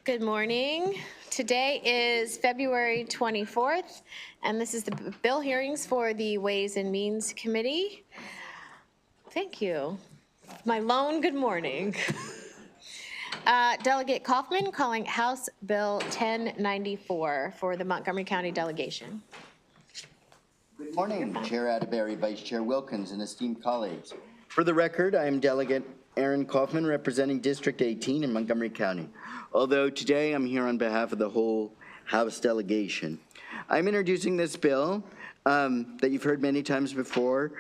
Good morning. Today is February 24th, and this is the bill hearings for the Ways and Means Committee. Thank you. My lone good morning. Delegate Kaufman calling House Bill 1094 for the Montgomery County delegation. Good morning, Chair Atterbury, Vice Chair Wilkins, and esteemed colleagues. For the record, I am Delegate Aaron Kaufman, representing District 18 in Montgomery County. Although today I'm here on behalf of the whole House delegation. I'm introducing this bill that you've heard many times before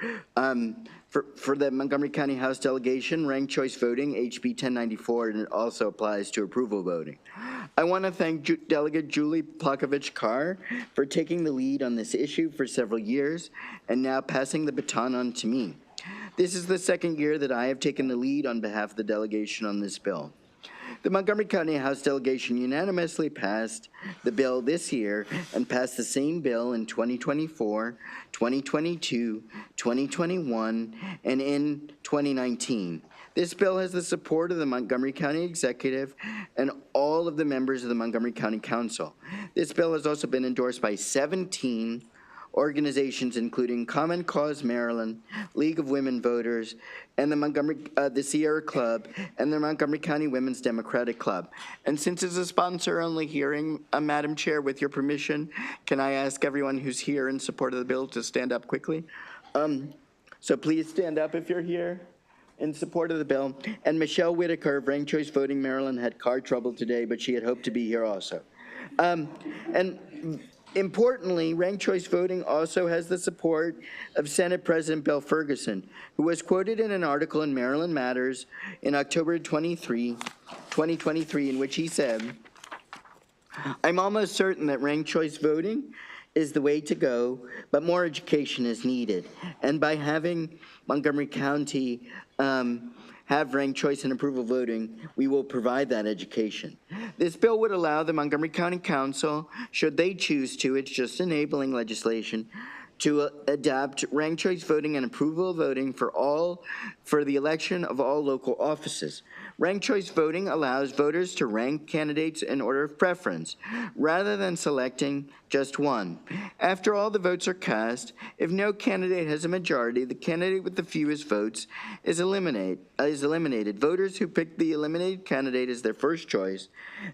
for the Montgomery County House delegation, ranked choice voting, HB 1094, and it also applies to approval voting. I want to thank Delegate Julie Plakovich-Carr for taking the lead on this issue for several years and now passing the baton on to me. This is the second year that I have taken the lead on behalf of the delegation on this bill. The Montgomery County House delegation unanimously passed the bill this year and passed the same bill in 2024, 2022, 2021, and in 2019. This bill has the support of the Montgomery County Executive and all of the members of the Montgomery County Council. This bill has also been endorsed by 17 organizations, including Common Cause Maryland, League of Women Voters, and the Sierra Club, and the Montgomery County Women's Democratic Club. And since it's a sponsor-only hearing, Madam Chair, with your permission, can I ask everyone who's here in support of the bill to stand up quickly? So please stand up if you're here in support of the bill. And Michelle Whitaker of Ranked Choice Voting Maryland had car trouble today, but she had hoped to be here also. Importantly, ranked choice voting also has the support of Senate President Bill Ferguson, who was quoted in an article in Maryland Matters in October 2023, in which he said, "I'm almost certain that ranked choice voting is the way to go, but more education is needed. And by having Montgomery County have ranked choice and approval voting, we will provide that education." This bill would allow the Montgomery County Council, should they choose to, it's just enabling legislation, to adopt ranked choice voting and approval voting for the election of all local offices. Ranked choice voting allows voters to rank candidates in order of preference, rather than selecting just one. After all the votes are cast, if no candidate has a majority, the candidate with the fewest votes is eliminated. Voters who pick the eliminated candidate as their first choice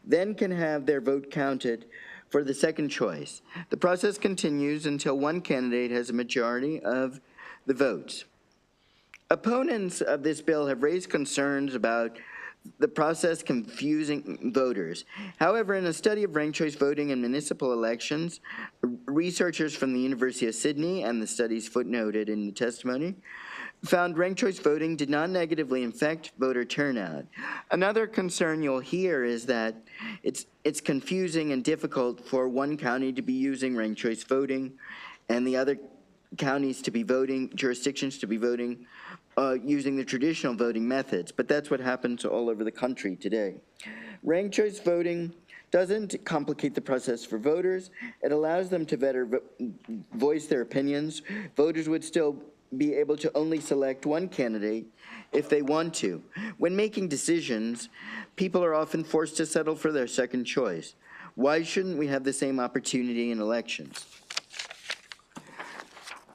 then can have their vote counted for the second choice. The process continues until one candidate has a majority of the votes. Opponents of this bill have raised concerns about the process confusing voters. However, in a study of ranked choice voting in municipal elections, researchers from the University of Sydney, and the studies footnoted in the testimony, found ranked choice voting did not negatively affect voter turnout. Another concern you'll hear is that it's confusing and difficult for one county to be using ranked choice voting and the other counties to be voting, jurisdictions to be voting using the traditional voting methods, but that's what happens all over the country today. Ranked choice voting doesn't complicate the process for voters. It allows them to better voice their opinions. Voters would still be able to only select one candidate if they want to. When making decisions, people are often forced to settle for their second choice. Why shouldn't we have the same opportunity in elections?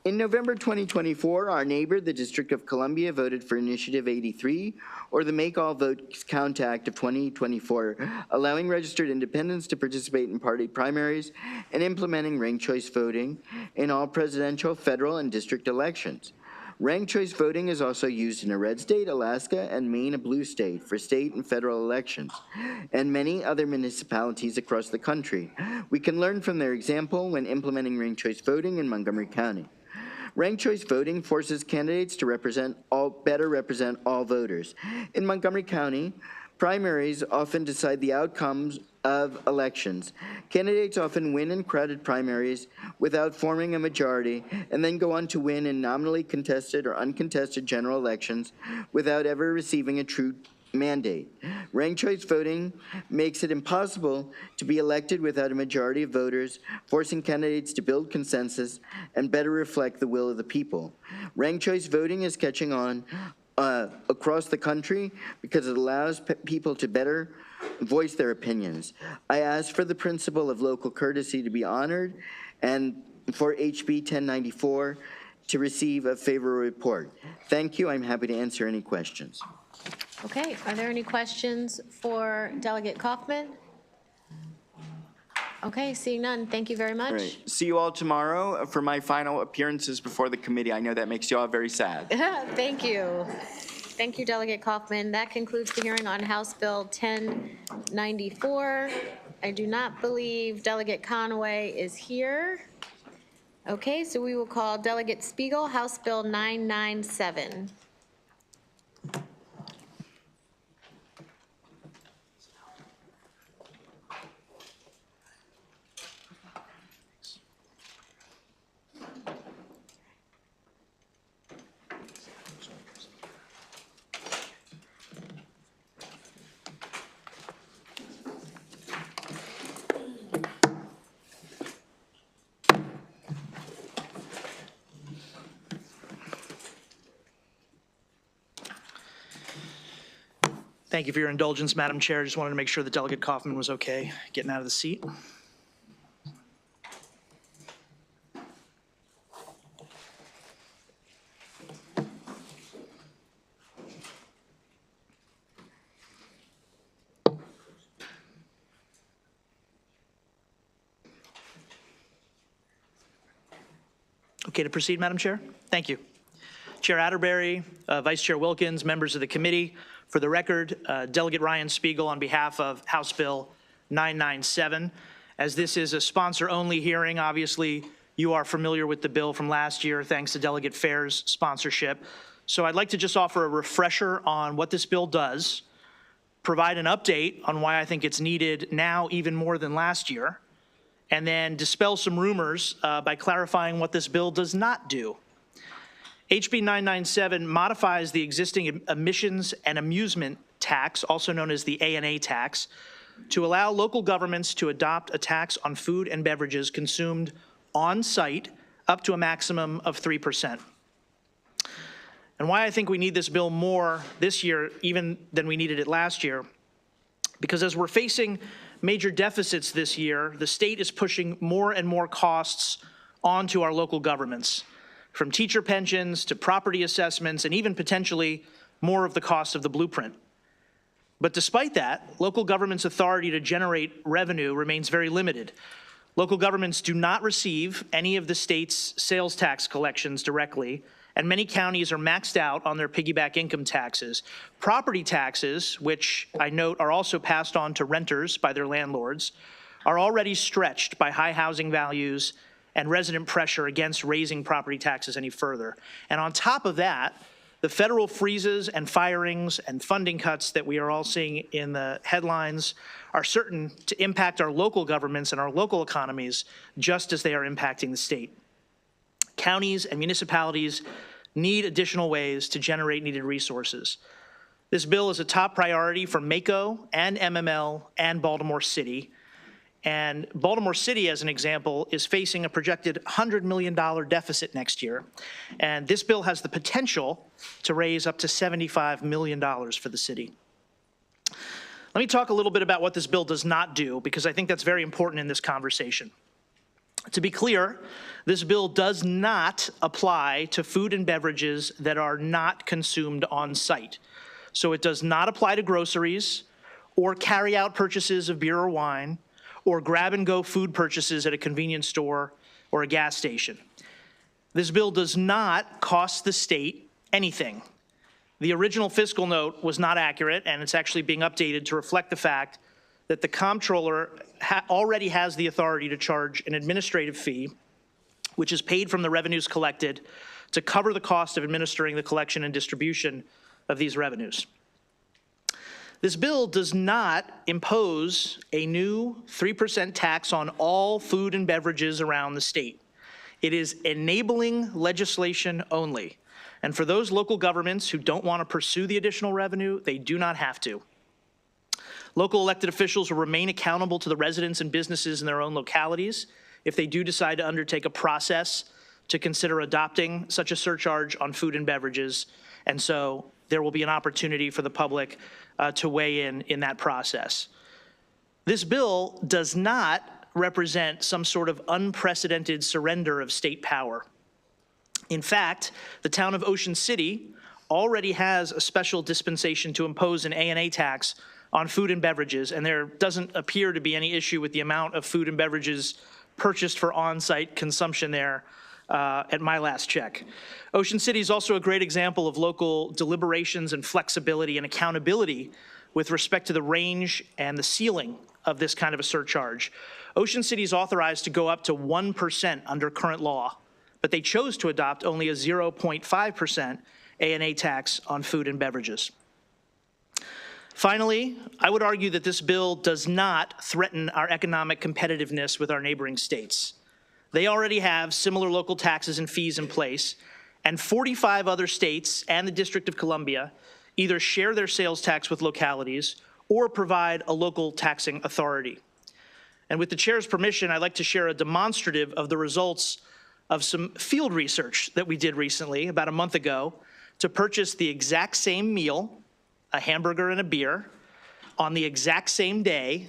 In November 2024, our neighbor, the District of Columbia, voted for Initiative 83, or the Make All Votes Count Act of 2024, allowing registered independents to participate in party primaries and implementing ranked choice voting in all presidential, federal, and district elections. Ranked choice voting is also used in a red state, Alaska, and Maine, a blue state, for state and federal elections, and many other municipalities across the country. We can learn from their example when implementing ranked choice voting in Montgomery County. Ranked choice voting forces candidates to better represent all voters. In Montgomery County, primaries often decide the outcomes of elections. Candidates often win in crowded primaries without forming a majority, and then go on to win in nominally contested or uncontested general elections without ever receiving a true mandate. Ranked choice voting makes it impossible to be elected without a majority of voters, forcing candidates to build consensus and better reflect the will of the people. Ranked choice voting is catching on across the country because it allows people to better voice their opinions. I ask for the principle of local courtesy to be honored and for HB 1094 to receive a favorable report. Thank you. I'm happy to answer any questions. Okay, are there any questions for Delegate Kaufman? Okay, seeing none, thank you very much. All right. See you all tomorrow for my final appearances before the committee. I know that makes you all very sad. Thank you. Thank you, Delegate Kaufman. That concludes the hearing on House Bill 1094. I do not believe Delegate Conway is here. Okay, so we will call Delegate Spiegel, House Bill 997. Thank you for your indulgence, Madam Chair. Just wanted to make sure that Delegate Kaufman was okay getting out of the seat. Okay to proceed, Madam Chair? Thank you. Chair Atterbury, Vice Chair Wilkins, members of the committee. For the record, Delegate Ryan Spiegel on behalf of House Bill 997. As this is a sponsor-only hearing, obviously you are familiar with the bill from last year thanks to Delegate Fair's sponsorship. So I'd like to just offer a refresher on what this bill does, provide an update on why I think it's needed now even more than last year, and then dispel some rumors by clarifying what this bill does not do. HB 997 modifies the existing emissions and amusement tax, also known as the A&A tax, to allow local governments to adopt a tax on food and beverages consumed on site up to a maximum of 3%. And why I think we need this bill more this year even than we needed it last year, because as we're facing major deficits this year, the state is pushing more and more costs onto our local governments, from teacher pensions to property assessments and even potentially more of the cost of the blueprint. But despite that, local government's authority to generate revenue remains very limited. Local governments do not receive any of the state's sales tax collections directly, and many counties are maxed out on their piggyback income taxes. Property taxes, which I note are also passed on to renters by their landlords, are already stretched by high housing values and resident pressure against raising property taxes any further. And on top of that, the federal freezes and firings and funding cuts that we are all seeing in the headlines are certain to impact our local governments and our local economies just as they are impacting the state. Counties and municipalities need additional ways to generate needed resources. This bill is a top priority for MACO and MML and Baltimore City. And Baltimore City, as an example, is facing a projected $100 million deficit next year. And this bill has the potential to raise up to $75 million for the city. Let me talk a little bit about what this bill does not do, because I think that's very important in this conversation. To be clear, this bill does not apply to food and beverages that are not consumed on site. So it does not apply to groceries or carry-out purchases of beer or wine, or grab-and-go food purchases at a convenience store or a gas station. This bill does not cost the state anything. The original fiscal note was not accurate, and it's actually being updated to reflect the fact that the comptroller already has the authority to charge an administrative fee, which is paid from the revenues collected to cover the cost of administering the collection and distribution of these revenues. This bill does not impose a new 3% tax on all food and beverages around the state. It is enabling legislation only. And for those local governments who don't want to pursue the additional revenue, they do not have to. Local elected officials will remain accountable to the residents and businesses in their own localities if they do decide to undertake a process to consider adopting such a surcharge on food and beverages. And so there will be an opportunity for the public to weigh in that process. This bill does not represent some sort of unprecedented surrender of state power. In fact, the town of Ocean City already has a special dispensation to impose an A&A tax on food and beverages, and there doesn't appear to be any issue with the amount of food and beverages purchased for on-site consumption there at my last check. Ocean City is also a great example of local deliberations and flexibility and accountability with respect to the range and the ceiling of this kind of a surcharge. Ocean City is authorized to go up to 1% under current law, but they chose to adopt only a 0.5% A&A tax on food and beverages. Finally, I would argue that this bill does not threaten our economic competitiveness with our neighboring states. They already have similar local taxes and fees in place, and 45 other states and the District of Columbia either share their sales tax with localities or provide a local taxing authority. And with the chair's permission, I'd like to share a demonstrative of the results of some field research that we did recently, about a month ago, to purchase the exact same meal, a hamburger and a beer, on the exact same day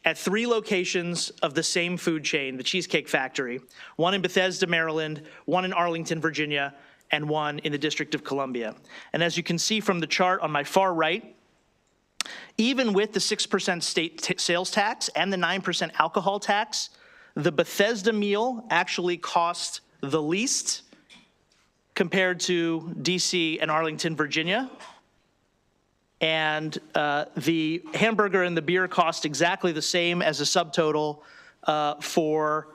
at 3 locations of the same food chain, the Cheesecake Factory, one in Bethesda, Maryland, one in Arlington, Virginia, and one in the District of Columbia. And as you can see from the chart on my far right, even with the 6% state sales tax and the 9% alcohol tax, the Bethesda meal actually cost the least compared to DC and Arlington, Virginia. And the hamburger and the beer cost exactly the same as a subtotal for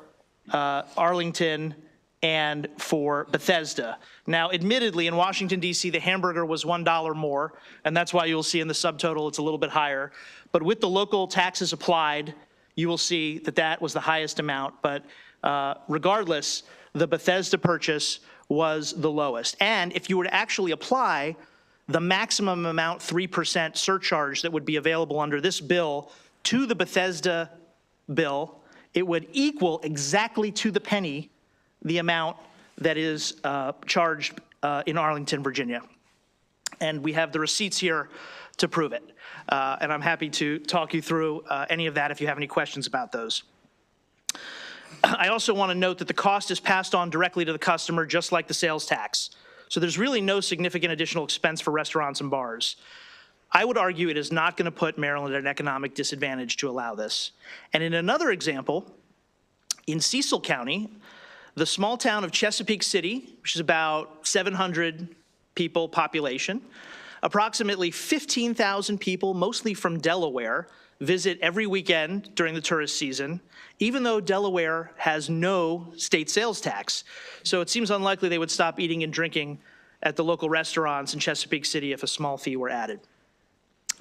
Arlington and for Bethesda. Now, admittedly, in Washington, D.C., the hamburger was $1 more, and that's why you'll see in the subtotal it's a little bit higher. But with the local taxes applied, you will see that that was the highest amount. But regardless, the Bethesda purchase was the lowest. And if you were to actually apply the maximum amount, 3% surcharge that would be available under this bill to the Bethesda bill, it would equal exactly to the penny the amount that is charged in Arlington, Virginia. And we have the receipts here to prove it. And I'm happy to talk you through any of that if you have any questions about those. I also want to note that the cost is passed on directly to the customer, just like the sales tax. So there's really no significant additional expense for restaurants and bars. I would argue it is not going to put Maryland at an economic disadvantage to allow this. And in another example, in Cecil County, the small town of Chesapeake City, which is about 700 people population, approximately 15,000 people, mostly from Delaware, visit every weekend during the tourist season, even though Delaware has no state sales tax. So it seems unlikely they would stop eating and drinking at the local restaurants in Chesapeake City if a small fee were added.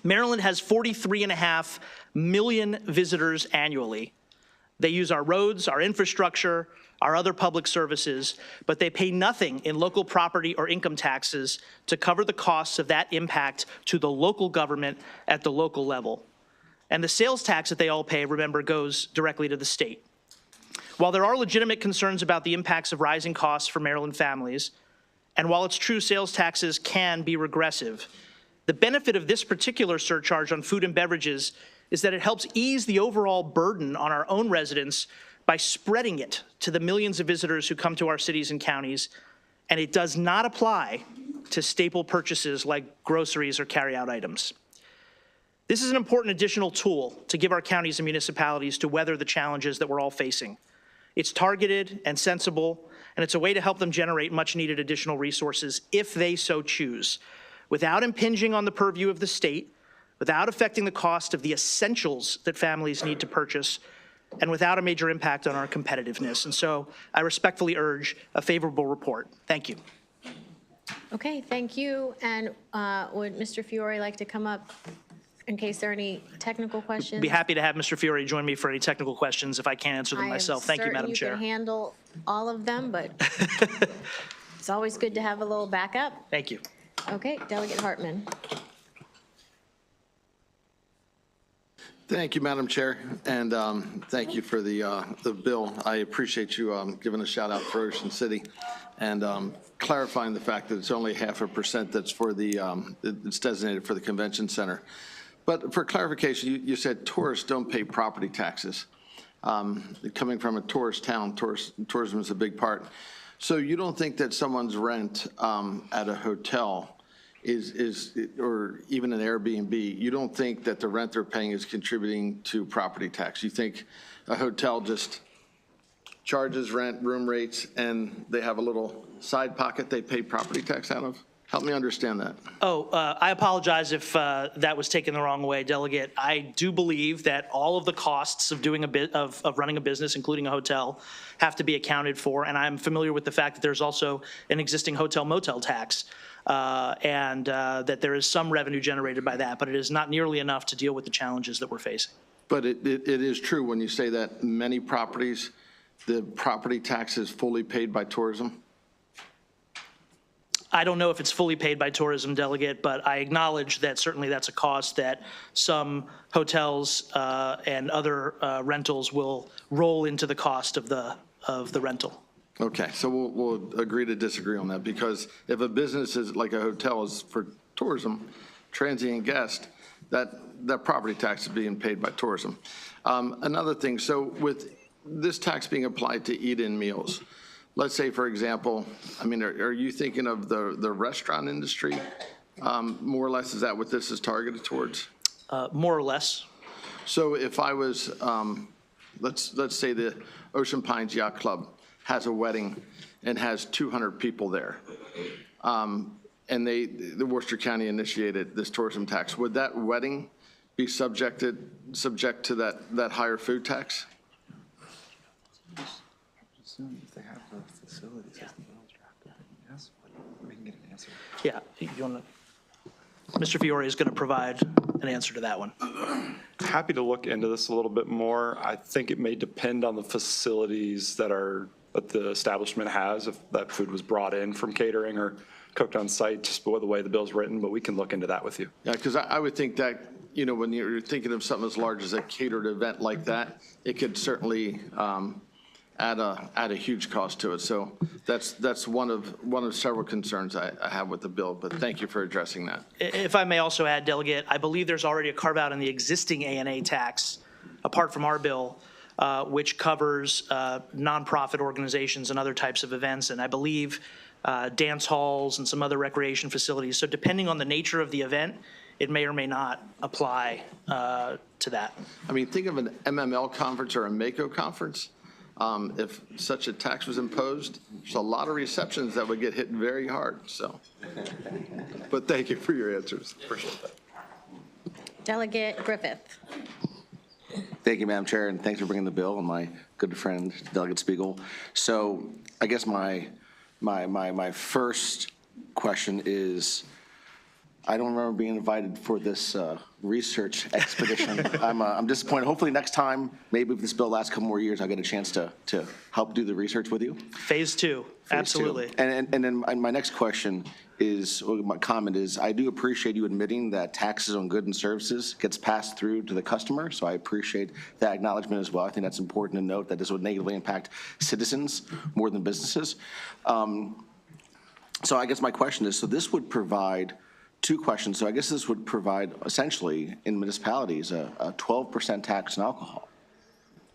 Maryland has 43.5 million visitors annually. They use our roads, our infrastructure, our other public services, but they pay nothing in local property or income taxes to cover the costs of that impact to the local government at the local level. And the sales tax that they all pay, remember, goes directly to the state. While there are legitimate concerns about the impacts of rising costs for Maryland families, and while it's true sales taxes can be regressive, the benefit of this particular surcharge on food and beverages is that it helps ease the overall burden on our own residents by spreading it to the millions of visitors who come to our cities and counties, and it does not apply to staple purchases like groceries or carryout items. This is an important additional tool to give our counties and municipalities to weather the challenges that we're all facing. It's targeted and sensible, and it's a way to help them generate much-needed additional resources if they so choose, without impinging on the purview of the state, without affecting the cost of the essentials that families need to purchase, and without a major impact on our competitiveness. And so I respectfully urge a favorable report. Thank you. Okay, thank you. And would Mr. Fiore like to come up in case there are any technical questions? Be happy to have Mr. Fiore join me for any technical questions if I can't answer them myself. Thank you, Madam Chair. I am certain you can handle all of them, but it's always good to have a little backup. Thank you. Okay, Delegate Hartman. Thank you, Madam Chair, and thank you for the bill. I appreciate you giving a shout out for Ocean City and clarifying the fact that it's only 0.5% that's for the it's designated for the convention center. But for clarification, you said tourists don't pay property taxes. Coming from a tourist town, tourism is a big part. So you don't think that someone's rent at a hotel or even an Airbnb, you don't think that the rent they're paying is contributing to property tax? You think a hotel just charges rent, room rates, and they have a little side pocket they pay property tax out of? Help me understand that. I apologize if that was taken the wrong way, Delegate. I do believe that all of the costs of doing of running a business, including a hotel, have to be accounted for. And I'm familiar with the fact that there's also an existing hotel motel tax, and that there is some revenue generated by that, but it is not nearly enough to deal with the challenges that we're facing. But it is true when you say that many properties, the property tax is fully paid by tourism? I don't know if it's fully paid by tourism, Delegate, but I acknowledge that certainly that's a cost that some hotels and other rentals will roll into the cost of the rental. Okay, so we'll agree to disagree on that, because if a business is like a hotel is for tourism, transient guest, that property tax is being paid by tourism. Another thing, so with this tax being applied to eat-in meals, let's say, for example, I mean, are you thinking of the restaurant industry? More or less, is that what this is targeted towards? More or less. So if I was, let's say the Ocean Pines Yacht Club has a wedding and has 200 people there, and the Worcester County initiated this tourism tax, would that wedding be subject to that higher food tax? If they have the facilities, as the bill's drafted, yes, we can get an answer. Yeah, you want to, Mr. Fiore is going to provide an answer to that one. Happy to look into this a little bit more. I think it may depend on the facilities that the establishment has, if that food was brought in from catering or cooked on site, just by the way the bill's written, but we can look into that with you. Yeah, because I would think that, you know, when you're thinking of something as large as a catered event like that, it could certainly add a huge cost to it. So that's one of several concerns I have with the bill, but thank you for addressing that. If I may also add, Delegate, I believe there's already a carve-out in the existing A&A tax, apart from our bill, which covers nonprofit organizations and other types of events, and I believe dance halls and some other recreation facilities. So depending on the nature of the event, it may or may not apply to that. I mean, think of an MML conference or a MACO conference. If such a tax was imposed, there's a lot of receptions that would get hit very hard, so. But thank you for your answers. Appreciate that. Delegate Griffith. Thank you, Madam Chair, and thanks for bringing the bill, and my good friend, Delegate Spiegel. So I guess my first question is, I don't remember being invited for this research expedition. I'm disappointed. Hopefully next time, maybe if this bill lasts a couple more years, I'll get a chance to help do the research with you. Phase two, absolutely. Phase two. And then my next question is, or my comment is, I do appreciate you admitting that taxes on goods and services gets passed through to the customer, so I appreciate that acknowledgement as well. I think that's important to note, that this would negatively impact citizens more than businesses. So I guess my question is, so this would provide two questions. So I guess this would provide essentially in municipalities a 12% tax on alcohol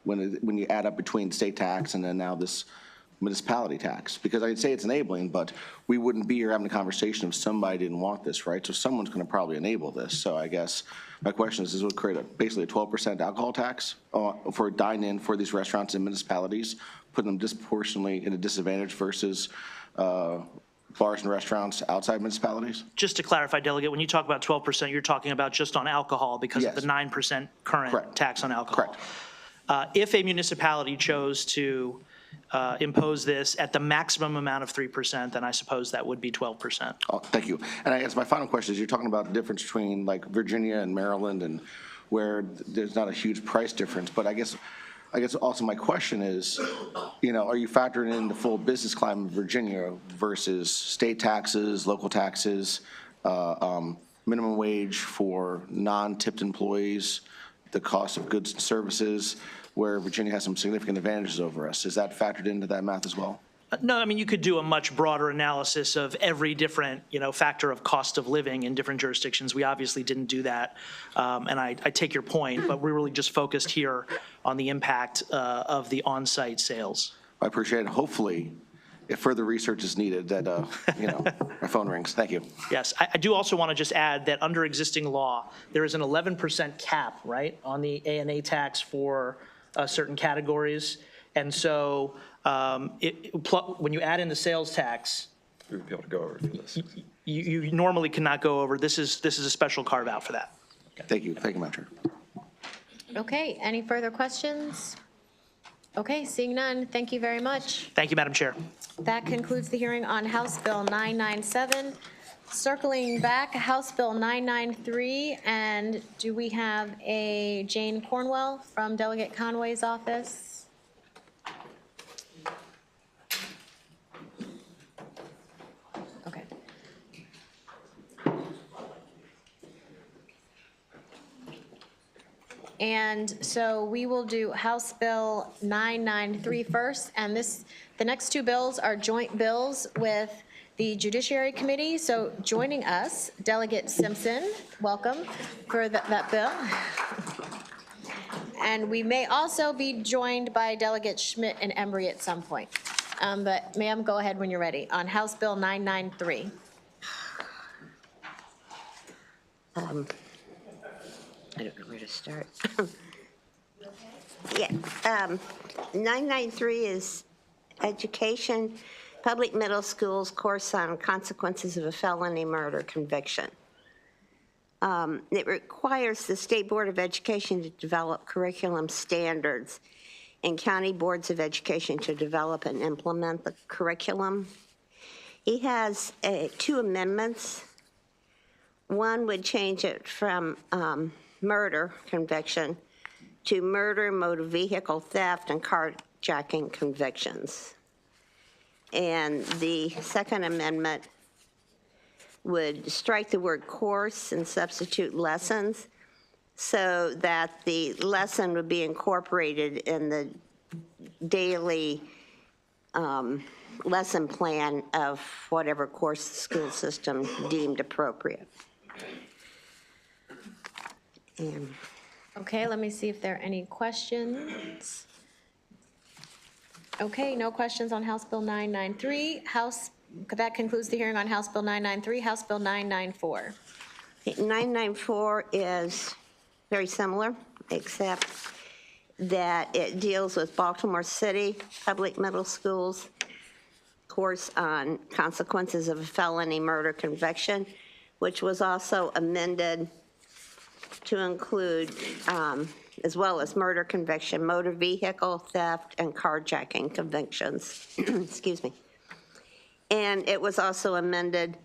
when you add up between state tax and then now this municipality tax. Because I'd say it's enabling, but we wouldn't be here having a conversation if somebody didn't want this, right? So someone's going to probably enable this. So I guess my question is, this would create basically a 12% alcohol tax for dine-in for these restaurants and municipalities, putting them disproportionately at a disadvantage versus bars and restaurants outside municipalities? Just to clarify, Delegate, when you talk about 12%, you're talking about just on alcohol because of the 9% current Correct. tax on alcohol. Correct. If a municipality chose to impose this at the maximum amount of 3%, then I suppose that would be 12%. Oh, thank you. And I guess my final question is, you're talking about the difference between like Virginia and Maryland, and where there's not a huge price difference, but I guess also my question is, you know, are you factoring in the full business climate of Virginia versus state taxes, local taxes, minimum wage for non-tipped employees, the cost of goods and services, where Virginia has some significant advantages over us? Is that factored into that math as well? No, I mean, you could do a much broader analysis of every different, factor of cost of living in different jurisdictions. We obviously didn't do that. And I take your point, but we're really just focused here on the impact of the on-site sales. I appreciate it. Hopefully, if further research is needed, that, my phone rings. Thank you. Yes, I do also want to just add that under existing law, there is an 11% cap, right, on the A&A tax for certain categories. And so when you add in the sales tax, We would be able to go over for this. you normally cannot go over. This is a special carve out for that. Thank you. Thank you, Madam Chair. Okay, any further questions? Okay, seeing none, thank you very much. Thank you, Madam Chair. That concludes the hearing on House Bill 997. Circling back, House Bill 993, and do we have a Jane Cornwell from Delegate Conway's office? Okay. And so we will do House Bill 993 first, and the next two bills are joint bills with the Judiciary Committee. So joining us, Delegate Simpson, welcome for that bill. And we may also be joined by Delegate Schmidt and Embry at some point. But ma'am, go ahead when you're ready on House Bill 993. I don't know where to start. Yeah, 993 is education, public middle schools course on consequences of a felony murder conviction. It requires the State Board of Education to develop curriculum standards and county boards of education to develop and implement the curriculum. He has two amendments. One would change it from murder conviction to murder, motor vehicle theft, and carjacking convictions. And the second amendment would strike the word course and substitute lessons so that the lesson would be incorporated in the daily lesson plan of whatever course the school system deemed appropriate. And Okay, let me see if there are any questions. Okay, no questions on House Bill 993. That concludes the hearing on House Bill 993. House Bill 994. 994 is very similar, except that it deals with Baltimore City Public Middle Schools course on consequences of a felony murder conviction, which was also amended to include, as well as murder conviction, motor vehicle theft, and carjacking convictions. Excuse me. And it was also amended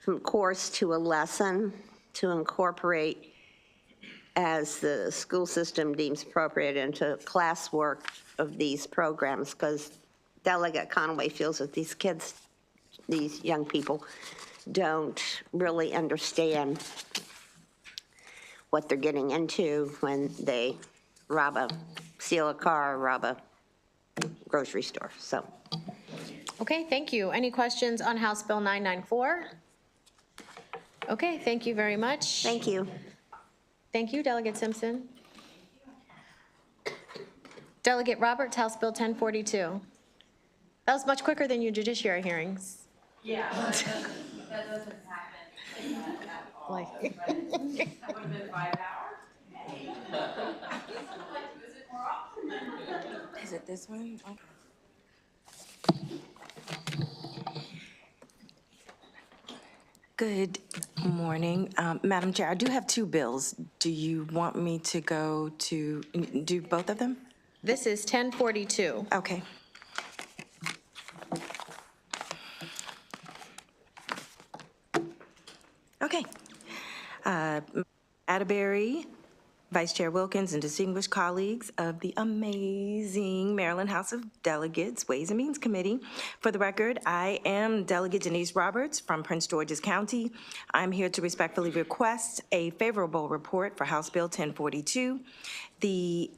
from course to a lesson to incorporate, as the school system deems appropriate, into classwork of these programs, because Delegate Conway feels that these kids, these young people, don't really understand what they're getting into when they steal a car, rob a grocery store, so. Okay, thank you. Any questions on House Bill 994? Okay, thank you very much. Thank you. Thank you, Delegate Simpson. Delegate Roberts, House Bill 1042. That was much quicker than your judiciary hearings. Yeah, that doesn't happen. Like. That would have been 5 hours. I'd like to visit more often. Is it this one? Okay. Good morning. Madam Chair, I do have two bills. Do you want me to go to, do both of them? This is 1042. Okay. Okay. Atterbury, Vice Chair Wilkins, and distinguished colleagues of the amazing Maryland House of Delegates Ways and Means Committee. For the record, I am Delegate Denise Roberts from Prince George's County. I'm here to respectfully request a favorable report for House Bill 1042, the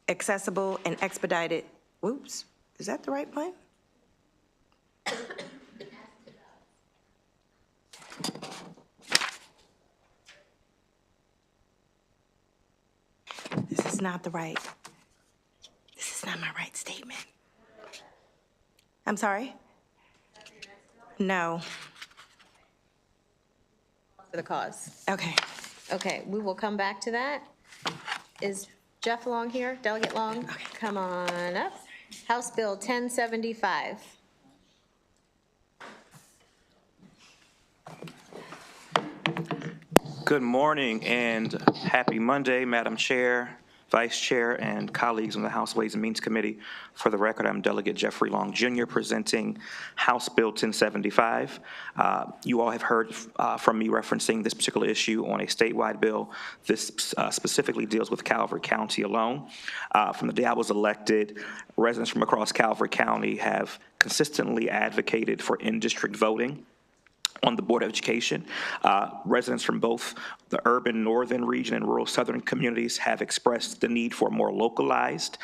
accessible and expedited, whoops, is that the right one? This is not the right, this is not my right statement. I'm sorry? No. For the cause. Okay. Okay, we will come back to that. Is Jeff Long here? Delegate Long? Come on up. House Bill 1075. Good morning and happy Monday, Madam Chair, Vice Chair, and colleagues on the House Ways and Means Committee. For the record, I'm Delegate Jeffrey Long Jr. presenting House Bill 1075. You all have heard from me referencing this particular issue on a statewide bill. This specifically deals with Calvert County alone. From the day I was elected, residents from across Calvert County have consistently advocated for in-district voting on the Board of Education. Residents from both the urban northern region and rural southern communities have expressed the need for a more localized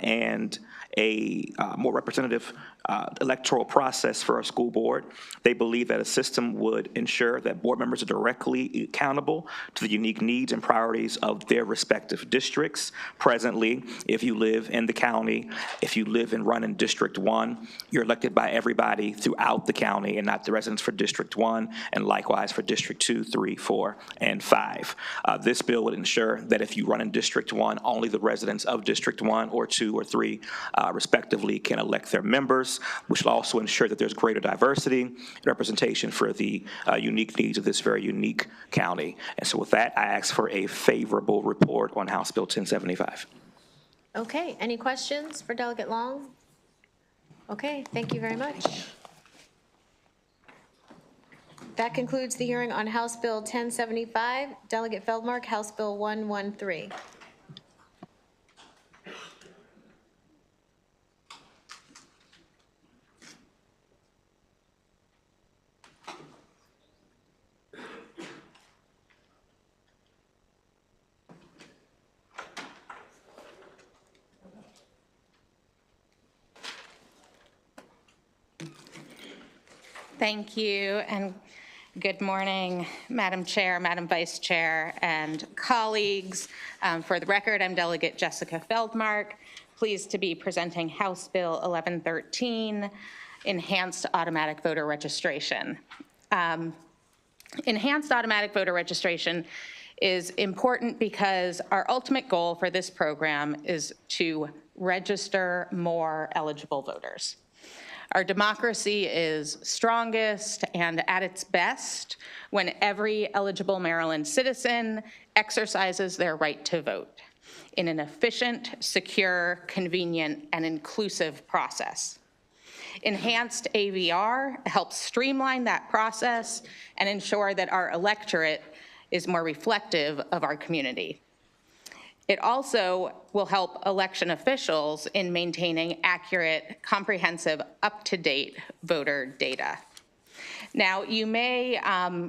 and a more representative electoral process for our school board. They believe that a system would ensure that board members are directly accountable to the unique needs and priorities of their respective districts. Presently, if you live in the county, if you live and run in District 1, you're elected by everybody throughout the county and not the residents for District 1, and likewise for District 2, 3, 4, and 5. This bill would ensure that if you run in District 1, only the residents of District 1 or 2 or 3 respectively can elect their members, which will also ensure that there's greater diversity and representation for the unique needs of this very unique county. And so with that, I ask for a favorable report on House Bill 1075. Okay, any questions for Delegate Long? Okay, thank you very much. That concludes the hearing on House Bill 1075. Delegate Feldmark, House Bill 113. Thank you, and good morning, Madam Chair, Madam Vice Chair, and colleagues. For the record, I'm Delegate Jessica Feldmark, pleased to be presenting House Bill 1113, Enhanced Automatic Voter Registration. Enhanced Automatic Voter Registration is important because our ultimate goal for this program is to register more eligible voters. Our democracy is strongest and at its best when every eligible Maryland citizen exercises their right to vote in an efficient, secure, convenient, and inclusive process. Enhanced AVR helps streamline that process and ensure that our electorate is more reflective of our community. It also will help election officials in maintaining accurate, comprehensive, up-to-date voter data. Now, you may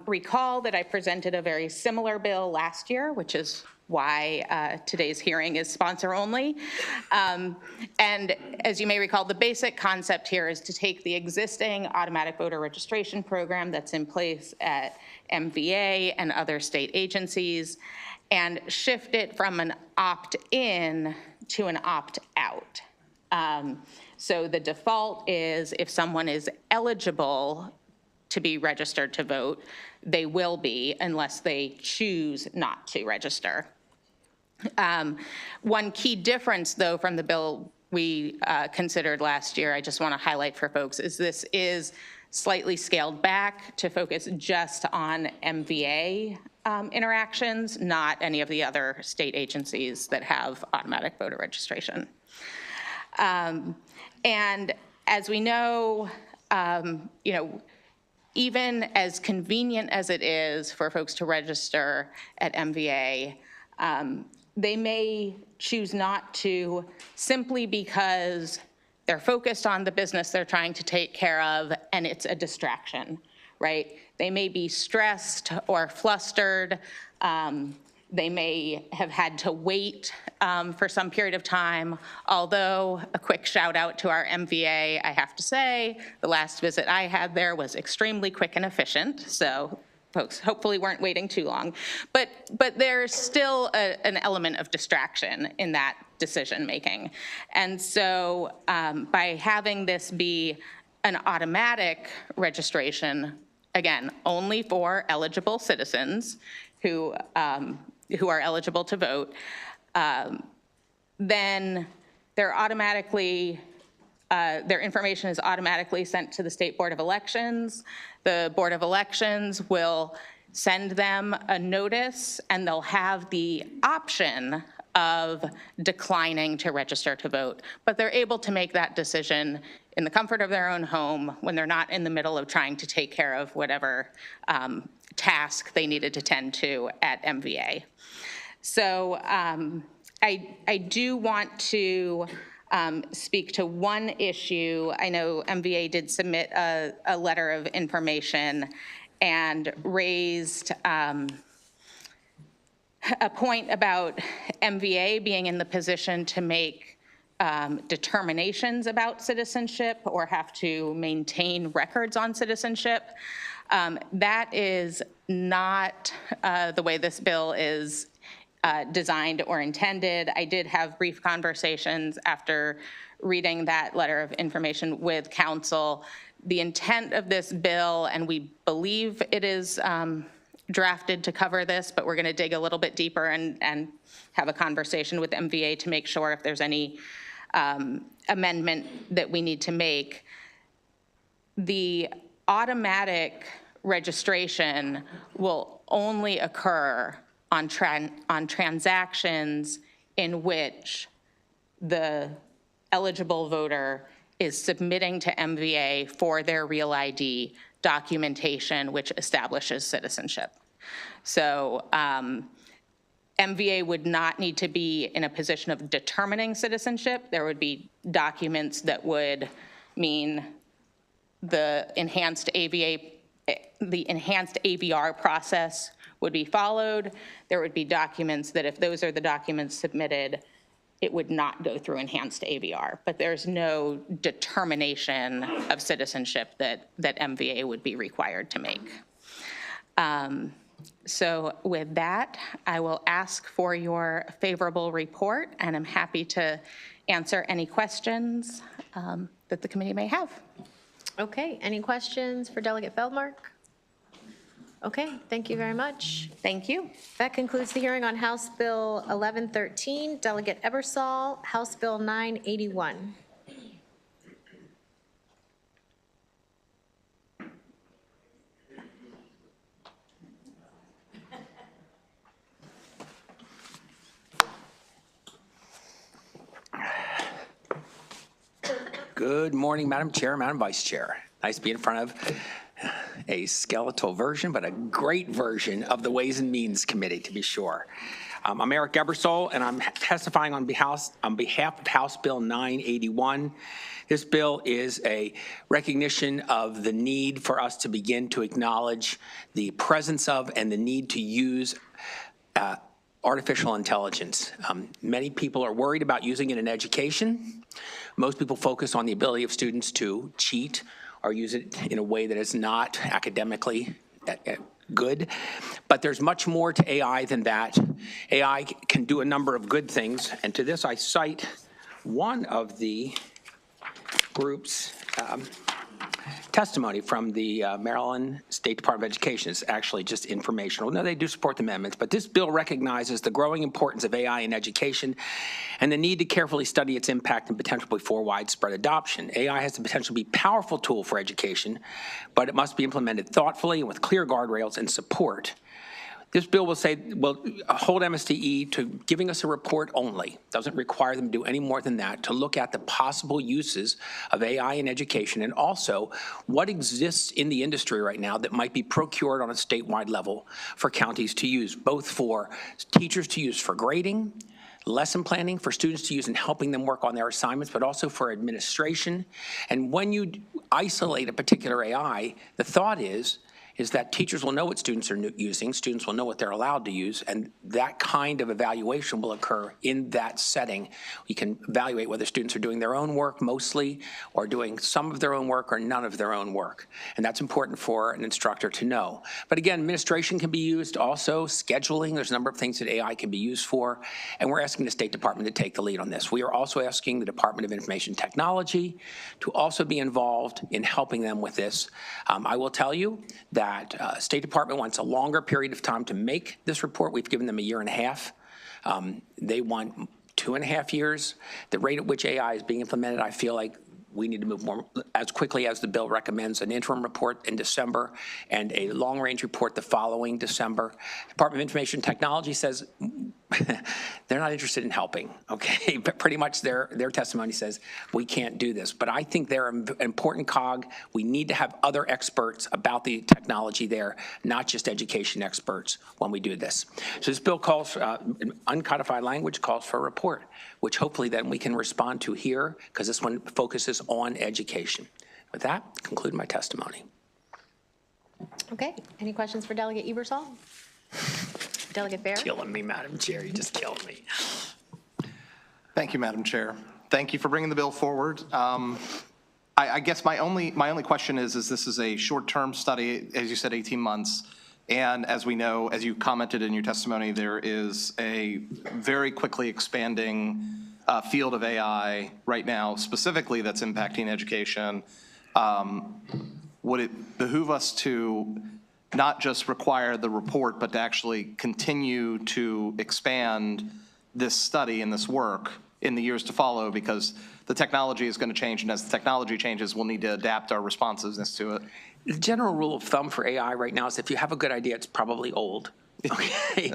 recall that I presented a very similar bill last year, which is why today's hearing is sponsor only. And as you may recall, the basic concept here is to take the existing automatic voter registration program that's in place at MVA and other state agencies and shift it from an opt-in to an opt-out. So the default is if someone is eligible to be registered to vote, they will be unless they choose not to register. One key difference, though, from the bill we considered last year, I just want to highlight for folks, is this is slightly scaled back to focus just on MVA interactions, not any of the other state agencies that have automatic voter registration. And as we know, even as convenient as it is for folks to register at MVA, they may choose not to simply because they're focused on the business they're trying to take care of and it's a distraction, right? They may be stressed or flustered They may have had to wait for some period of time, although a quick shout out to our MVA, I have to say, the last visit I had there was extremely quick and efficient, so folks hopefully weren't waiting too long. But there's still an element of distraction in that decision making. And so by having this be an automatic registration, again, only for eligible citizens who are eligible to vote, then they're automatically, their information is automatically sent to the State Board of Elections. The Board of Elections will send them a notice, and they'll have the option of declining to register to vote. But they're able to make that decision in the comfort of their own home when they're not in the middle of trying to take care of whatever task they needed to tend to at MVA. So I do want to speak to one issue. I know MVA did submit a letter of information and raised a point about MVA being in the position to make determinations about citizenship or have to maintain records on citizenship. That is not the way this bill is designed or intended. I did have brief conversations after reading that letter of information with council. The intent of this bill, and we believe it is drafted to cover this, but we're going to dig a little bit deeper and have a conversation with MVA to make sure if there's any amendment that we need to make. The automatic registration will only occur on transactions in which the eligible voter is submitting to MVA for their real ID documentation which establishes citizenship. So MVA would not need to be in a position of determining citizenship. There would be documents that would mean the enhanced AVR process would be followed. There would be documents that if those are the documents submitted, it would not go through enhanced AVR, but there's no determination of citizenship that MVA would be required to make. So with that, I will ask for your favorable report, and I'm happy to answer any questions that the committee may have. Okay, any questions for Delegate Feldmark? Okay, thank you very much. Thank you. That concludes the hearing on House Bill 1113. Delegate Ebersol, House Bill 981. Good morning, Madam Chair, Madam Vice Chair. Nice to be in front of a skeletal version, but a great version of the Ways and Means Committee, to be sure. I'm Eric Ebersol, and I'm testifying on behalf of House Bill 981. This bill is a recognition of the need for us to begin to acknowledge the presence of and the need to use artificial intelligence. Many people are worried about using it in education. Most people focus on the ability of students to cheat or use it in a way that is not academically good. But there's much more to AI than that. AI can do a number of good things, and to this I cite one of the group's testimony from the Maryland State Department of Education. Is actually just informational. No, they do support the amendments, but this bill recognizes the growing importance of AI in education and the need to carefully study its impact and potential before widespread adoption. AI has the potential to be a powerful tool for education, but it must be implemented thoughtfully and with clear guardrails and support. This bill will hold MSDE to giving us a report only. Doesn't require them to do any more than that, to look at the possible uses of AI in education and also what exists in the industry right now that might be procured on a statewide level for counties to use, both for teachers to use for grading, lesson planning for students to use in helping them work on their assignments, but also for administration. And when you isolate a particular AI, the thought is is that teachers will know what students are using, students will know what they're allowed to use, and that kind of evaluation will occur in that setting. We can evaluate whether students are doing their own work mostly, or doing some of their own work, or none of their own work. And that's important for an instructor to know. But again, administration can be used also, scheduling, there's a number of things that AI can be used for, and we're asking the State Department to take the lead on this. We are also asking the Department of Information Technology to also be involved in helping them with this. I will tell you that State Department wants a longer period of time to make this report. We've given them 1.5 years. They want 2.5 years. The rate at which AI is being implemented, I feel like we need to move more as quickly as the bill recommends, an interim report in December and a long-range report the following December. Department of Information Technology says they're not interested in helping, okay? But pretty much their testimony says we can't do this. But I think they're an important cog. We need to have other experts about the technology there, not just education experts when we do this. So this bill calls, uncodified language calls for a report, which hopefully then we can respond to here, because this one focuses on education. With that, I conclude my testimony. Okay, any questions for Delegate Ebersol? Delegate Bear? Killing me, Madam Chair, you just killed me. Thank you, Madam Chair. Thank you for bringing the bill forward. I guess my only question is this is a short-term study, as you said, 18 months. And as we know, as you commented in your testimony, there is a very quickly expanding field of AI right now, specifically that's impacting education. Would it behoove us to not just require the report, but to actually continue to expand this study and this work in the years to follow, because the technology is going to change, and as the technology changes, we'll need to adapt our responsiveness to it? The general rule of thumb for AI right now is if you have a good idea, it's probably old. Okay,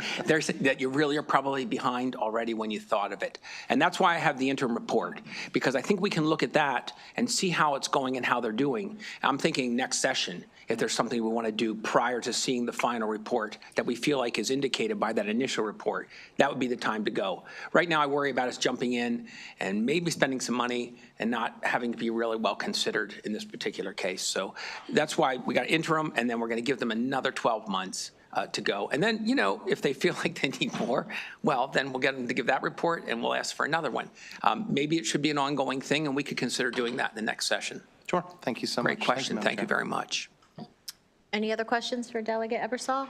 that you really are probably behind already when you thought of it. And that's why I have the interim report, because I think we can look at that and see how it's going and how they're doing. I'm thinking next session, if there's something we want to do prior to seeing the final report that we feel like is indicated by that initial report, that would be the time to go. Right now, I worry about us jumping in and maybe spending some money and not having to be really well considered in this particular case. So that's why we got interim, and then we're going to give them another 12 months to go. And then, you know, if they feel like they need more, well, then we'll get them to give that report and we'll ask for another one. Maybe it should be an ongoing thing, and we could consider doing that in the next session. Sure. Thank you so much. Great question. Thank you very much. Any other questions for Delegate Ebersol?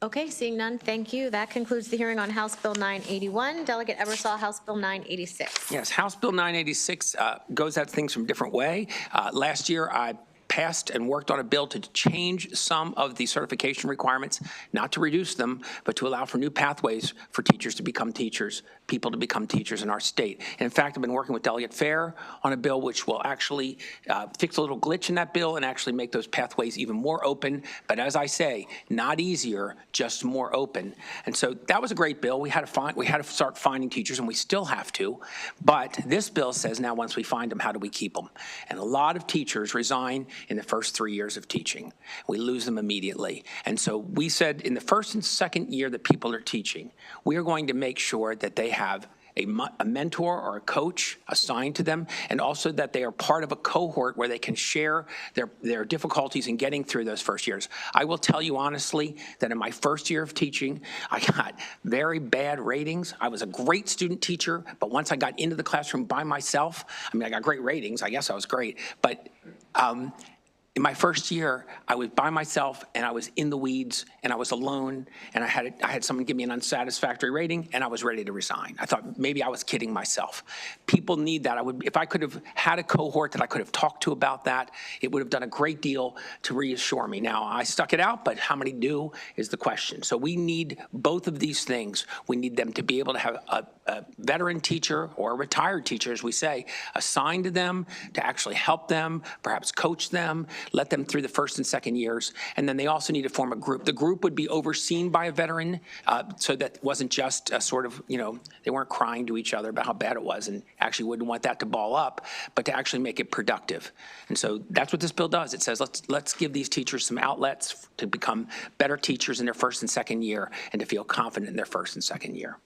Okay, seeing none, thank you. That concludes the hearing on House Bill 981. Delegate Ebersol, House Bill 986. Yes, House Bill 986 goes at things from a different way. Last year, I passed and worked on a bill to change some of the certification requirements, not to reduce them, but to allow for new pathways for teachers to become teachers, people to become teachers in our state. And in fact, I've been working with Delegate Fair on a bill which will actually fix a little glitch in that bill and actually make those pathways even more open. But as I say, not easier, just more open. And so that was a great bill. We had to start finding teachers, and we still have to. But this bill says now once we find them, how do we keep them? And a lot of teachers resign in the first 3 years of teaching. We lose them immediately. And so we said in the first and second year that people are teaching, we are going to make sure that they have a mentor or a coach assigned to them, and also that they are part of a cohort where they can share their difficulties in getting through those first years. I will tell you honestly that in my first year of teaching, I got very bad ratings. I was a great student teacher, but once I got into the classroom by myself, I mean, I got great ratings. I guess I was great. But in my first year, I was by myself, and I was in the weeds, and I was alone, and I had someone give me an unsatisfactory rating, and I was ready to resign. I thought maybe I was kidding myself. People need that. If I could have had a cohort that I could have talked to about that, it would have done a great deal to reassure me. Now, I stuck it out, but how many do is the question. So we need both of these things. We need them to be able to have a veteran teacher or a retired teacher, as we say, assigned to them to actually help them, perhaps coach them, let them through the first and second years. And then they also need to form a group. The group would be overseen by a veteran, so that wasn't just a sort of, they weren't crying to each other about how bad it was and actually wouldn't want that to ball up, but to actually make it productive. And so that's what this bill does. It says, let's give these teachers some outlets to become better teachers in their first and second year and to feel confident in their first and second year.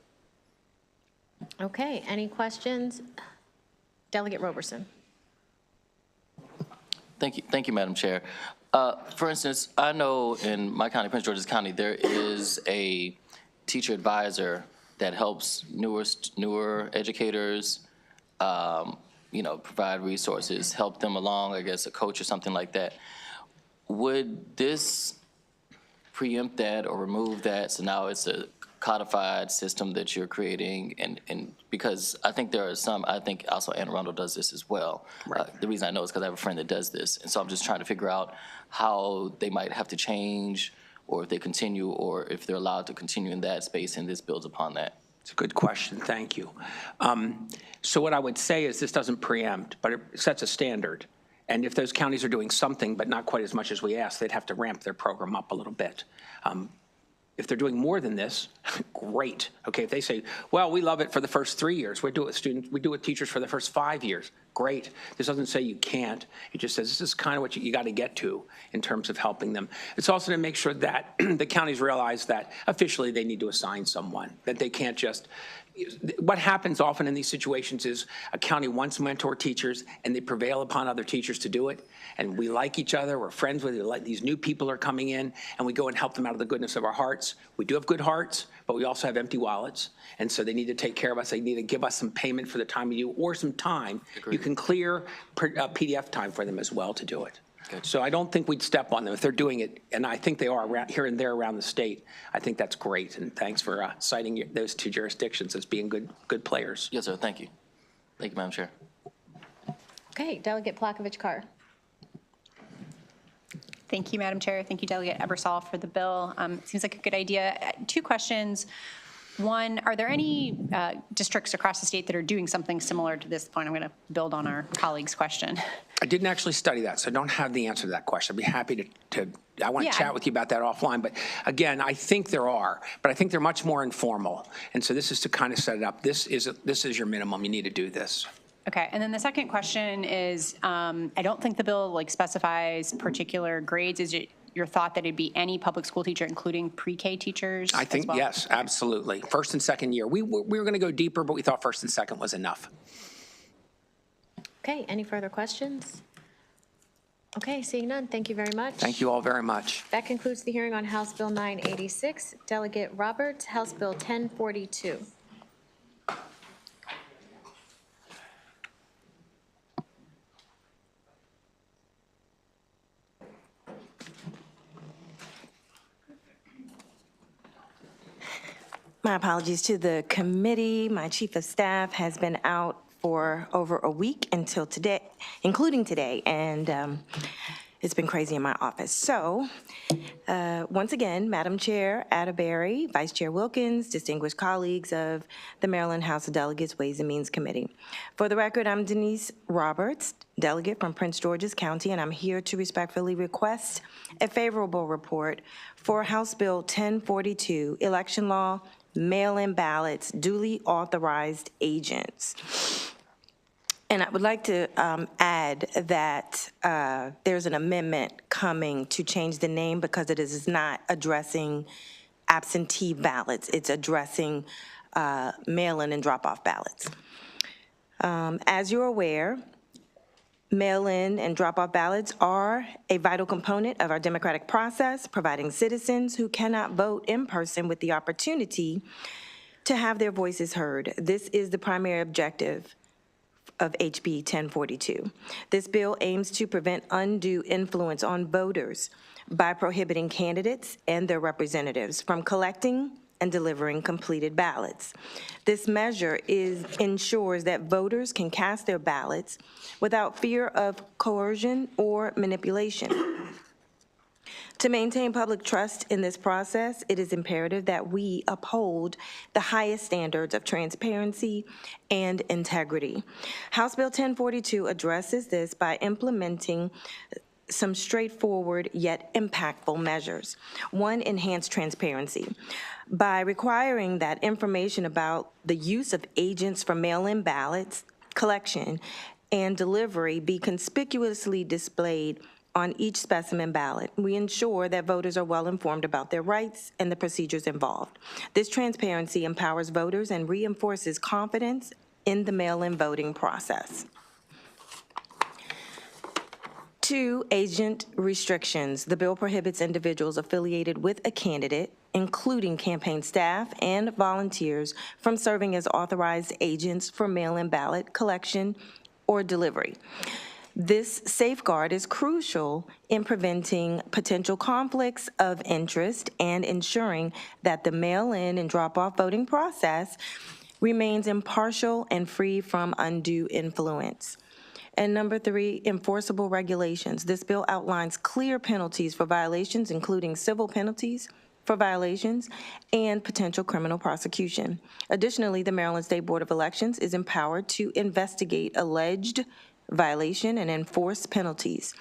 Okay, any questions? Delegate Roberson. Thank you, Madam Chair. For instance, I know in my county, Prince George's County, there is a teacher advisor that helps newer educators, provide resources, help them along, I guess, a coach or something like that. Would this preempt that or remove that? So now it's a codified system that you're creating, and because I think there are some, I think also Anne Arundel does this as well. Right. The reason I know is because I have a friend that does this, and so I'm just trying to figure out how they might have to change, or if they continue, or if they're allowed to continue in that space, and this builds upon that. It's a good question, thank you. So what I would say is this doesn't preempt, but it sets a standard. And if those counties are doing something, but not quite as much as we ask, they'd have to ramp their program up a little bit. If they're doing more than this, great. Okay, if they say, well, we love it for the first 3 years, we do it with teachers for the first 5 years, great. This doesn't say you can't. It just says this is kind of what you got to get to in terms of helping them. It's also to make sure that the counties realize that officially they need to assign someone, that they can't just, what happens often in these situations is a county wants mentor teachers and they prevail upon other teachers to do it. And we like each other, we're friends with you, like these new people are coming in and we go and help them out of the goodness of our hearts. We do have good hearts, but we also have empty wallets. And so they need to take care of us. They need to give us some payment for the time we do or some time. Agreed. You can clear PDF time for them as well to do it. So I don't think we'd step on them if they're doing it, and I think they are around, here and there around the state. I think that's great, and thanks for citing those two jurisdictions as being good players. Yes, sir. Thank you. Thank you, Madam Chair. Okay, Delegate Plakovich-Carr. Thank you, Madam Chair. Thank you, Delegate Ebersol, for the bill. It seems like a good idea. 2 questions. One, are there any districts across the state that are doing something similar to this point? I'm going to build on our colleague's question. I didn't actually study that, so I don't have the answer to that question. I'd be happy to I want to chat with you about that offline. But again, I think there are, but I think they're much more informal. And so this is to kind of set it up. This is your minimum. You need to do this. Okay, and then the second question is, I don't think the bill specifies particular grades. Is it your thought that it'd be any public school teacher, including pre-K teachers? I think, yes, absolutely. First and second year. We were going to go deeper, but we thought first and second was enough. Okay, any further questions? Okay, seeing none, thank you very much. Thank you all very much. That concludes the hearing on House Bill 986. Delegate Roberts, House Bill 1042. My apologies to the committee. My chief of staff has been out for over a week until today, including today, and it's been crazy in my office. So, once again, Madam Chair Atterbury, Vice Chair Wilkins, distinguished colleagues of the Maryland House of Delegates Ways and Means Committee. For the record, I'm Denise Roberts, delegate from Prince George's County, and I'm here to respectfully request a favorable report for House Bill 1042, Election Law, Mail-in ballots, duly authorized agents. And I would like to add that there's an amendment coming to change the name because it is not addressing absentee ballots. It's addressing mail-in and drop-off ballots. As you're aware, mail-in and drop-off ballots are a vital component of our democratic process, providing citizens who cannot vote in person with the opportunity to have their voices heard. This is the primary objective of HB 1042. This bill aims to prevent undue influence on voters by prohibiting candidates and their representatives from collecting and delivering completed ballots. This measure ensures that voters can cast their ballots without fear of coercion or manipulation. To maintain public trust in this process, it is imperative that we uphold the highest standards of transparency and integrity. House Bill 1042 addresses this by implementing some straightforward yet impactful measures. One, enhanced transparency. By requiring that information about the use of agents for mail-in ballots, collection, and delivery be conspicuously displayed on each specimen ballot, we ensure that voters are well informed about their rights and the procedures involved. This transparency empowers voters and reinforces confidence in the mail-in voting process. 2, agent restrictions. The bill prohibits individuals affiliated with a candidate, including campaign staff and volunteers, from serving as authorized agents for mail-in ballot collection or delivery. This safeguard is crucial in preventing potential conflicts of interest and ensuring that the mail-in and drop-off voting process remains impartial and free from undue influence. And number 3, enforceable regulations. This bill outlines clear penalties for violations, including civil penalties for violations and potential criminal prosecution. Additionally, the Maryland State Board of Elections is empowered to investigate alleged violation and enforce penalties.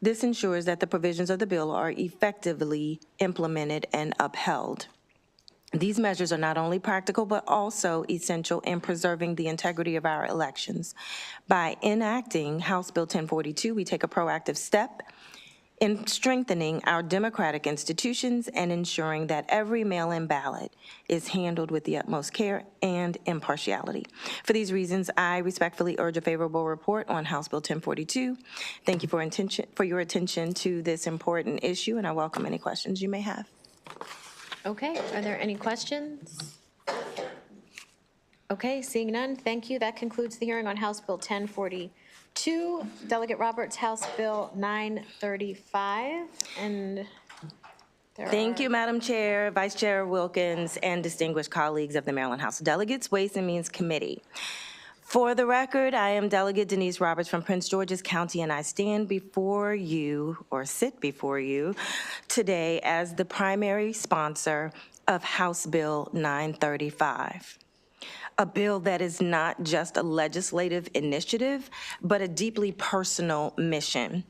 This ensures that the provisions of the bill are effectively implemented and upheld. These measures are not only practical, but also essential in preserving the integrity of our elections. By enacting House Bill 1042, we take a proactive step in strengthening our democratic institutions and ensuring that every mail-in ballot is handled with the utmost care and impartiality. For these reasons, I respectfully urge a favorable report on House Bill 1042. Thank you for your attention to this important issue, and I welcome any questions you may have. Okay, are there any questions? Okay, seeing none, thank you. That concludes the hearing on House Bill 1042. Delegate Roberts, House Bill 935, and Thank you, Madam Chair, Vice Chair Wilkins, and distinguished colleagues of the Maryland House of Delegates, Ways and Means Committee. For the record, I am Delegate Denise Roberts from Prince George's County, and I stand before you, or sit before you, today as the primary sponsor of House Bill 935. A bill that is not just a legislative initiative, but a deeply personal mission.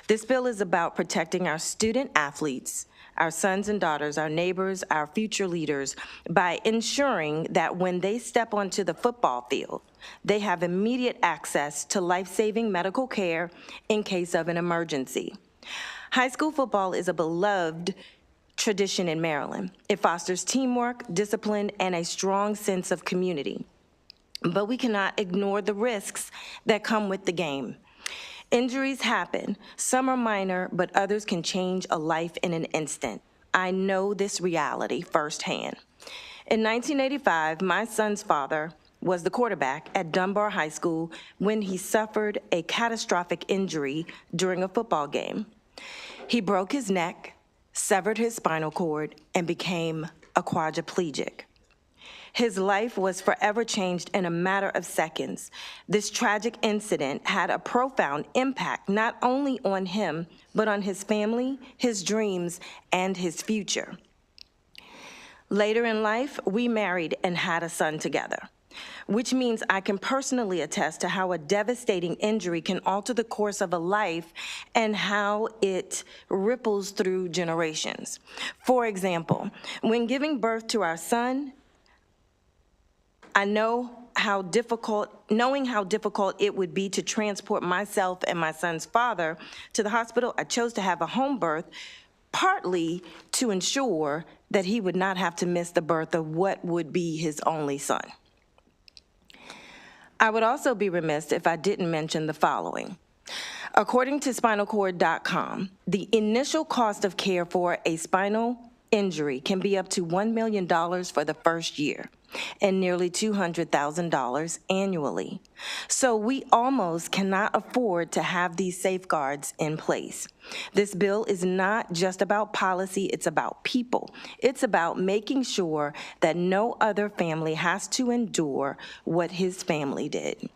This bill is about protecting our student athletes, our sons and daughters, our neighbors, our future leaders, by ensuring that when they step onto the football field, they have immediate access to life-saving medical care in case of an emergency. High school football is a beloved tradition in Maryland. It fosters teamwork, discipline, and a strong sense of community. But we cannot ignore the risks that come with the game. Injuries happen. Some are minor, but others can change a life in an instant. I know this reality firsthand. In 1985, my son's father was the quarterback at Dunbar High School when he suffered a catastrophic injury during a football game. He broke his neck, severed his spinal cord, and became a quadriplegic. His life was forever changed in a matter of seconds. This tragic incident had a profound impact not only on him, but on his family, his dreams, and his future. Later in life, we married and had a son together, which means I can personally attest to how a devastating injury can alter the course of a life and how it ripples through generations. For example, when giving birth to our son, knowing how difficult it would be to transport myself and my son's father to the hospital, I chose to have a home birth, partly to ensure that he would not have to miss the birth of what would be his only son. I would also be remiss if I didn't mention the following. According to spinalcord.com, the initial cost of care for a spinal injury can be up to $1 million for the first year and nearly $200,000 annually. So we almost cannot afford to have these safeguards in place. This bill is not just about policy, it's about people. It's about making sure that no other family has to endure what his family did.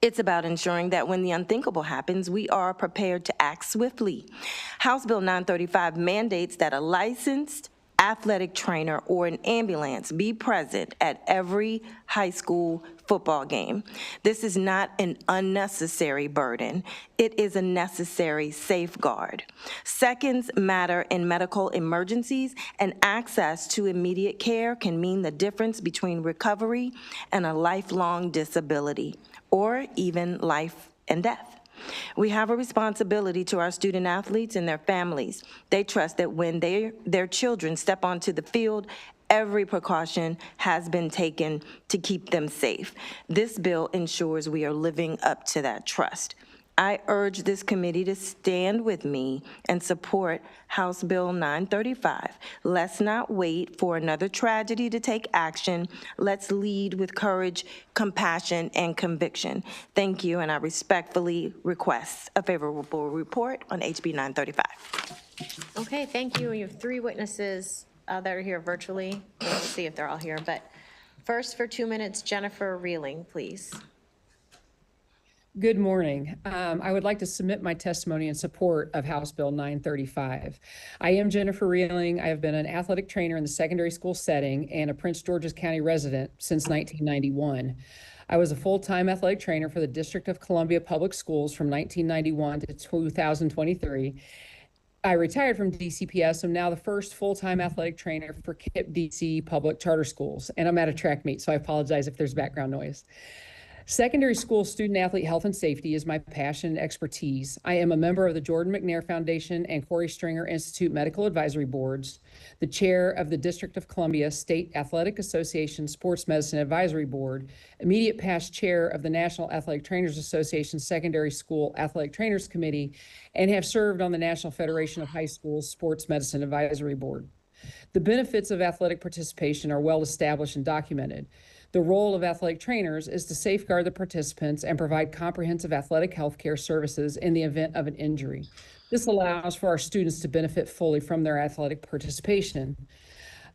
It's about ensuring that when the unthinkable happens, we are prepared to act swiftly. House Bill 935 mandates that a licensed athletic trainer or an ambulance be present at every high school football game. This is not an unnecessary burden. It is a necessary safeguard. Seconds matter in medical emergencies, and access to immediate care can mean the difference between recovery and a lifelong disability, or even life and death. We have a responsibility to our student athletes and their families. They trust that when their children step onto the field, every precaution has been taken to keep them safe. This bill ensures we are living up to that trust. I urge this committee to stand with me and support House Bill 935. Let's not wait for another tragedy to take action. Let's lead with courage, compassion, and conviction. Thank you, and I respectfully request a favorable report on HB 935. Okay, thank you. You have 3 witnesses that are here virtually. We'll see if they're all here, but first for 2 minutes, Jennifer Reeling, please. Good morning. I would like to submit my testimony in support of House Bill 935. I am Jennifer Reeling. I have been an athletic trainer in the secondary school setting and a Prince George's County resident since 1991. I was a full-time athletic trainer for the District of Columbia Public Schools from 1991 to 2023. I retired from DCPS. I'm now the first full-time athletic trainer for KIPP DC Public Charter Schools, and I'm at a track meet, so I apologize if there's background noise. Secondary school student-athlete health and safety is my passion and expertise. I am a member of the Jordan McNair Foundation and Corey Stringer Institute Medical Advisory Boards, the chair of the District of Columbia State Athletic Association Sports Medicine Advisory Board, immediate past chair of the National Athletic Trainers Association Secondary School Athletic Trainers Committee, and have served on the National Federation of High Schools Sports Medicine Advisory Board. The benefits of athletic participation are well established and documented. The role of athletic trainers is to safeguard the participants and provide comprehensive athletic health care services in the event of an injury. This allows for our students to benefit fully from their athletic participation.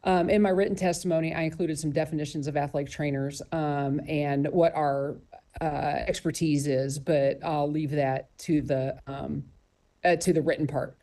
In my written testimony, I included some definitions of athletic trainers and what our expertise is, but I'll leave that to the written part.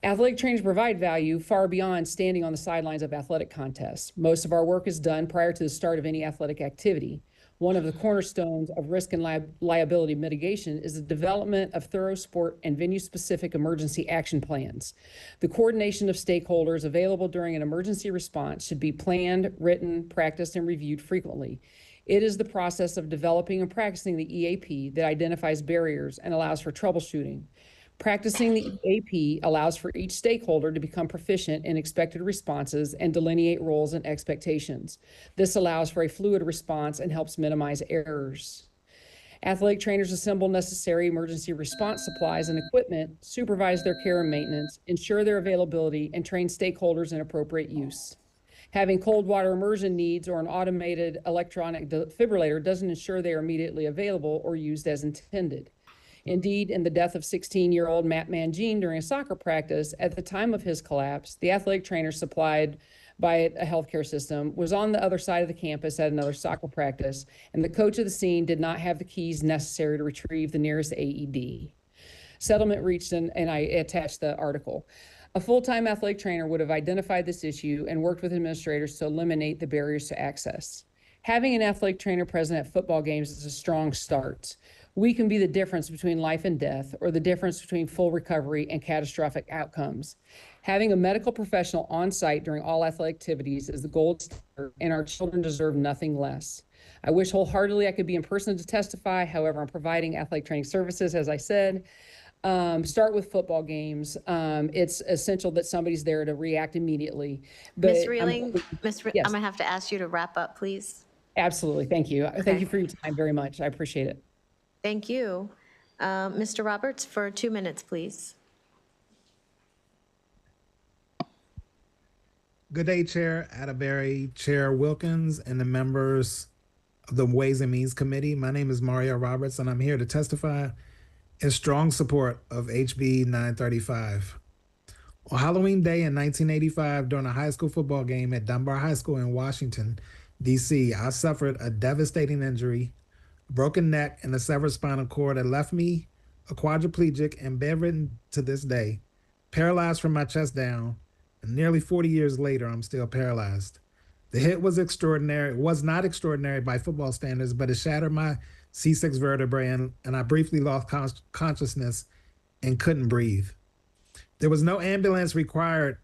Athletic trainers provide value far beyond standing on the sidelines of athletic contests. Most of our work is done prior to the start of any athletic activity. One of the cornerstones of risk and liability mitigation is the development of thorough sport and venue-specific emergency action plans. The coordination of stakeholders available during an emergency response should be planned, written, practiced, and reviewed frequently. It is the process of developing and practicing the EAP that identifies barriers and allows for troubleshooting. Practicing the EAP allows for each stakeholder to become proficient in expected responses and delineate roles and expectations. This allows for a fluid response and helps minimize errors. Athletic trainers assemble necessary emergency response supplies and equipment, supervise their care and maintenance, ensure their availability, and train stakeholders in appropriate use. Having cold water immersion needs or an automated electronic defibrillator doesn't ensure they are immediately available or used as intended. Indeed, in the death of 16-year-old Matt Mangine during a soccer practice, at the time of his collapse, the athletic trainer supplied by a healthcare system was on the other side of the campus at another soccer practice, and the coach of the scene did not have the keys necessary to retrieve the nearest AED. Settlement reached, and I attached the article. A full-time athletic trainer would have identified this issue and worked with administrators to eliminate the barriers to access. Having an athletic trainer present at football games is a strong start. We can be the difference between life and death, or the difference between full recovery and catastrophic outcomes. Having a medical professional on site during all athletic activities is the gold standard, and our children deserve nothing less. I wish wholeheartedly I could be in person to testify. However, I'm providing athletic training services, as I said. Start with football games. It's essential that somebody's there to react immediately. Ms. Reeling, Yes. I'm gonna have to ask you to wrap up, please. Absolutely, thank you. Okay. Thank you for your time very much. I appreciate it. Thank you. Mr. Roberts, for 2 minutes, please. Good day, Chair Atterbury, Chair Wilkins, and the members of the Ways and Means Committee. My name is Mario Roberts, and I'm here to testify in strong support of HB 935. On Halloween Day in 1985, during a high school football game at Dunbar High School in Washington, D.C., I suffered a devastating injury, broken neck, and a severed spinal cord that left me a quadriplegic and bedridden to this day, paralyzed from my chest down, and nearly 40 years later, I'm still paralyzed. The hit was extraordinary. It was not extraordinary by football standards, but it shattered my C6 vertebrae, and I briefly lost consciousness and couldn't breathe. There was no ambulance required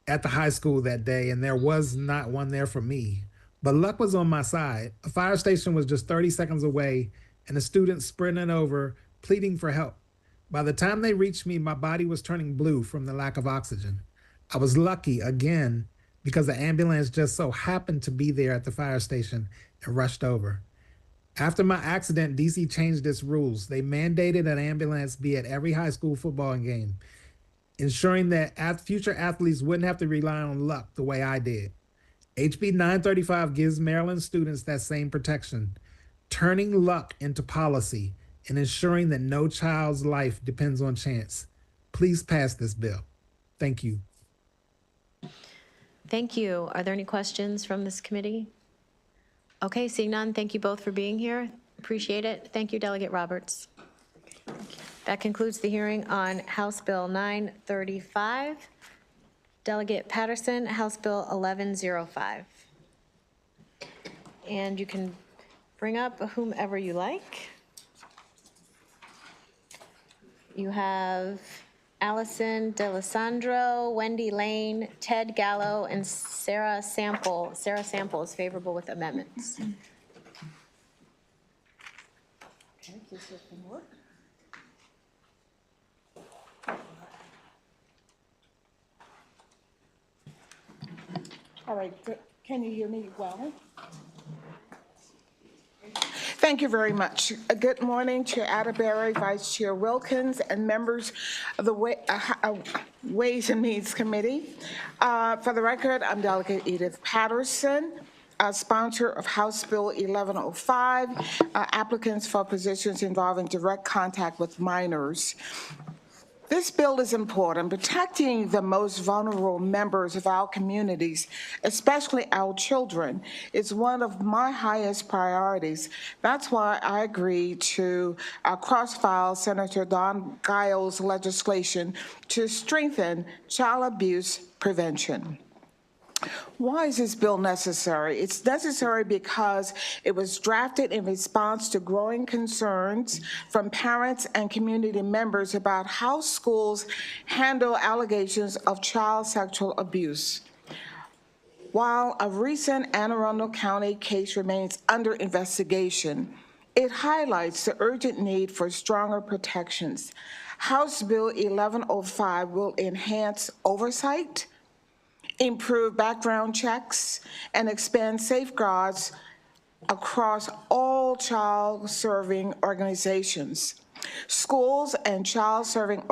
at the high school that day, and there was not one there for me. But luck was on my side. A fire station was just 30 seconds away, and the students sprinting over, pleading for help. By the time they reached me, my body was turning blue from the lack of oxygen. I was lucky, again, because the ambulance just so happened to be there at the fire station and rushed over. After my accident, DC changed its rules. They mandated an ambulance be at every high school football game, ensuring that future athletes wouldn't have to rely on luck the way I did. HB 935 gives Maryland students that same protection, turning luck into policy and ensuring that no child's life depends on chance. Please pass this bill. Thank you. Thank you. Are there any questions from this committee? Okay, seeing none, thank you both for being here. Appreciate it. Thank you, Delegate Roberts. That concludes the hearing on House Bill 935. Delegate Patterson, House Bill 1105. And you can bring up whomever you like. You have Allison D'Alessandro, Wendy Lane, Ted Gallo, and Sarah Sample. Sarah Sample is favorable with amendments. Okay, this can work. All right, can you hear me well? Thank you very much. Good morning, Chair Atterbury, Vice Chair Wilkins, and members of the Ways and Means Committee. For the record, I'm Delegate Edith Patterson, sponsor of House Bill 1105, applicants for positions involving direct contact with minors. This bill is important. Protecting the most vulnerable members of our communities, especially our children, is one of my highest priorities. That's why I agreed to cross-file Senator Don Geil's legislation to strengthen child abuse prevention. Why is this bill necessary? It's necessary because it was drafted in response to growing concerns from parents and community members about how schools handle allegations of child sexual abuse. While a recent Anne Arundel County case remains under investigation, it highlights the urgent need for stronger protections. House Bill 1105 will enhance oversight, improve background checks, and expand safeguards across all child-serving organizations. Schools and child-serving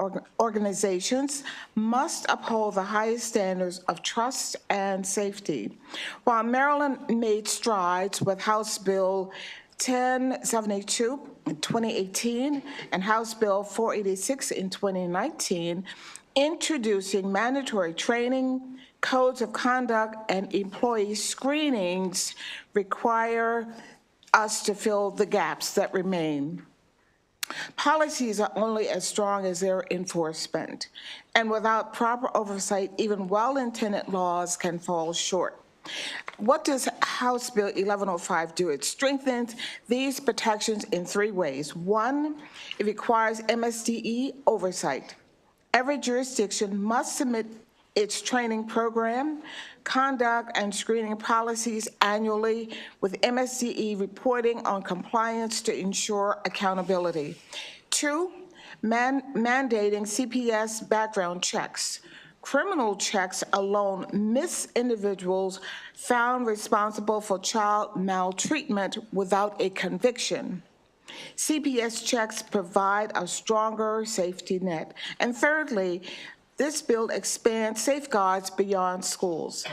organizations must uphold the highest standards of trust and safety. While Maryland made strides with House Bill 1072 in 2018 and House Bill 486 in 2019, introducing mandatory training, codes of conduct, and employee screenings require us to fill the gaps that remain. Policies are only as strong as their enforcement, and without proper oversight, even well-intended laws can fall short. What does House Bill 1105 do? It strengthens these protections in three ways. One, it requires MSDE oversight. Every jurisdiction must submit its training program, conduct, and screening policies annually, with MSDE reporting on compliance to ensure accountability. Two, mandating CPS background checks. Criminal checks alone miss individuals found responsible for child maltreatment without a conviction. CPS checks provide a stronger safety net. And thirdly, this bill expands safeguards beyond schools.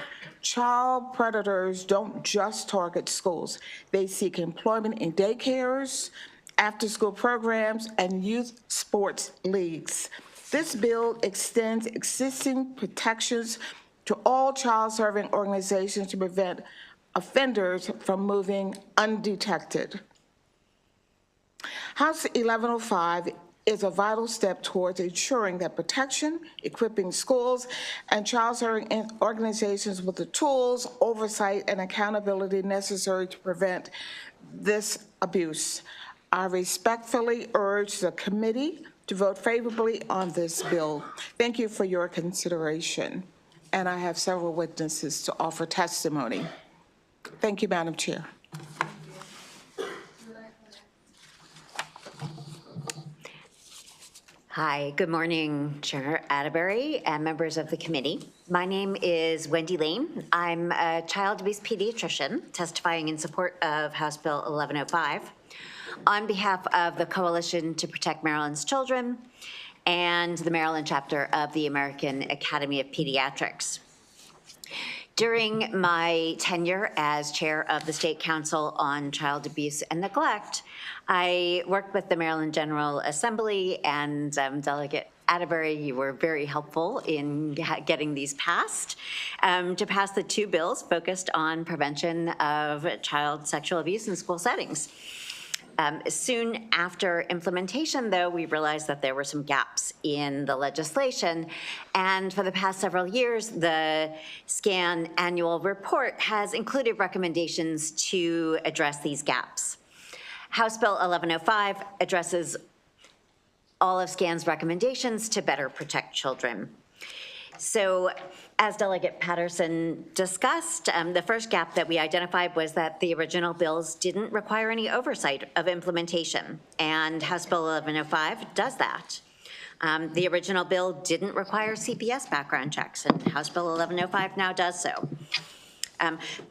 Child predators don't just target schools. They seek employment in daycares, after-school programs, and youth sports leagues. This bill extends existing protections to all child-serving organizations to prevent offenders from moving undetected. House 1105 is a vital step towards ensuring that protection, equipping schools and child-serving organizations with the tools, oversight, and accountability necessary to prevent this abuse. I respectfully urge the committee to vote favorably on this bill. Thank you for your consideration. And I have several witnesses to offer testimony. Thank you, Madam Chair. Hi, good morning, Chair Atterbury and members of the committee. My name is Wendy Lane. I'm a child abuse pediatrician testifying in support of House Bill 1105. on behalf of the Coalition to Protect Maryland's Children and the Maryland chapter of the American Academy of Pediatrics. During my tenure as chair of the State Council on Child Abuse and Neglect, I worked with the Maryland General Assembly and Delegate Atterbury. You were very helpful in getting these passed, to pass the two bills focused on prevention of child sexual abuse in school settings. Soon after implementation, though, we realized that there were some gaps in the legislation, and for the past several years, the SCAN annual report has included recommendations to address these gaps. House Bill 1105 addresses all of SCAN's recommendations to better protect children. So, as Delegate Patterson discussed, the first gap that we identified was that the original bills didn't require any oversight of implementation, and House Bill 1105 does that. The original bill didn't require CPS background checks, and House Bill 1105 now does so.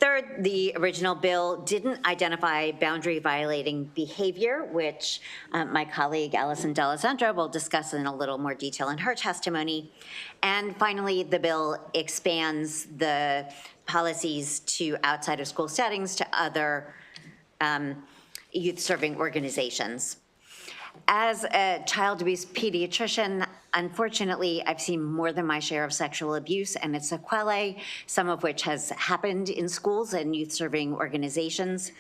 Third, the original bill didn't identify boundary violating behavior, which my colleague Allison D'Alessandro will discuss in a little more detail in her testimony. And finally, the bill expands the policies to outside of school settings to other youth-serving organizations. As a child abuse pediatrician, unfortunately, I've seen more than my share of sexual abuse and its sequelae, some of which has happened in schools and youth-serving organizations.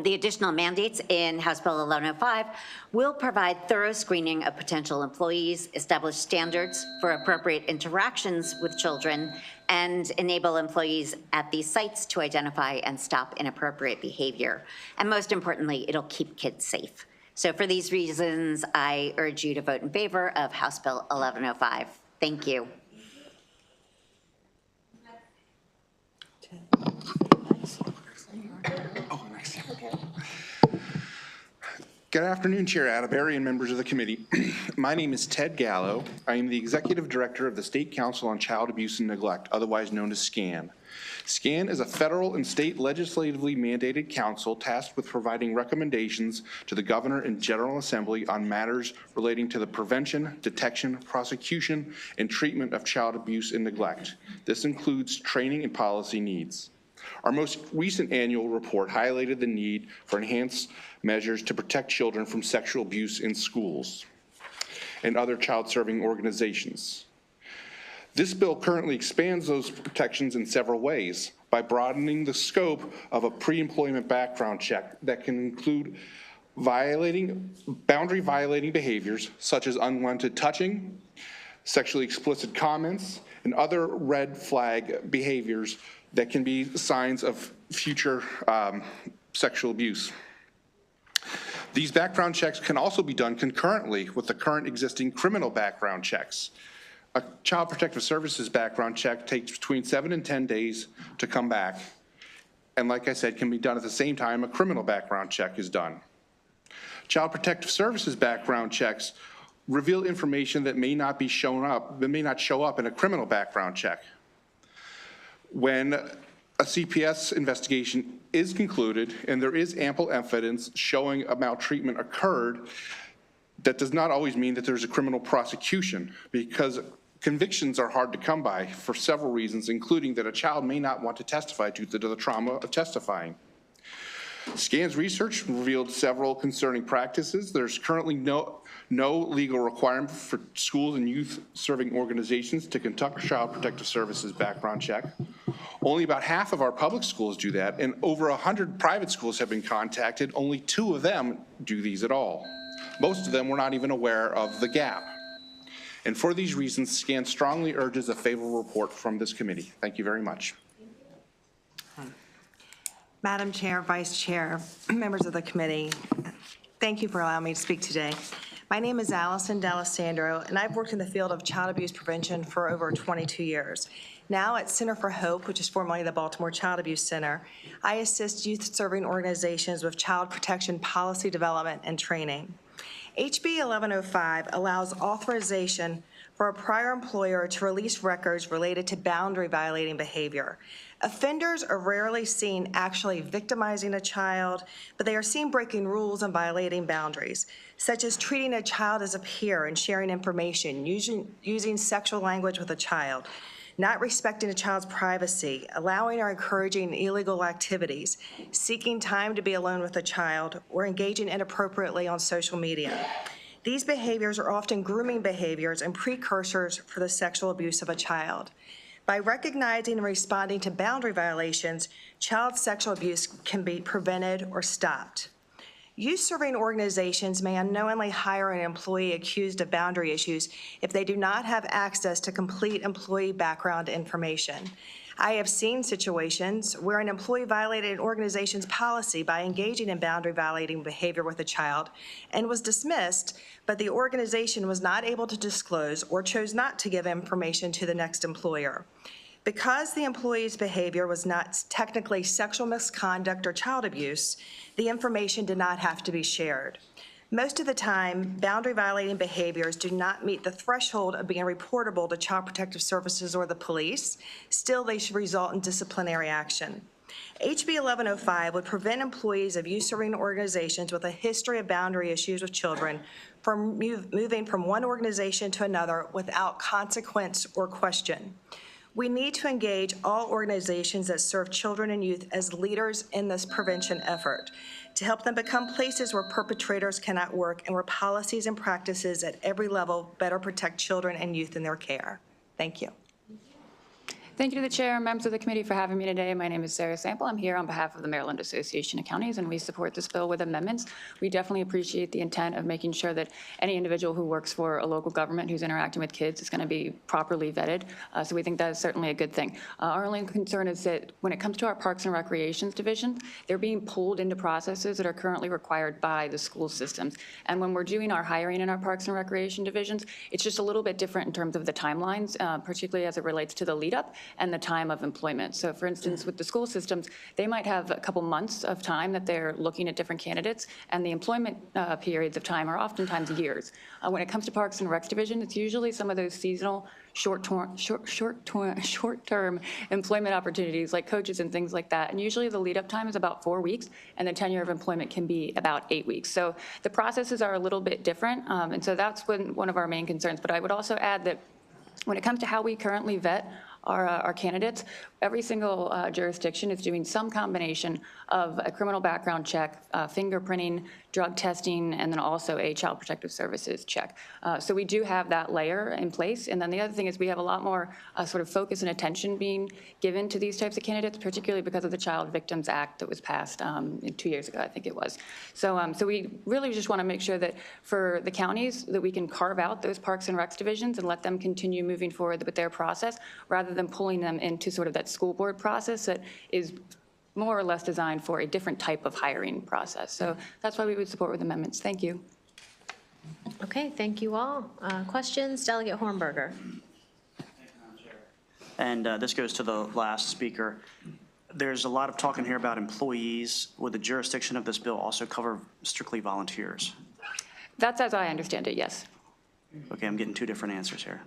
The additional mandates in House Bill 1105 will provide thorough screening of potential employees, establish standards for appropriate interactions with children, and enable employees at these sites to identify and stop inappropriate behavior. And most importantly, it'll keep kids safe. So for these reasons, I urge you to vote in favor of House Bill 1105. Thank you. Good afternoon, Chair Atterbury and members of the committee. My name is Ted Gallo. I am the Executive Director of the State Council on Child Abuse and Neglect, otherwise known as SCAN. SCAN is a federal and state legislatively mandated council tasked with providing recommendations to the Governor and General Assembly on matters relating to the prevention, detection, prosecution, and treatment of child abuse and neglect. This includes training and policy needs. Our most recent annual report highlighted the need for enhanced measures to protect children from sexual abuse in schools and other child-serving organizations. This bill currently expands those protections in several ways by broadening the scope of a pre-employment background check that can include boundary violating behaviors such as unwanted touching, sexually explicit comments, and other red flag behaviors that can be signs of future sexual abuse. These background checks can also be done concurrently with the current existing criminal background checks. A Child Protective Services background check takes between 7 and 10 days to come back. And like I said, can be done at the same time a criminal background check is done. Child Protective Services background checks reveal information that may not show up in a criminal background check. When a CPS investigation is concluded and there is ample evidence showing a maltreatment occurred, that does not always mean that there's a criminal prosecution, because convictions are hard to come by for several reasons, including that a child may not want to testify due to the trauma of testifying. SCAN's research revealed several concerning practices. There's currently no legal requirement for schools and youth-serving organizations to conduct Child Protective Services background check. Only about half of our public schools do that, and over 100 private schools have been contacted. Only 2 of them do these at all. Most of them were not even aware of the gap. And for these reasons, SCAN strongly urges a favorable report from this committee. Thank you very much. Madam Chair, Vice Chair, members of the committee, thank you for allowing me to speak today. My name is Allison D'Alessandro, and I've worked in the field of child abuse prevention for over 22 years. Now at Center for Hope, which is formerly the Baltimore Child Abuse Center, I assist youth-serving organizations with child protection policy development and training. HB 1105 allows authorization for a prior employer to release records related to boundary violating behavior. Offenders are rarely seen actually victimizing a child, but they are seen breaking rules and violating boundaries, such as treating a child as a peer and sharing information, using sexual language with a child, not respecting a child's privacy, allowing or encouraging illegal activities, seeking time to be alone with a child, or engaging inappropriately on social media. These behaviors are often grooming behaviors and precursors for the sexual abuse of a child. By recognizing and responding to boundary violations, child sexual abuse can be prevented or stopped. Youth-serving organizations may unknowingly hire an employee accused of boundary issues if they do not have access to complete employee background information. I have seen situations where an employee violated an organization's policy by engaging in boundary violating behavior with a child and was dismissed, but the organization was not able to disclose or chose not to give information to the next employer. Because the employee's behavior was not technically sexual misconduct or child abuse, the information did not have to be shared. Most of the time, boundary violating behaviors do not meet the threshold of being reportable to Child Protective Services or the police. Still, they should result in disciplinary action. HB 1105 would prevent employees of youth-serving organizations with a history of boundary issues with children from moving from one organization to another without consequence or question. We need to engage all organizations that serve children and youth as leaders in this prevention effort to help them become places where perpetrators cannot work and where policies and practices at every level better protect children and youth in their care. Thank you. Thank you to the chair and members of the committee for having me today. My name is Sarah Sample. I'm here on behalf of the Maryland Association of Counties, and we support this bill with amendments. We definitely appreciate the intent of making sure that any individual who works for a local government who's interacting with kids is going to be properly vetted. So we think that is certainly a good thing. Our only concern is that when it comes to our Parks and Recreations division, they're being pulled into processes that are currently required by the school systems. And when we're doing our hiring in our Parks and Recreation divisions, it's just a little bit different in terms of the timelines, particularly as it relates to the lead up and the time of employment. So for instance, with the school systems, they might have a couple months of time that they're looking at different candidates, and the employment periods of time are oftentimes years. When it comes to Parks and Recs division, it's usually some of those seasonal short-term employment opportunities like coaches and things like that. And usually the lead-up time is about 4 weeks, and the tenure of employment can be about 8 weeks. So the processes are a little bit different, and so that's one of our main concerns. But I would also add that when it comes to how we currently vet our candidates, every single jurisdiction is doing some combination of a criminal background check, fingerprinting, drug testing, and then also a Child Protective Services check. So we do have that layer in place. And then the other thing is we have a lot more sort of focus and attention being given to these types of candidates, particularly because of the Child Victims Act that was passed 2 years ago, I think it was. So we really just want to make sure that for the counties that we can carve out those Parks and Recs divisions and let them continue moving forward with their process rather than pulling them into sort of that school board process that is more or less designed for a different type of hiring process. So that's why we would support with amendments. Thank you. Okay, thank you all. Questions? Delegate Hornberger. And this goes to the last speaker. There's a lot of talk in here about employees. Would the jurisdiction of this bill also cover strictly volunteers? That's as I understand it, yes. Okay, I'm getting two different answers here.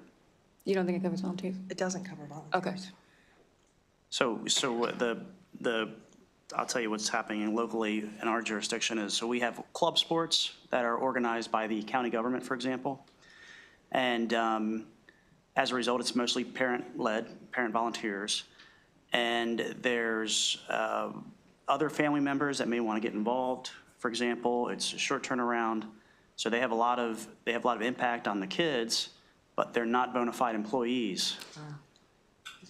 You don't think it covers volunteers? It doesn't cover volunteers. Okay. So I'll tell you what's happening locally in our jurisdiction is, so we have club sports that are organized by the county government, for example. And as a result, it's mostly parent-led, parent volunteers. And there's other family members that may want to get involved. For example, it's a short turnaround. So they have a lot of impact on the kids, but they're not bona fide employees.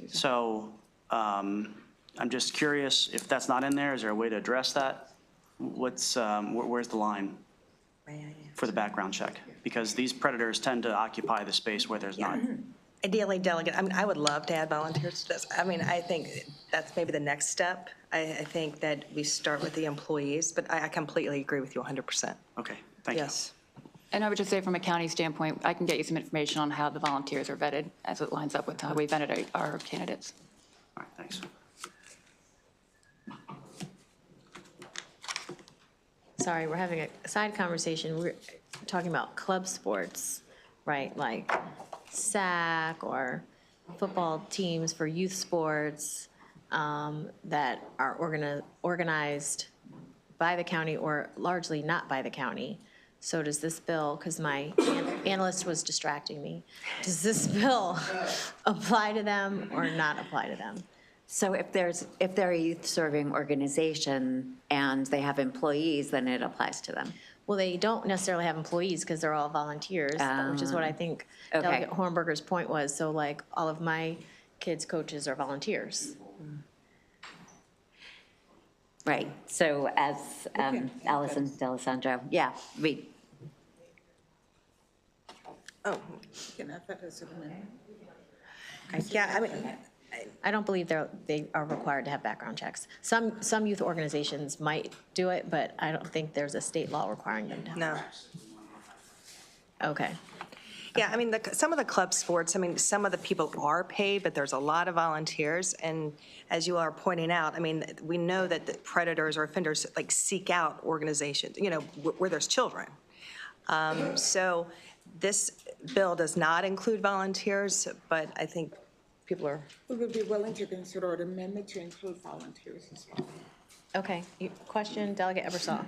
So I'm just curious if that's not in there, is there a way to address that? Where's the line for the background check? Because these predators tend to occupy the space where there's not. Ideally, delegate, I mean, I would love to add volunteers to this. I mean, I think that's maybe the next step. I think that we start with the employees, but I completely agree with you 100%. Okay, thank you. Yes. And I would just say from a county standpoint, I can get you some information on how the volunteers are vetted as it lines up with how we vetted our candidates. All right, thanks. Sorry, we're having a side conversation. We're talking about club sports, right? Like SAC or football teams for youth sports. that are organized by the county or largely not by the county. So does this bill, because my analyst was distracting me, does this bill apply to them or not apply to them? So if they're a youth-serving organization and they have employees, then it applies to them. Well, they don't necessarily have employees because they're all volunteers, which is what I think Okay. Delegate Hornberger's point was. So like all of my kids' coaches are volunteers. Right, so as Allison D'Alessandro, yeah, we, Oh, can I put this in a minute? Yeah, I mean, I don't believe they are required to have background checks. Some youth organizations might do it, but I don't think there's a state law requiring them to. No. Okay. Yeah, I mean, some of the club sports, I mean, some of the people are paid, but there's a lot of volunteers. And as you are pointing out, I mean, we know that the predators or offenders like seek out organizations, you know, where there's children. So this bill does not include volunteers, but I think people are. We would be willing to consider an amendment to include volunteers as well. Okay. Question, Delegate Ebersol.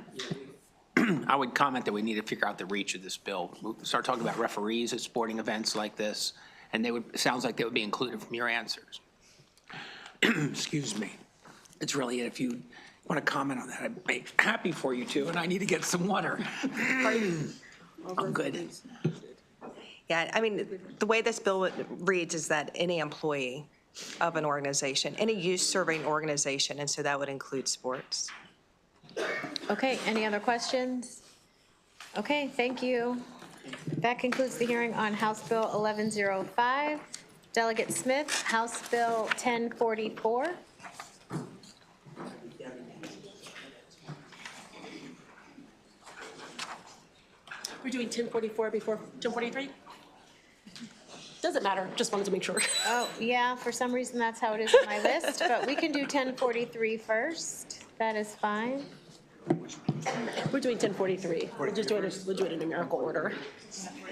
I would comment that we need to figure out the reach of this bill. We'll start talking about referees at sporting events like this, and it sounds like they would be included from your answers. Excuse me. It's really, if you want to comment on that, I'd be happy for you to, and I need to get some water. I'm good. Yeah, I mean, the way this bill reads is that any employee of an organization, any youth-serving organization, and so that would include sports. Okay, any other questions? Okay, thank you. That concludes the hearing on House Bill 1105. Delegate Smith, House Bill 1044. We're doing 1044 before 1043? Doesn't matter, just wanted to make sure. Oh, yeah, for some reason that's how it is on my list, but we can do 1043 first. That is fine. We're doing 1043. We'll do it in numerical order.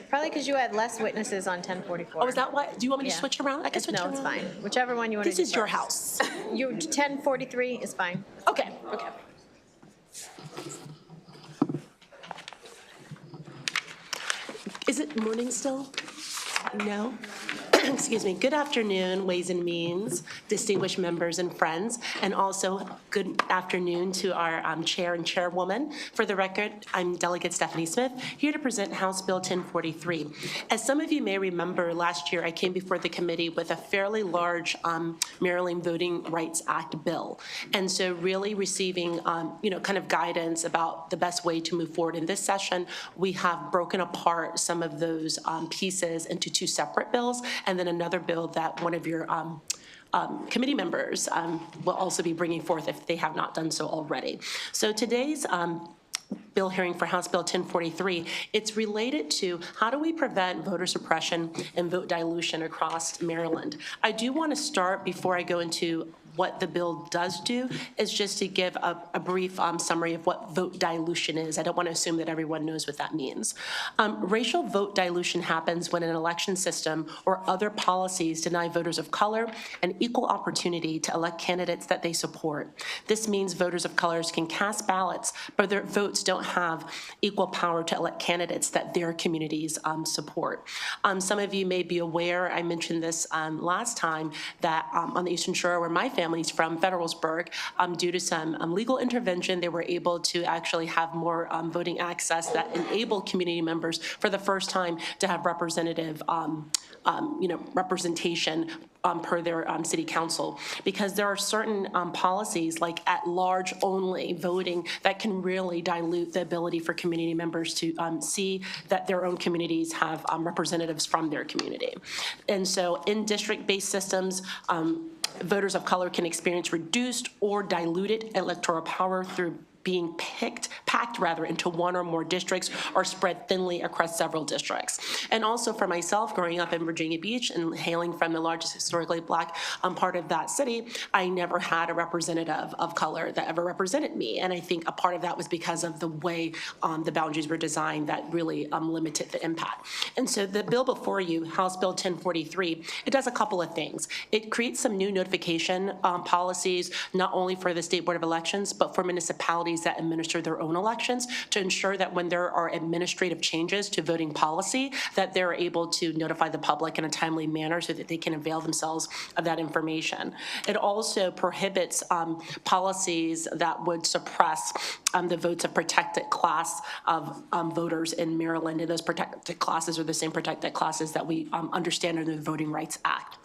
Probably because you had less witnesses on 1044. Oh, is that why? Do you want me to Yeah. switch around? I can switch No, around. it's fine. Whichever one you want to do This is your first. house. 1043 is fine. Okay, okay. Is it morning still? No? Excuse me. Good afternoon, Ways and Means, distinguished members and friends, and also good afternoon to our chair and chairwoman. For the record, I'm Delegate Stephanie Smith, here to present House Bill 1043. As some of you may remember, last year I came before the committee with a fairly large Maryland Voting Rights Act bill. And so really receiving, kind of guidance about the best way to move forward in this session, we have broken apart some of those pieces into two separate bills, and then another bill that one of your committee members will also be bringing forth if they have not done so already. So today's bill hearing for House Bill 1043, it's related to how do we prevent voter suppression and vote dilution across Maryland. I do want to start, before I go into what the bill does do, is just to give a brief summary of what vote dilution is. I don't want to assume that everyone knows what that means. Racial vote dilution happens when an election system or other policies deny voters of color an equal opportunity to elect candidates that they support. This means voters of colors can cast ballots, but their votes don't have equal power to elect candidates that their communities support. Some of you may be aware, I mentioned this last time, that on the Eastern Shore, where my family's from, Federalsburg, due to some legal intervention, they were able to actually have more voting access that enabled community members for the first time to have representative representation per their city council, because there are certain policies like at-large only voting that can really dilute the ability for community members to see that their own communities have representatives from their community. And so in district-based systems, voters of color can experience reduced or diluted electoral power through being packed into one or more districts or spread thinly across several districts. And also for myself, growing up in Virginia Beach and hailing from the largest historically Black part of that city, I never had a representative of color that ever represented me. And I think a part of that was because of the way the boundaries were designed that really limited the impact. And so the bill before you, House Bill 1043, it does a couple of things. It creates some new notification policies, not only for the State Board of Elections, but for municipalities that administer their own elections, to ensure that when there are administrative changes to voting policy, that they're able to notify the public in a timely manner so that they can avail themselves of that information. It also prohibits policies that would suppress the votes of protected class of voters in Maryland, and those protected classes are the same protected classes that we understand under the Voting Rights Act.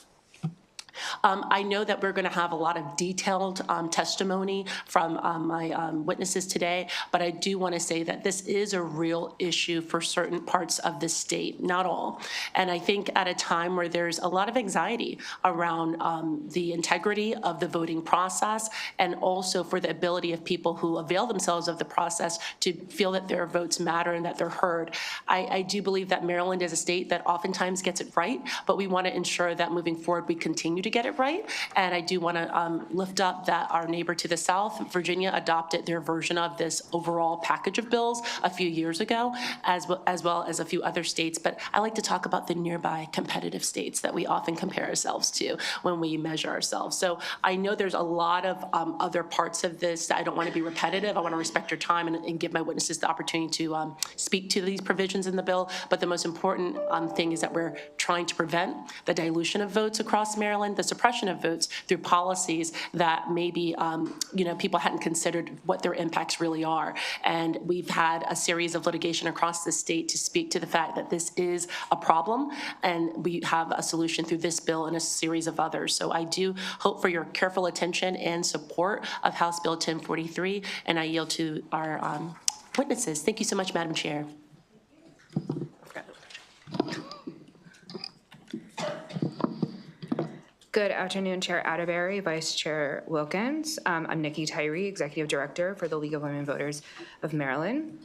I know that we're going to have a lot of detailed testimony from my witnesses today, but I do want to say that this is a real issue for certain parts of the state, not all. And I think at a time where there's a lot of anxiety around the integrity of the voting process, and also for the ability of people who avail themselves of the process to feel that their votes matter and that they're heard. I do believe that Maryland is a state that oftentimes gets it right, but we want to ensure that moving forward we continue to get it right. And I do want to lift up that our neighbor to the south, Virginia, adopted their version of this overall package of bills a few years ago, as well as a few other states. But I like to talk about the nearby competitive states that we often compare ourselves to when we measure ourselves. So I know there's a lot of other parts of this that I don't want to be repetitive. I want to respect your time and give my witnesses the opportunity to speak to these provisions in the bill. But the most important thing is that we're trying to prevent the dilution of votes across Maryland, the suppression of votes through policies that maybe people hadn't considered what their impacts really are. And we've had a series of litigation across the state to speak to the fact that this is a problem, and we have a solution through this bill and a series of others. So I do hope for your careful attention and support of House Bill 1043, and I yield to our witnesses. Thank you so much, Madam Chair. Good afternoon, Chair Atterbury, Vice Chair Wilkins. I'm Nikki Tyree, Executive Director for the League of Women Voters of Maryland.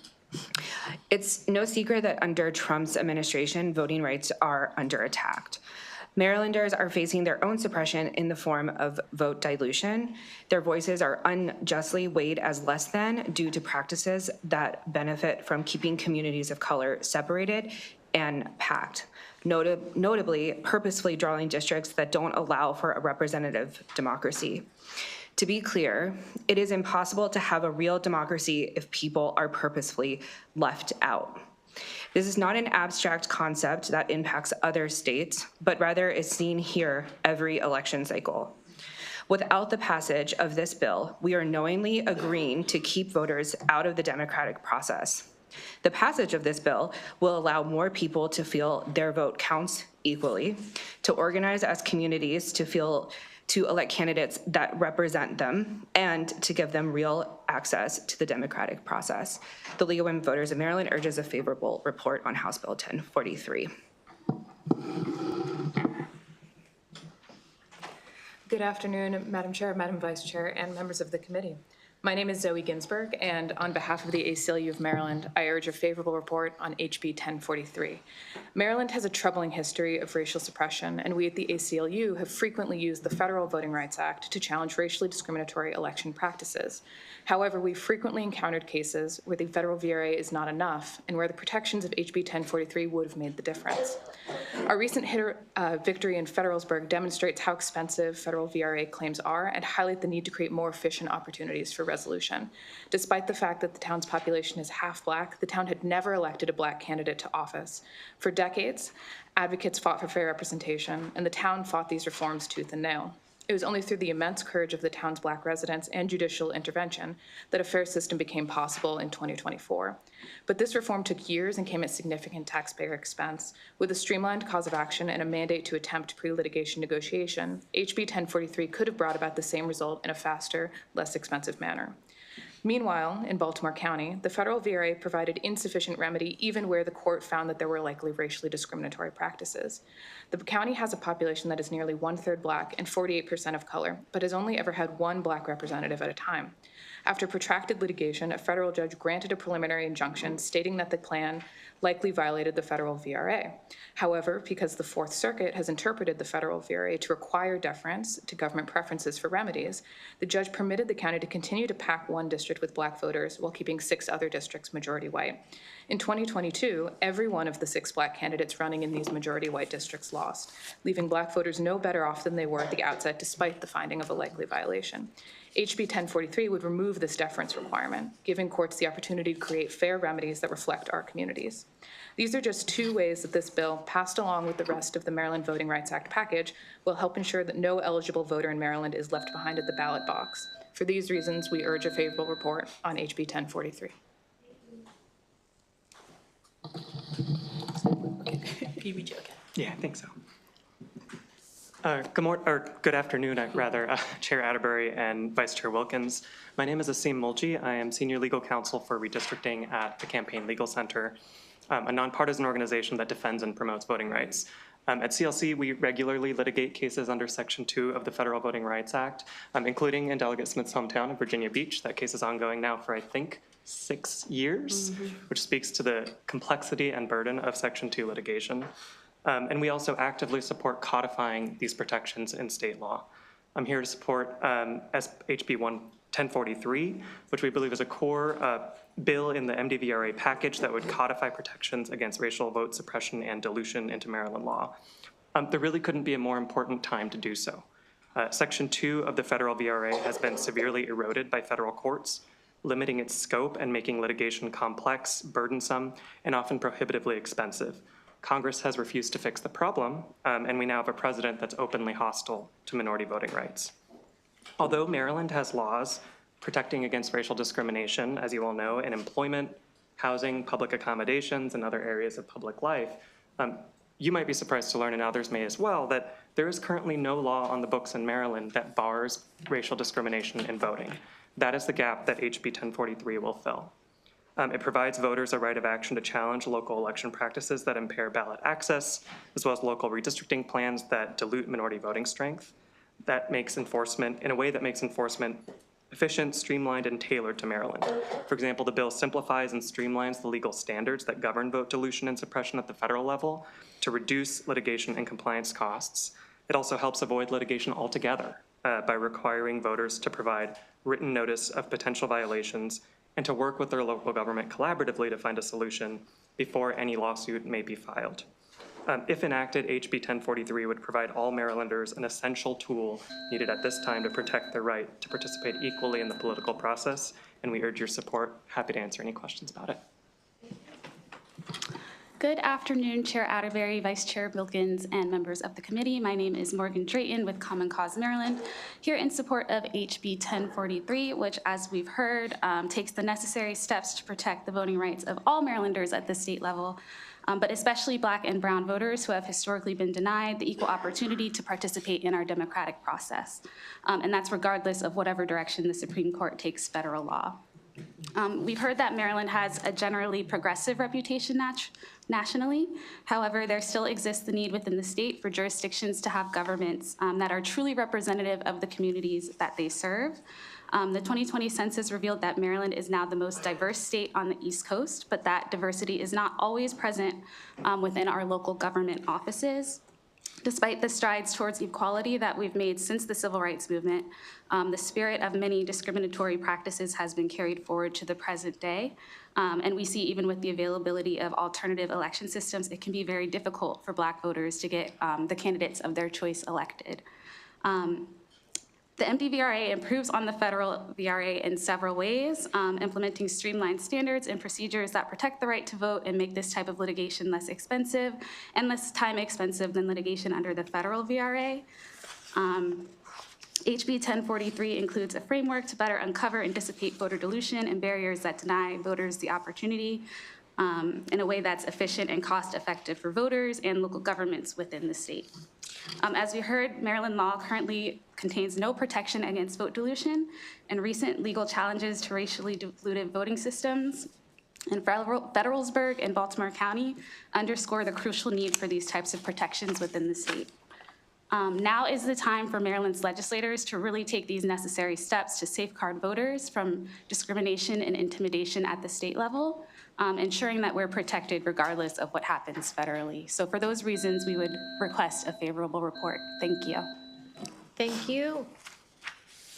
It's no secret that under Trump's administration, voting rights are under attack. Marylanders are facing their own suppression in the form of vote dilution. Their voices are unjustly weighed as less than due to practices that benefit from keeping communities of color separated and packed. Notably, purposefully drawing districts that don't allow for a representative democracy. To be clear, it is impossible to have a real democracy if people are purposefully left out. This is not an abstract concept that impacts other states, but rather is seen here every election cycle. Without the passage of this bill, we are knowingly agreeing to keep voters out of the democratic process. The passage of this bill will allow more people to feel their vote counts equally, to organize as communities to elect candidates that represent them, and to give them real access to the democratic process. The League of Women Voters of Maryland urges a favorable report on House Bill 1043. Good afternoon, Madam Chair, Madam Vice Chair, and members of the committee. My name is Zoe Ginsburg, and on behalf of the ACLU of Maryland, I urge a favorable report on HB 1043. Maryland has a troubling history of racial suppression, and we at the ACLU have frequently used the Federal Voting Rights Act to challenge racially discriminatory election practices. However, we've frequently encountered cases where the federal VRA is not enough, and where the protections of HB 1043 would have made the difference. Our recent victory in Federalsburg demonstrates how expensive federal VRA claims are and highlight the need to create more efficient opportunities for resolution. Despite the fact that the town's population is half Black, the town had never elected a Black candidate to office. For decades, advocates fought for fair representation, and the town fought these reforms tooth and nail. It was only through the immense courage of the town's Black residents and judicial intervention that a fair system became possible in 2024. But this reform took years and came at significant taxpayer expense. With a streamlined cause of action and a mandate to attempt pre-litigation negotiation, HB 1043 could have brought about the same result in a faster, less expensive manner. Meanwhile, in Baltimore County, the federal VRA provided insufficient remedy even where the court found that there were likely racially discriminatory practices. The county has a population that is nearly 1/3 Black and 48% of color, but has only ever had one Black representative at a time. After protracted litigation, a federal judge granted a preliminary injunction stating that the plan likely violated the federal VRA. However, because the Fourth Circuit has interpreted the federal VRA to require deference to government preferences for remedies, the judge permitted the county to continue to pack one district with Black voters while keeping 6 other districts majority white. In 2022, every one of the 6 Black candidates running in these majority white districts lost, leaving Black voters no better off than they were at the outset despite the finding of a likely violation. HB 1043 would remove this deference requirement, giving courts the opportunity to create fair remedies that reflect our communities. These are just 2 ways that this bill, passed along with the rest of the Maryland Voting Rights Act package, will help ensure that no eligible voter in Maryland is left behind at the ballot box. For these reasons, we urge a favorable report on HB 1043. Yeah, I think so. Good afternoon, rather, Chair Atterbury and Vice Chair Wilkins. My name is Asim Mulji. I am Senior Legal Counsel for Redistricting at the Campaign Legal Center, a nonpartisan organization that defends and promotes voting rights. At CLC, we regularly litigate cases under Section 2 of the Federal Voting Rights Act, including in Delegate Smith's hometown of Virginia Beach. That case is ongoing now for, I think, 6 years, which speaks to the complexity and burden of Section 2 litigation. And we also actively support codifying these protections in state law. I'm here to support HB 1043, which we believe is a core bill in the MDVRA package that would codify protections against racial vote suppression and dilution into Maryland law. There really couldn't be a more important time to do so. Section 2 of the federal VRA has been severely eroded by federal courts, limiting its scope and making litigation complex, burdensome, and often prohibitively expensive. Congress has refused to fix the problem, and we now have a president that's openly hostile to minority voting rights. Although Maryland has laws protecting against racial discrimination, as you all know, in employment, housing, public accommodations, and other areas of public life, you might be surprised to learn, and others may as well, that there is currently no law on the books in Maryland that bars racial discrimination in voting. That is the gap that HB 1043 will fill. It provides voters a right of action to challenge local election practices that impair ballot access, as well as local redistricting plans that dilute minority voting strength. That makes enforcement, in a way that makes enforcement efficient, streamlined, and tailored to Maryland. For example, the bill simplifies and streamlines the legal standards that govern vote dilution and suppression at the federal level to reduce litigation and compliance costs. It also helps avoid litigation altogether by requiring voters to provide written notice of potential violations and to work with their local government collaboratively to find a solution before any lawsuit may be filed. If enacted, HB 1043 would provide all Marylanders an essential tool needed at this time to protect their right to participate equally in the political process, and we urge your support. Happy to answer any questions about it. Good afternoon, Chair Atterbury, Vice Chair Wilkins, and members of the committee. My name is Morgan Drayton with Common Cause Maryland, here in support of HB 1043, which, as we've heard, takes the necessary steps to protect the voting rights of all Marylanders at the state level, but especially Black and Brown voters who have historically been denied the equal opportunity to participate in our democratic process. And that's regardless of whatever direction the Supreme Court takes federal law. We've heard that Maryland has a generally progressive reputation nationally. However, there still exists the need within the state for jurisdictions to have governments that are truly representative of the communities that they serve. The 2020 census revealed that Maryland is now the most diverse state on the East Coast, but that diversity is not always present within our local government offices. Despite the strides towards equality that we've made since the civil rights movement, the spirit of many discriminatory practices has been carried forward to the present day. And we see even with the availability of alternative election systems, it can be very difficult for Black voters to get the candidates of their choice elected. The MDVRA improves on the federal VRA in several ways, implementing streamlined standards and procedures that protect the right to vote and make this type of litigation less expensive and less time expensive than litigation under the federal VRA. HB 1043 includes a framework to better uncover and dissipate voter dilution and barriers that deny voters the opportunity in a way that's efficient and cost-effective for voters and local governments within the state. As we heard, Maryland law currently contains no protection against vote dilution, and recent legal challenges to racially diluted voting systems in Federalsburg and Baltimore County underscore the crucial need for these types of protections within the state. Now is the time for Maryland's legislators to really take these necessary steps to safeguard voters from discrimination and intimidation at the state level, ensuring that we're protected regardless of what happens federally. So for those reasons, we would request a favorable report. Thank you. Thank you.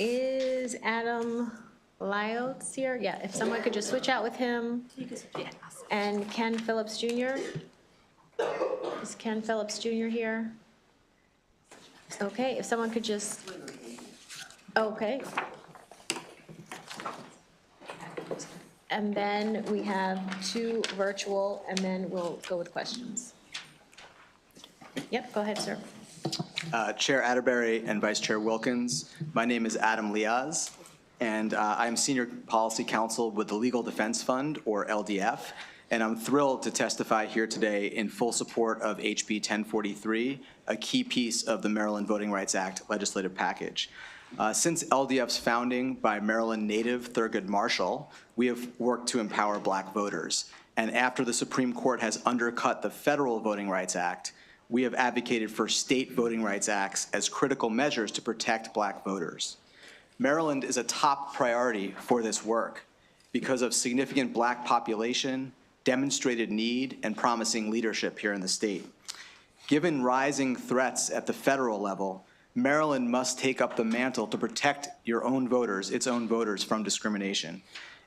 Is Adam Lyles here? Yeah, if someone could just switch out with him. And Ken Phillips Jr. Is Ken Phillips Jr. here? Okay, if someone could just, okay. And then we have 2 virtual, and then we'll go with questions. Yep, go ahead, sir. Chair Atterbury and Vice Chair Wilkins, my name is Adam Liaz, and I'm Senior Policy Counsel with the Legal Defense Fund, or LDF, and I'm thrilled to testify here today in full support of HB 1043, a key piece of the Maryland Voting Rights Act legislative package. Since LDF's founding by Maryland native Thurgood Marshall, we have worked to empower Black voters. And after the Supreme Court has undercut the Federal Voting Rights Act, we have advocated for state voting rights acts as critical measures to protect Black voters. Maryland is a top priority for this work because of significant Black population, demonstrated need, and promising leadership here in the state. Given rising threats at the federal level, Maryland must take up the mantle to protect your own voters, its own voters, from discrimination.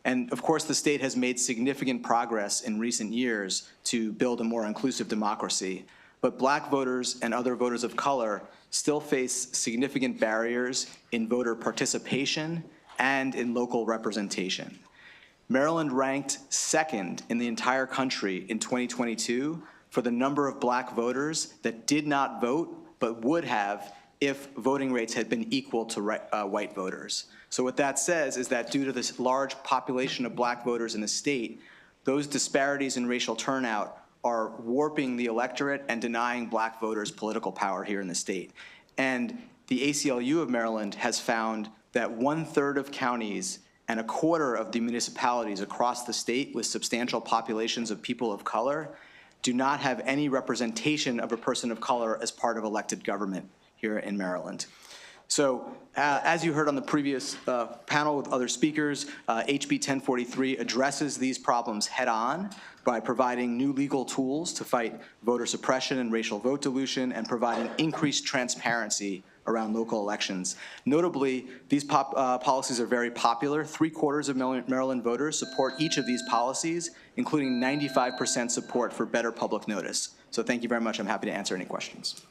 And of course, the state has made significant progress in recent years to build a more inclusive democracy. But Black voters and other voters of color still face significant barriers in voter participation and in local representation. Maryland ranked second in the entire country in 2022 for the number of Black voters that did not vote but would have if voting rates had been equal to white voters. So what that says is that due to this large population of Black voters in the state, those disparities in racial turnout are warping the electorate and denying Black voters political power here in the state. And the ACLU of Maryland has found that 1/3 of counties and 1/4 of the municipalities across the state with substantial populations of people of color do not have any representation of a person of color as part of elected government here in Maryland. So as you heard on the previous panel with other speakers, HB 1043 addresses these problems head on by providing new legal tools to fight voter suppression and racial vote dilution and providing increased transparency around local elections. Notably, these policies are very popular. 3/4 of Maryland voters support each of these policies, including 95% support for better public notice. So thank you very much. I'm happy to answer any questions.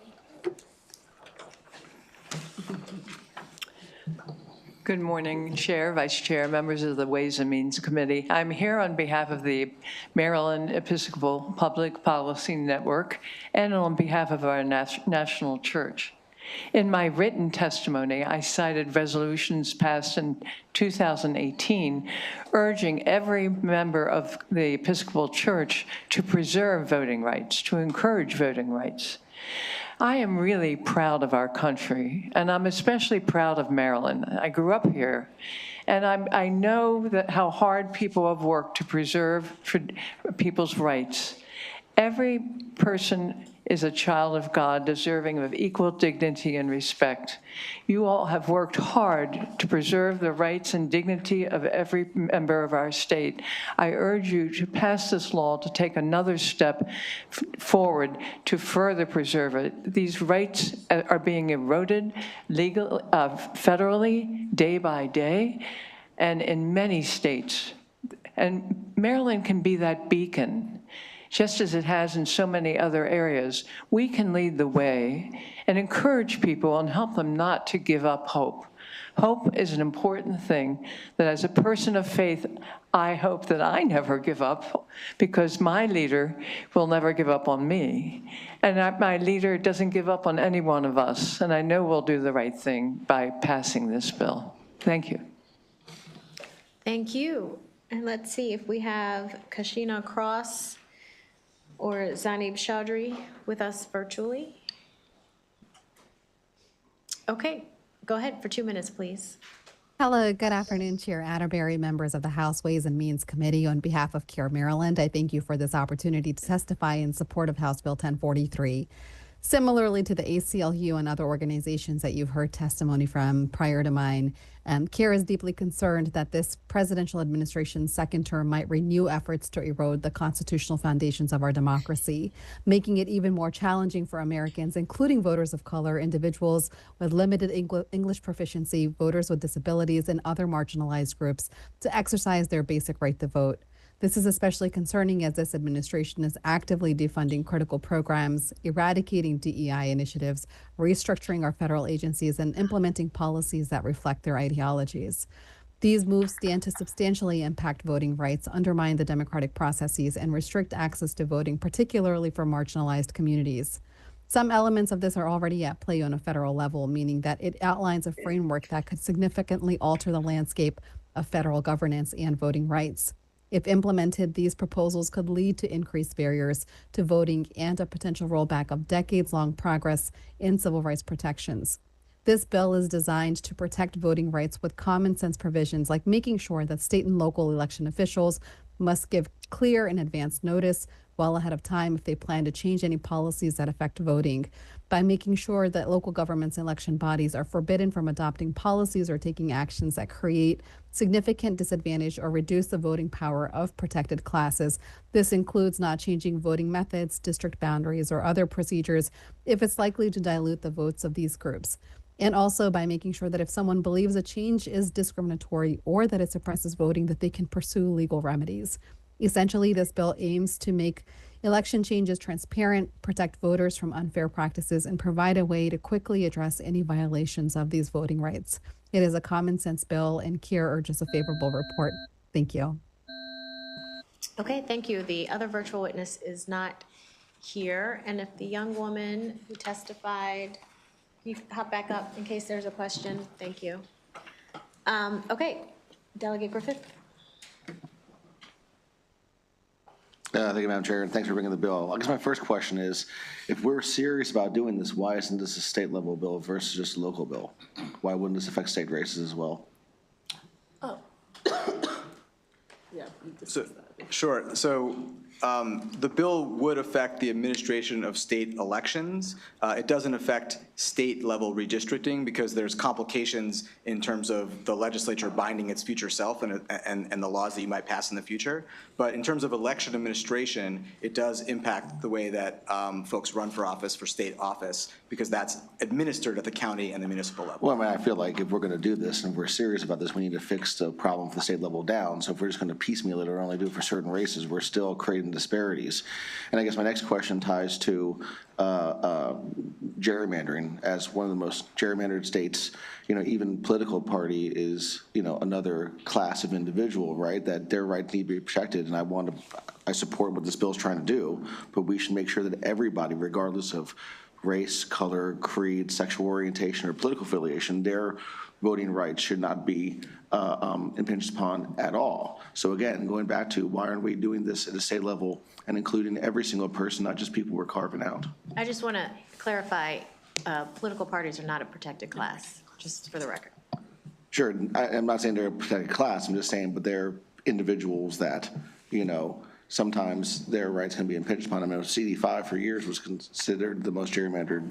Good morning, Chair, Vice Chair, members of the Ways and Means Committee. I'm here on behalf of the Maryland Episcopal Public Policy Network and on behalf of our national church. In my written testimony, I cited resolutions passed in 2018 urging every member of the Episcopal Church to preserve voting rights, to encourage voting rights. I am really proud of our country, and I'm especially proud of Maryland. I grew up here, and I know that how hard people have worked to preserve people's rights. Every person is a child of God, deserving of equal dignity and respect. You all have worked hard to preserve the rights and dignity of every member of our state. I urge you to pass this law to take another step forward to further preserve it. These rights are being eroded federally, day by day, and in many states. And Maryland can be that beacon. Just as it has in so many other areas, we can lead the way and encourage people and help them not to give up hope. Hope is an important thing that as a person of faith, I hope that I never give up because my leader will never give up on me. And my leader doesn't give up on any one of us. And I know we'll do the right thing by passing this bill. Thank you. Thank you. And let's see if we have Kashina Cross or Zanib Chaudhry with us virtually. Okay, go ahead for 2 minutes, please. Hello, good afternoon, Chair Atterbury, members of the House Ways and Means Committee. On behalf of CARE Maryland, I thank you for this opportunity to testify in support of House Bill 1043. Similarly to the ACLU and other organizations that you've heard testimony from prior to mine, CARE is deeply concerned that this presidential administration's second term might renew efforts to erode the constitutional foundations of our democracy, making it even more challenging for Americans, including voters of color, individuals with limited English proficiency, voters with disabilities, and other marginalized groups to exercise their basic right to vote. This is especially concerning as this administration is actively defunding critical programs, eradicating DEI initiatives, restructuring our federal agencies, and implementing policies that reflect their ideologies. These moves stand to substantially impact voting rights, undermine the democratic processes, and restrict access to voting, particularly for marginalized communities. Some elements of this are already at play on a federal level, meaning that it outlines a framework that could significantly alter the landscape of federal governance and voting rights. If implemented, these proposals could lead to increased barriers to voting and a potential rollback of decades-long progress in civil rights protections. This bill is designed to protect voting rights with common sense provisions like making sure that state and local election officials must give clear and advance notice well ahead of time if they plan to change any policies that affect voting, by making sure that local governments and election bodies are forbidden from adopting policies or taking actions that create significant disadvantage or reduce the voting power of protected classes. This includes not changing voting methods, district boundaries, or other procedures if it's likely to dilute the votes of these groups. And also by making sure that if someone believes a change is discriminatory or that it suppresses voting, that they can pursue legal remedies. Essentially, this bill aims to make election changes transparent, protect voters from unfair practices, and provide a way to quickly address any violations of these voting rights. It is a common sense bill, and CARE urges a favorable report. Thank you. Okay, thank you. The other virtual witness is not here, and if the young woman who testified, you hop back up in case there's a question. Thank you. Okay, Delegate Griffith. Thank you, Madam Chair, and thanks for bringing the bill. I guess my first question is, if we're serious about doing this, why isn't this a state-level bill versus just a local bill? Why wouldn't this affect state races as well? Oh. Yeah. Sure. So the bill would affect the administration of state elections. It doesn't affect state-level redistricting because there's complications in terms of the legislature binding its future self and the laws that you might pass in the future. But in terms of election administration, it does impact the way that folks run for office, for state office, because that's administered at the county and the municipal level. Well, I mean, I feel like if we're going to do this and if we're serious about this, we need to fix the problem from the state level down. So if we're just going to piecemeal it or only do it for certain races, we're still creating disparities. And I guess my next question ties to gerrymandering. As one of the most gerrymandered states, you know, even political party is, you know, another class of individual, right? That their rights need to be protected. And I support what this bill is trying to do, but we should make sure that everybody, regardless of race, color, creed, sexual orientation, or political affiliation, their voting rights should not be impinged upon at all. So again, going back to why aren't we doing this at a state level and including every single person, not just people we're carving out? I just want to clarify, political parties are not a protected class, just for the record. Sure, I'm not saying they're a protected class, I'm just saying, but they're individuals that, you know, sometimes their rights can be impinged upon. I mean, CD5 for years was considered the most gerrymandered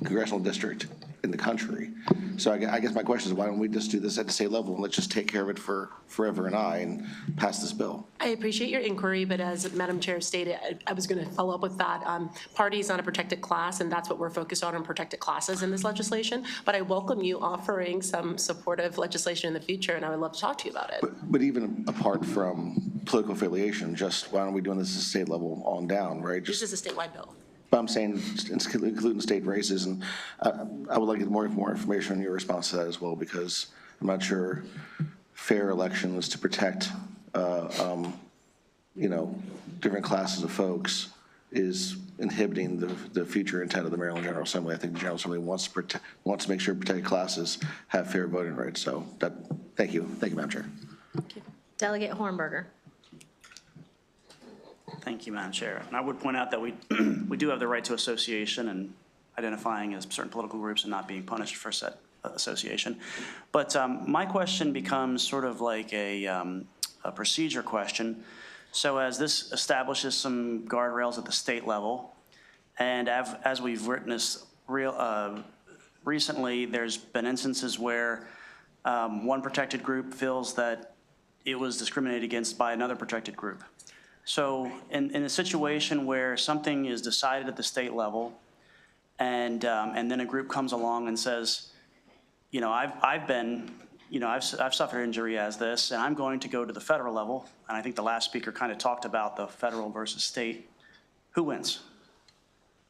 congressional district in the country. So I guess my question is, why don't we just do this at the state level and let's just take care of it for forever and and pass this bill? I appreciate your inquiry, but as Madam Chair stated, I was going to follow up with that. Party is not a protected class, and that's what we're focused on protected classes in this legislation. But I welcome you offering some supportive legislation in the future, and I would love to talk to you about it. But even apart from political affiliation, just why aren't we doing this at the state level on down, right? This is a statewide bill. But I'm saying including state races, and I would like to get more information on your response to that as well, because I'm not sure fair election was to protect, you know, different classes of folks is inhibiting the future intent of the Maryland General Assembly. I think the General Assembly wants to make sure protected classes have fair voting rights. So thank you, Madam Chair. Thank you. Delegate Hornberger. Thank you, Madam Chair. And I would point out that we do have the right to association, and identifying as certain political groups and not being punished for said association. But my question becomes sort of like a procedure question. So as this establishes some guardrails at the state level, and as we've witnessed recently, there's been instances where one protected group feels that it was discriminated against by another protected group. So in a situation where something is decided at the state level, and then a group comes along and says, you know, I've suffered injury as this, and I'm going to go to the federal level, and I think the last speaker kind of talked about the federal versus state. Who wins?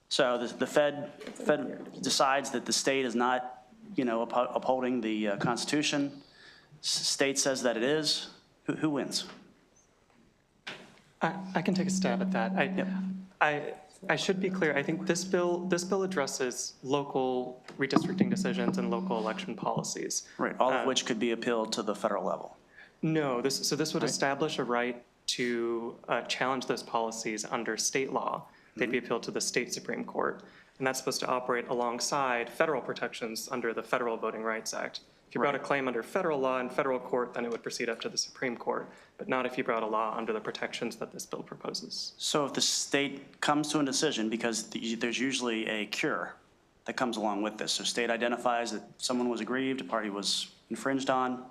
So the Fed decides that the state is not, you know, upholding the Constitution. State says that it is. Who wins? I can take a stab at that. I should be clear. I think this bill addresses local redistricting decisions and local election policies. Right, all of which could be appealed to the federal level. No, this would establish a right to challenge those policies under state law. They'd be appealed to the state Supreme Court, and that's supposed to operate alongside federal protections under the Federal Voting Rights Act. If you brought a claim under federal law in federal court, then it would proceed up to the Supreme Court, but not if you brought a law under the protections that this bill proposes. So if the state comes to a decision, because there's usually a cure that comes along with this, so state identifies that someone was aggrieved, a party was infringed on,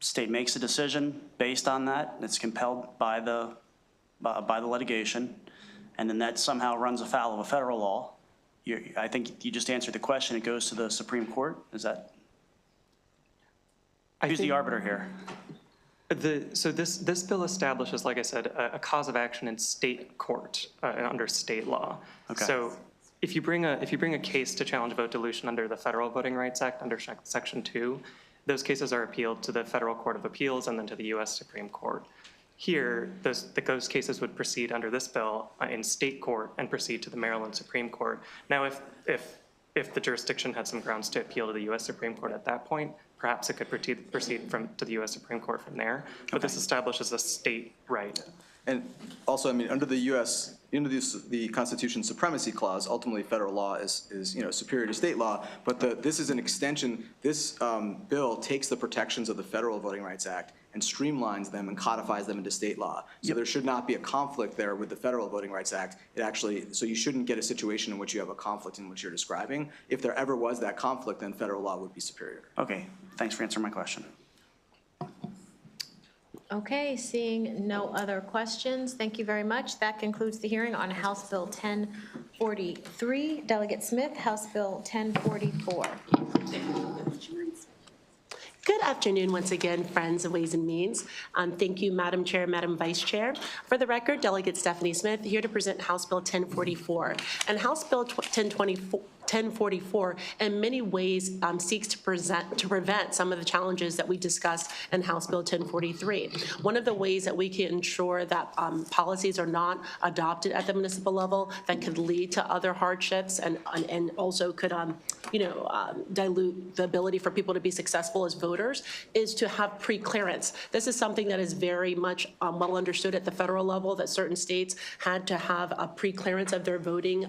state makes a decision based on that, it's compelled by the litigation, and then that somehow runs afoul of a federal law. I think you just answered the question, it goes to the Supreme Court, is that? Who's the arbiter here? So this bill establishes, like I said, a cause of action in state court under state law. Okay. So if you bring a case to challenge vote dilution under the Federal Voting Rights Act under Section 2, those cases are appealed to the Federal Court of Appeals and then to the U.S. Supreme Court. Here, those cases would proceed under this bill in state court and proceed to the Maryland Supreme Court. Now, if the jurisdiction had some grounds to appeal to the U.S. Supreme Court at that point, perhaps it could proceed to the U.S. Supreme Court from there. But this establishes a state right. And also, I mean, under the Constitution Supremacy Clause, ultimately federal law is superior to state law, but this is an extension. This bill takes the protections of the Federal Voting Rights Act and streamlines them and codifies them into state law. So there should not be a conflict there with the Federal Voting Rights Act. So you shouldn't get a situation in which you have a conflict in which you're describing. If there ever was that conflict, then federal law would be superior. Okay, thanks for answering my question. Okay, seeing no other questions, thank you very much. That concludes the hearing on House Bill 1043. Delegate Smith, House Bill 1044. Good afternoon once again, friends of Ways and Means. Thank you, Madam Chair, Madam Vice Chair. For the record, Delegate Stephanie Smith, here to present House Bill 1044. And House Bill 1044 in many ways seeks to prevent some of the challenges that we discussed in House Bill 1043. One of the ways that we can ensure that policies are not adopted at the municipal level that could lead to other hardships and also could dilute the ability for people to be successful as voters is to have pre-clearance. This is something that is very much well understood at the federal level, that certain states had to have a pre-clearance of their voting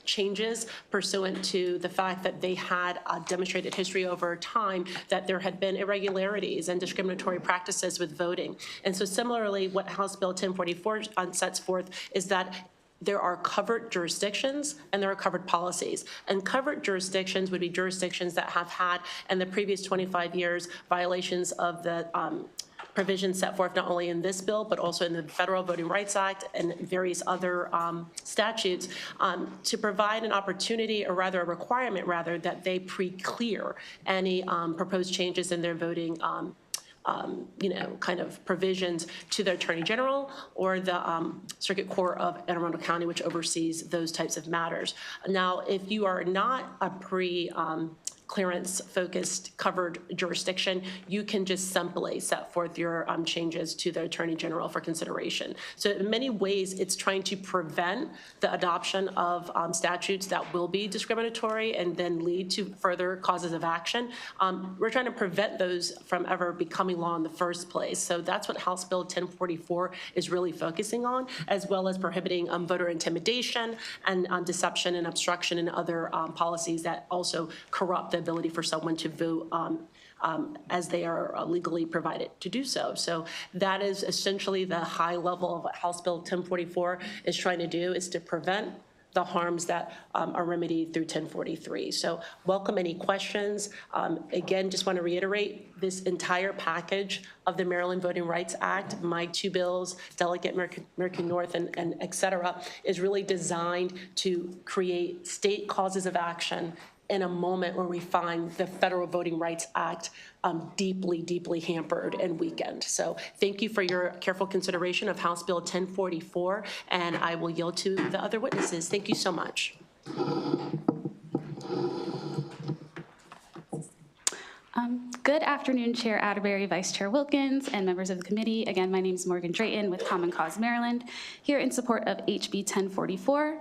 changes pursuant to the fact that they had a demonstrated history over time that there had been irregularities and discriminatory practices with voting. And so similarly, what House Bill 1044 sets forth is that there are covered jurisdictions and there are covered policies. And covered jurisdictions would be jurisdictions that have had in the previous 25 years violations of the provisions set forth not only in this bill, but also in the Federal Voting Rights Act and various other statutes to provide an opportunity, or rather a requirement rather, that they pre-clear any proposed changes in their voting kind of provisions to the Attorney General or the Circuit Court of Anne Arundel County, which oversees those types of matters. Now, if you are not a clearance-focused covered jurisdiction, you can just simply set forth your changes to the Attorney General for consideration. So in many ways, it's trying to prevent the adoption of statutes that will be discriminatory and then lead to further causes of action. We're trying to prevent those from ever becoming law in the first place. So that's what House Bill 1044 is really focusing on, as well as prohibiting voter intimidation and deception and obstruction and other policies that also corrupt the ability for someone to vote as they are legally provided to do so. So that is essentially the high level of what House Bill 1044 is trying to do, is to prevent the harms that are remedied through 1043. So welcome any questions. Again, just want to reiterate, this entire package of the Maryland Voting Rights Act, my two bills, Delegate Mercury North and et cetera, is really designed to create state causes of action in a moment where we find the Federal Voting Rights Act deeply, deeply hampered and weakened. So thank you for your careful consideration of House Bill 1044, and I will yield to the other witnesses. Thank you so much. Good afternoon, Chair Atterbury, Vice Chair Wilkins, and members of the committee. Again, my name is Morgan Drayton with Common Cause Maryland, here in support of HB 1044.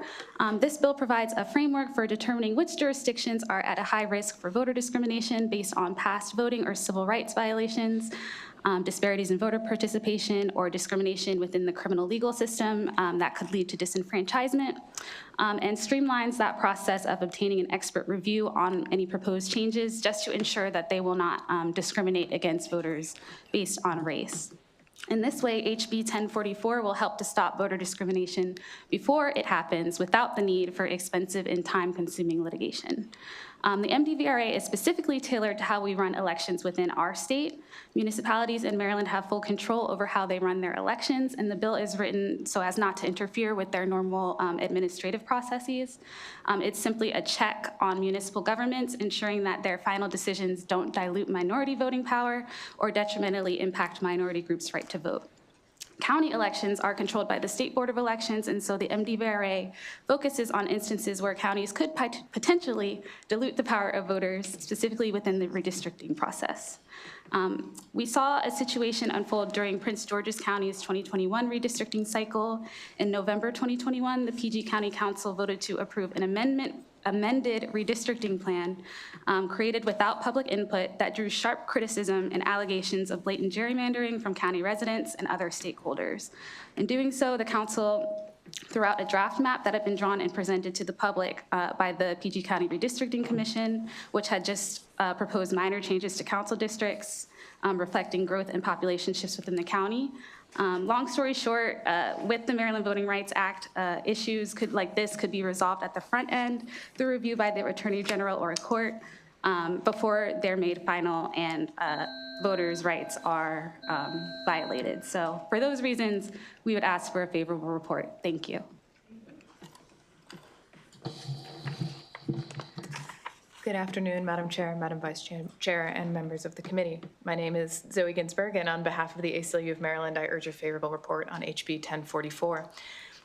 This bill provides a framework for determining which jurisdictions are at a high risk for voter discrimination based on past voting or civil rights violations, disparities in voter participation, or discrimination within the criminal legal system that could lead to disenfranchisement, and streamlines that process of obtaining an expert review on any proposed changes just to ensure that they will not discriminate against voters based on race. In this way, HB 1044 will help to stop voter discrimination before it happens without the need for expensive and time-consuming litigation. The MDVRA is specifically tailored to how we run elections within our state. Municipalities in Maryland have full control over how they run their elections, and the bill is written so as not to interfere with their normal administrative processes. It's simply a check on municipal governments, ensuring that their final decisions don't dilute minority voting power or detrimentally impact minority groups' right to vote. County elections are controlled by the State Board of Elections, and so the MDVRA focuses on instances where counties could potentially dilute the power of voters, specifically within the redistricting process. We saw a situation unfold during Prince George's County's 2021 redistricting cycle. In November 2021, the PG County Council voted to approve an amended redistricting plan created without public input that drew sharp criticism and allegations of blatant gerrymandering from county residents and other stakeholders. In doing so, the council threw out a draft map that had been drawn and presented to the public by the PG County Redistricting Commission, which had just proposed minor changes to council districts, reflecting growth and population shifts within the county. Long story short, with the Maryland Voting Rights Act, issues like this could be resolved at the front end through review by the Attorney General or a court before they're made final and voters' rights are violated. So for those reasons, we would ask for a favorable report. Thank you. Good afternoon, Madam Chair, Madam Vice Chair, and members of the committee. My name is Zoe Ginsburg, and on behalf of the ACLU of Maryland, I urge a favorable report on HB 1044.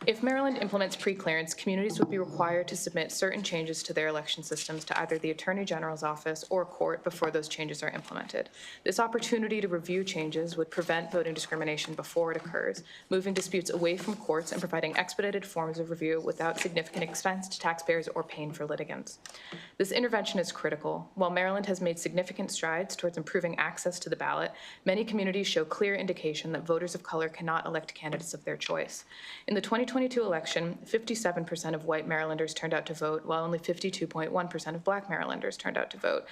If Maryland implements pre-clearance, communities would be required to submit certain changes to their election systems to either the Attorney General's office or court before those changes are implemented. This opportunity to review changes would prevent voting discrimination before it occurs, moving disputes away from courts and providing expedited forms of review without significant expense to taxpayers or pain for litigants. This intervention is critical. While Maryland has made significant strides towards improving access to the ballot, many communities show clear indication that voters of color cannot elect candidates of their choice. In the 2022 election, 57% of white Marylanders turned out to vote, while only 52.1% of black Marylanders turned out to vote.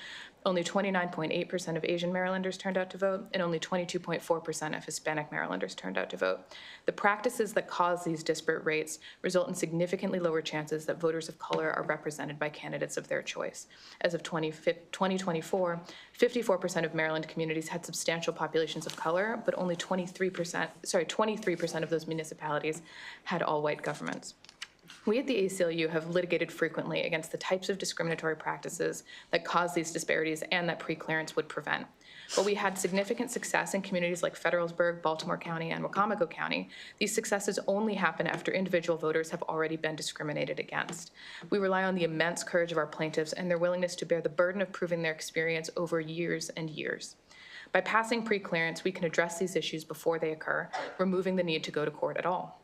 Only 29.8% of Asian Marylanders turned out to vote, and only 22.4% of Hispanic Marylanders turned out to vote. The practices that cause these disparate rates result in significantly lower chances that voters of color are represented by candidates of their choice. As of 2024, 54% of Maryland communities had substantial populations of color, but only 23% of those municipalities had all-white governments. We at the ACLU have litigated frequently against the types of discriminatory practices that cause these disparities and that pre-clearance would prevent. While we had significant success in communities like Federalsburg, Baltimore County, and Wacomico County, these successes only happen after individual voters have already been discriminated against. We rely on the immense courage of our plaintiffs and their willingness to bear the burden of proving their experience over years and years. By passing pre-clearance, we can address these issues before they occur, removing the need to go to court at all.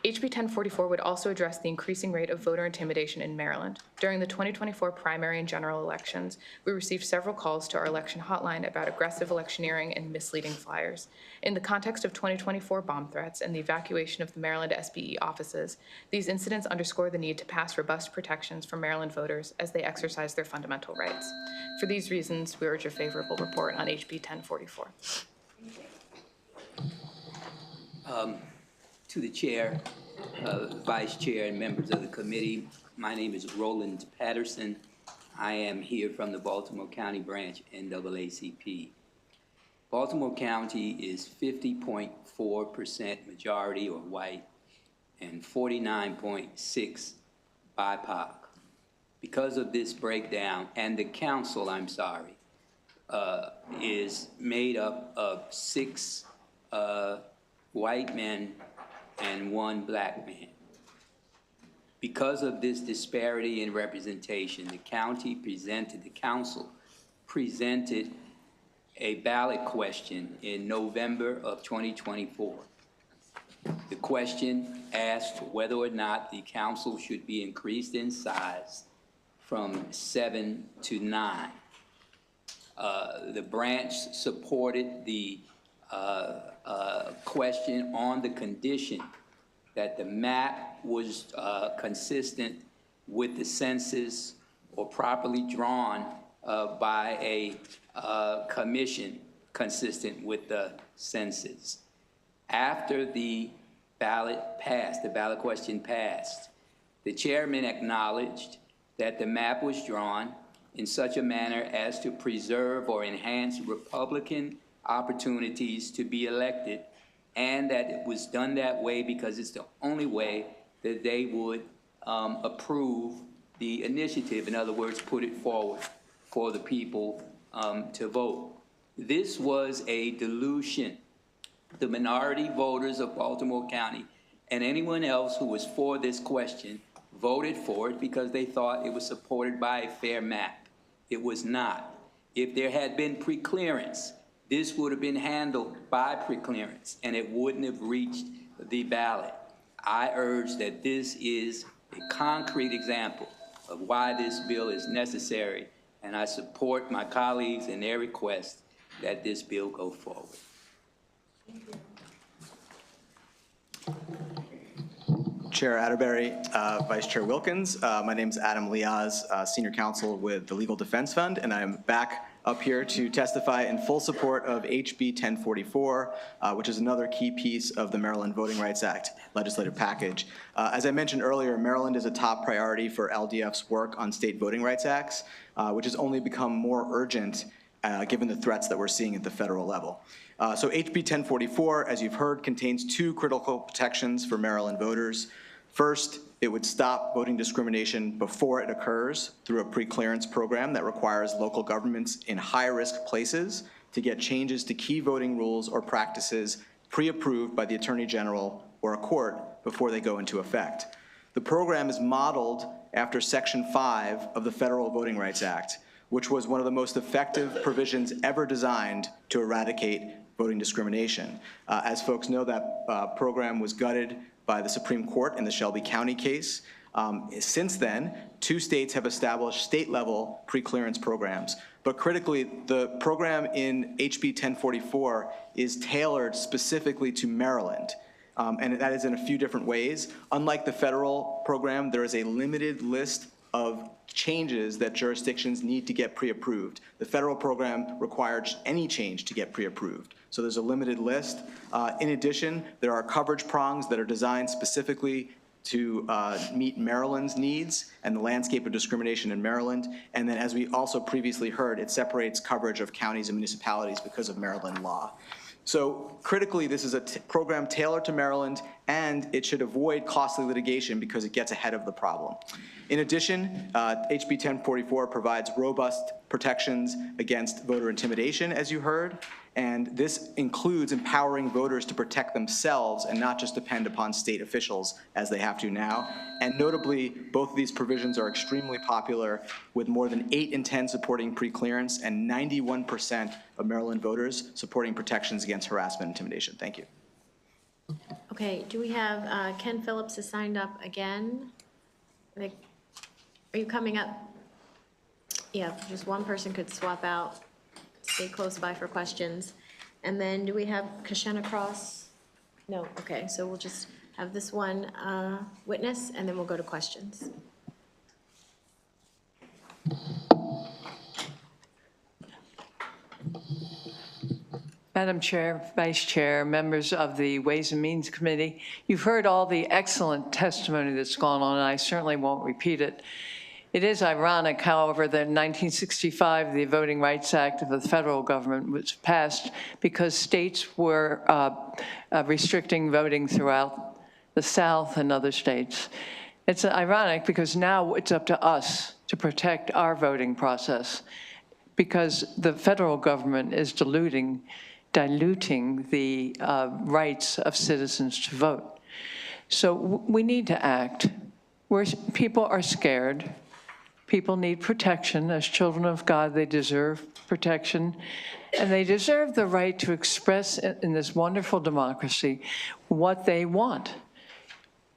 HB 1044 would also address the increasing rate of voter intimidation in Maryland. During the 2024 primary and general elections, we received several calls to our election hotline about aggressive electioneering and misleading flyers. In the context of 2024 bomb threats and the evacuation of the Maryland SBE offices, these incidents underscore the need to pass robust protections for Maryland voters as they exercise their fundamental rights. For these reasons, we urge a favorable report on HB 1044. To the chair, vice chair, and members of the committee, my name is Roland Patterson. I am here from the Baltimore County branch NAACP. Baltimore County is 50.4% majority or white and 49.6 BIPOC. Because of this breakdown, and the council, is made up of 6 white men and 1 black man. Because of this disparity in representation, the council presented a ballot question in November of 2024. The question asked whether or not the council should be increased in size from 7 to 9. The branch supported the question on the condition that the map was consistent with the census or properly drawn by a commission consistent with the census. After the ballot question passed, the chairman acknowledged that the map was drawn in such a manner as to preserve or enhance Republican opportunities to be elected, and that it was done that way because it's the only way that they would approve the initiative. In other words, put it forward for the people to vote. This was a dilution. The minority voters of Baltimore County and anyone else who was for this question voted for it because they thought it was supported by a fair map. It was not. If there had been preclearance, this would have been handled by preclearance and it wouldn't have reached the ballot. I urge that this is a concrete example of why this bill is necessary, and I support my colleagues in their request that this bill go forward. Chair Atterbury, Vice Chair Wilkins. My name is Adam Liaz, Senior Counsel with the Legal Defense Fund, and I am back up here to testify in full support of HB 1044, which is another key piece of the Maryland Voting Rights Act legislative package. As I mentioned earlier, Maryland is a top priority for LDF's work on state voting rights acts, which has only become more urgent given the threats that we're seeing at the federal level. So HB 1044, as you've heard, contains 2 critical protections for Maryland voters. First, it would stop voting discrimination before it occurs through a pre-clearance program that requires local governments in high-risk places to get changes to key voting rules or practices pre-approved by the Attorney General or a court before they go into effect. The program is modeled after Section 5 of the Federal Voting Rights Act, which was one of the most effective provisions ever designed to eradicate voting discrimination. As folks know, that program was gutted by the Supreme Court in the Shelby County case. Since then, 2 states have established state-level pre-clearance programs. But critically, the program in HB 1044 is tailored specifically to Maryland. And that is in a few different ways. Unlike the federal program, there is a limited list of changes that jurisdictions need to get pre-approved. The federal program requires any change to get pre-approved. So there's a limited list. In addition, there are coverage prongs that are designed specifically to meet Maryland's needs and the landscape of discrimination in Maryland. And then, as we also previously heard, it separates coverage of counties and municipalities because of Maryland law. So critically, this is a program tailored to Maryland, and it should avoid costly litigation because it gets ahead of the problem. In addition, HB 1044 provides robust protections against voter intimidation, as you heard, and this includes empowering voters to protect themselves and not just depend upon state officials as they have to now. And notably, both of these provisions are extremely popular, with more than 8 in 10 supporting preclearance and 91% of Maryland voters supporting protections against harassment and intimidation. Thank you. Okay, do we have, Ken Phillips is signed up again? Like, are you coming up? Yeah, just one person could swap out, stay close by for questions. And then do we have Kashana Cross? No, okay, so we'll just have this one witness, and then we'll go to questions. Madam Chair, Vice Chair, members of the Ways and Means Committee, you've heard all the excellent testimony that's gone on, and I certainly won't repeat it. It is ironic, however, that in 1965, the Voting Rights Act of the federal government was passed because states were restricting voting throughout the South and other states. It's ironic because now it's up to us to protect our voting process because the federal government is diluting the rights of citizens to vote. So we need to act. People are scared. People need protection. As children of God, they deserve protection. And they deserve the right to express in this wonderful democracy what they want.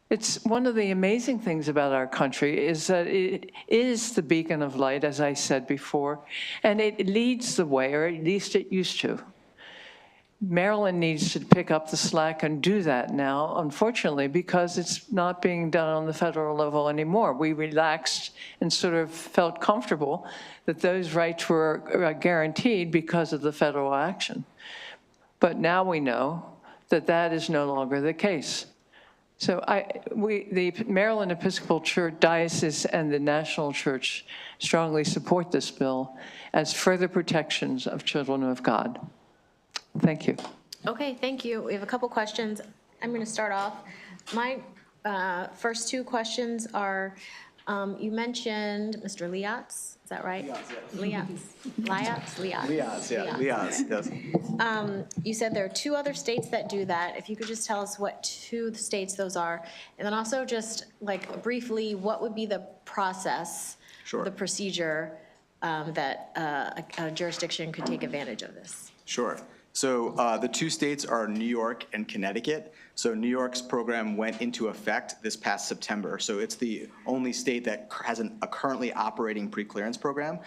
It's one of the amazing things about our country is that it is the beacon of light, as I said before, and it leads the way, or at least it used to. Maryland needs to pick up the slack and do that now, unfortunately, because it's not being done on the federal level anymore. We relaxed and sort of felt comfortable that those rights were guaranteed because of the federal action. But now we know that that is no longer the case. So the Maryland Episcopal Church Diocese and the National Church strongly support this bill as further protections of children of God. Thank you. Okay, thank you. We have a couple questions. I'm going to start off. My first two questions are, you mentioned Mr. Liatz, is that right? Liatz, yes. You said there are 2 other states that do that. If you could just tell us what 2 states those are. And then also just like briefly, what would be the process, the procedure that a jurisdiction could take advantage of this? Sure. So the 2 states are New York and Connecticut. So New York's program went into effect this past September. So it's the only state that has a currently operating preclearance program.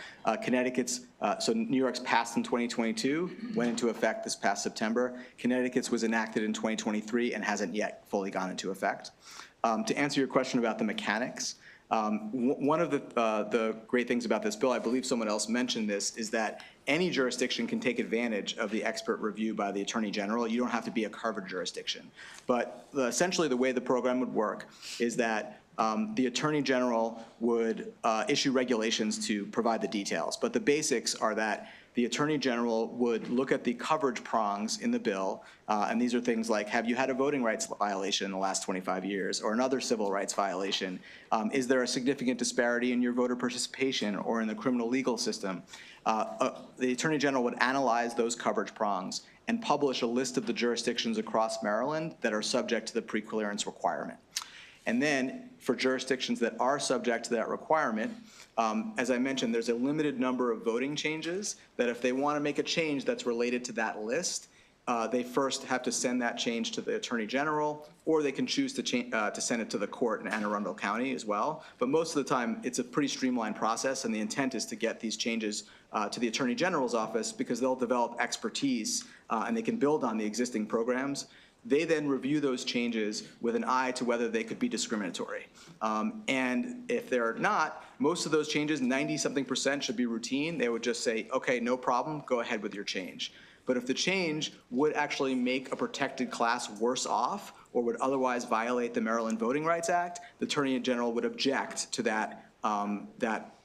Connecticut's, so New York's passed in 2022, went into effect this past September. Connecticut's was enacted in 2023 and hasn't yet fully gone into effect. To answer your question about the mechanics, one of the great things about this bill, I believe someone else mentioned this, is that any jurisdiction can take advantage of the expert review by the Attorney General. You don't have to be a covered jurisdiction. But essentially the way the program would work is that the Attorney General would issue regulations to provide the details. But the basics are that the Attorney General would look at the coverage prongs in the bill, and these are things like, have you had a voting rights violation in the last 25 years, or another civil rights violation? Is there a significant disparity in your voter participation or in the criminal legal system? The Attorney General would analyze those coverage prongs and publish a list of the jurisdictions across Maryland that are subject to the preclearance requirement. And then for jurisdictions that are subject to that requirement, as I mentioned, there's a limited number of voting changes that if they want to make a change that's related to that list, they first have to send that change to the Attorney General, or they can choose to send it to the court in Anne Arundel County as well. But most of the time, it's a pretty streamlined process, and the intent is to get these changes to the Attorney General's office because they'll develop expertise and they can build on the existing programs. They then review those changes with an eye to whether they could be discriminatory. And if they're not, most of those changes, 90-something% should be routine. They would just say, okay, no problem, go ahead with your change. But if the change would actually make a protected class worse off or would otherwise violate the Maryland Voting Rights Act, the Attorney General would object to that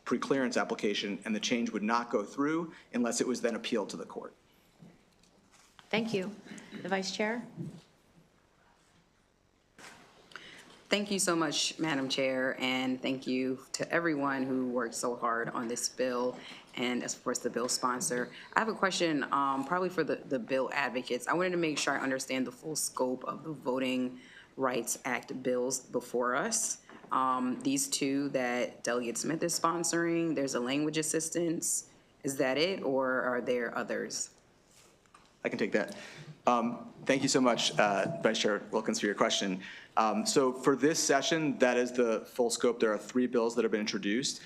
preclearance application, and the change would not go through unless it was then appealed to the court. Thank you. The Vice Chair? Thank you so much, Madam Chair, and thank you to everyone who worked so hard on this bill, and of course, the bill sponsor. I have a question, probably for the bill advocates. I wanted to make sure I understand the full scope of the Voting Rights Act bills before us. These two that Delegate Smith is sponsoring, there's a language assistance. Is that it, or are there others? I can take that. Thank you so much, Vice Chair Wilkins, for your question. So for this session, that is the full scope. There are 3 bills that have been introduced.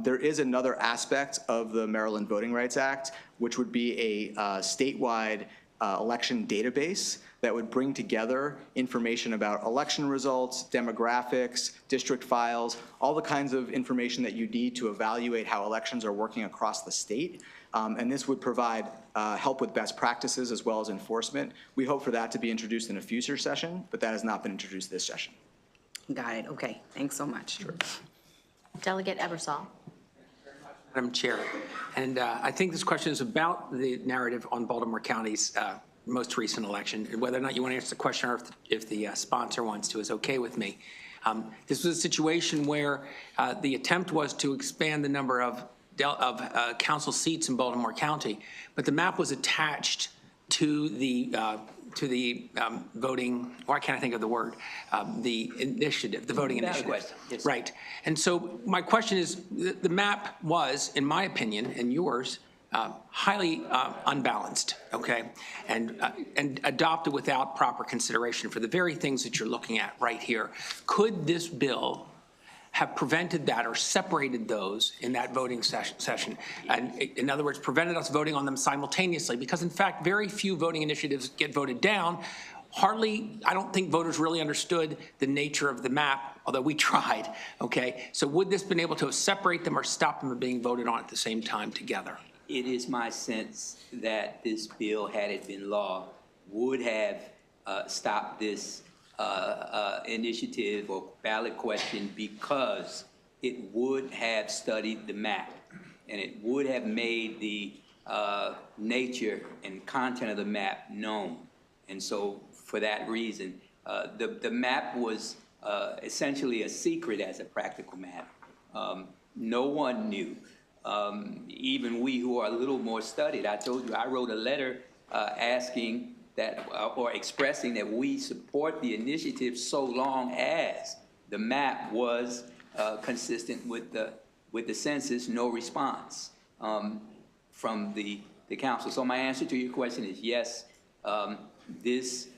There is another aspect of the Maryland Voting Rights Act, which would be a statewide election database that would bring together information about election results, demographics, district files, all the kinds of information that you need to evaluate how elections are working across the state. And this would provide help with best practices as well as enforcement. We hope for that to be introduced in a future session, but that has not been introduced this session. Got it. Okay. Thanks so much. Sure. Delegate Ebersol. Madam Chair, and I think this question is about the narrative on Baltimore County's most recent election. Whether or not you want to answer the question, or if the sponsor wants to, is okay with me. This was a situation where the attempt was to expand the number of council seats in Baltimore County, but the map was attached to the voting, why can't I think of the word? The initiative, the voting initiative. Yes. Right. And so my question is, the map was, in my opinion, and yours, highly unbalanced, okay, and adopted without proper consideration for the very things that you're looking at right here. Could this bill have prevented that or separated those in that voting session? And in other words, prevented us voting on them simultaneously, because in fact, very few voting initiatives get voted down. Hardly, I don't think voters really understood the nature of the map, although we tried, okay? So would this been able to separate them or stop them from being voted on at the same time together? It is my sense that this bill, had it been law, would have stopped this initiative or ballot question, because it would have studied the map, and it would have made the nature and content of the map known. And so for that reason, the map was essentially a secret as a practical matter. No one knew. Even we who are a little more studied. I told you I wrote a letter asking that, or expressing that we support the initiative so long as the map was consistent with the census. No response from the council. So my answer to your question is yes. This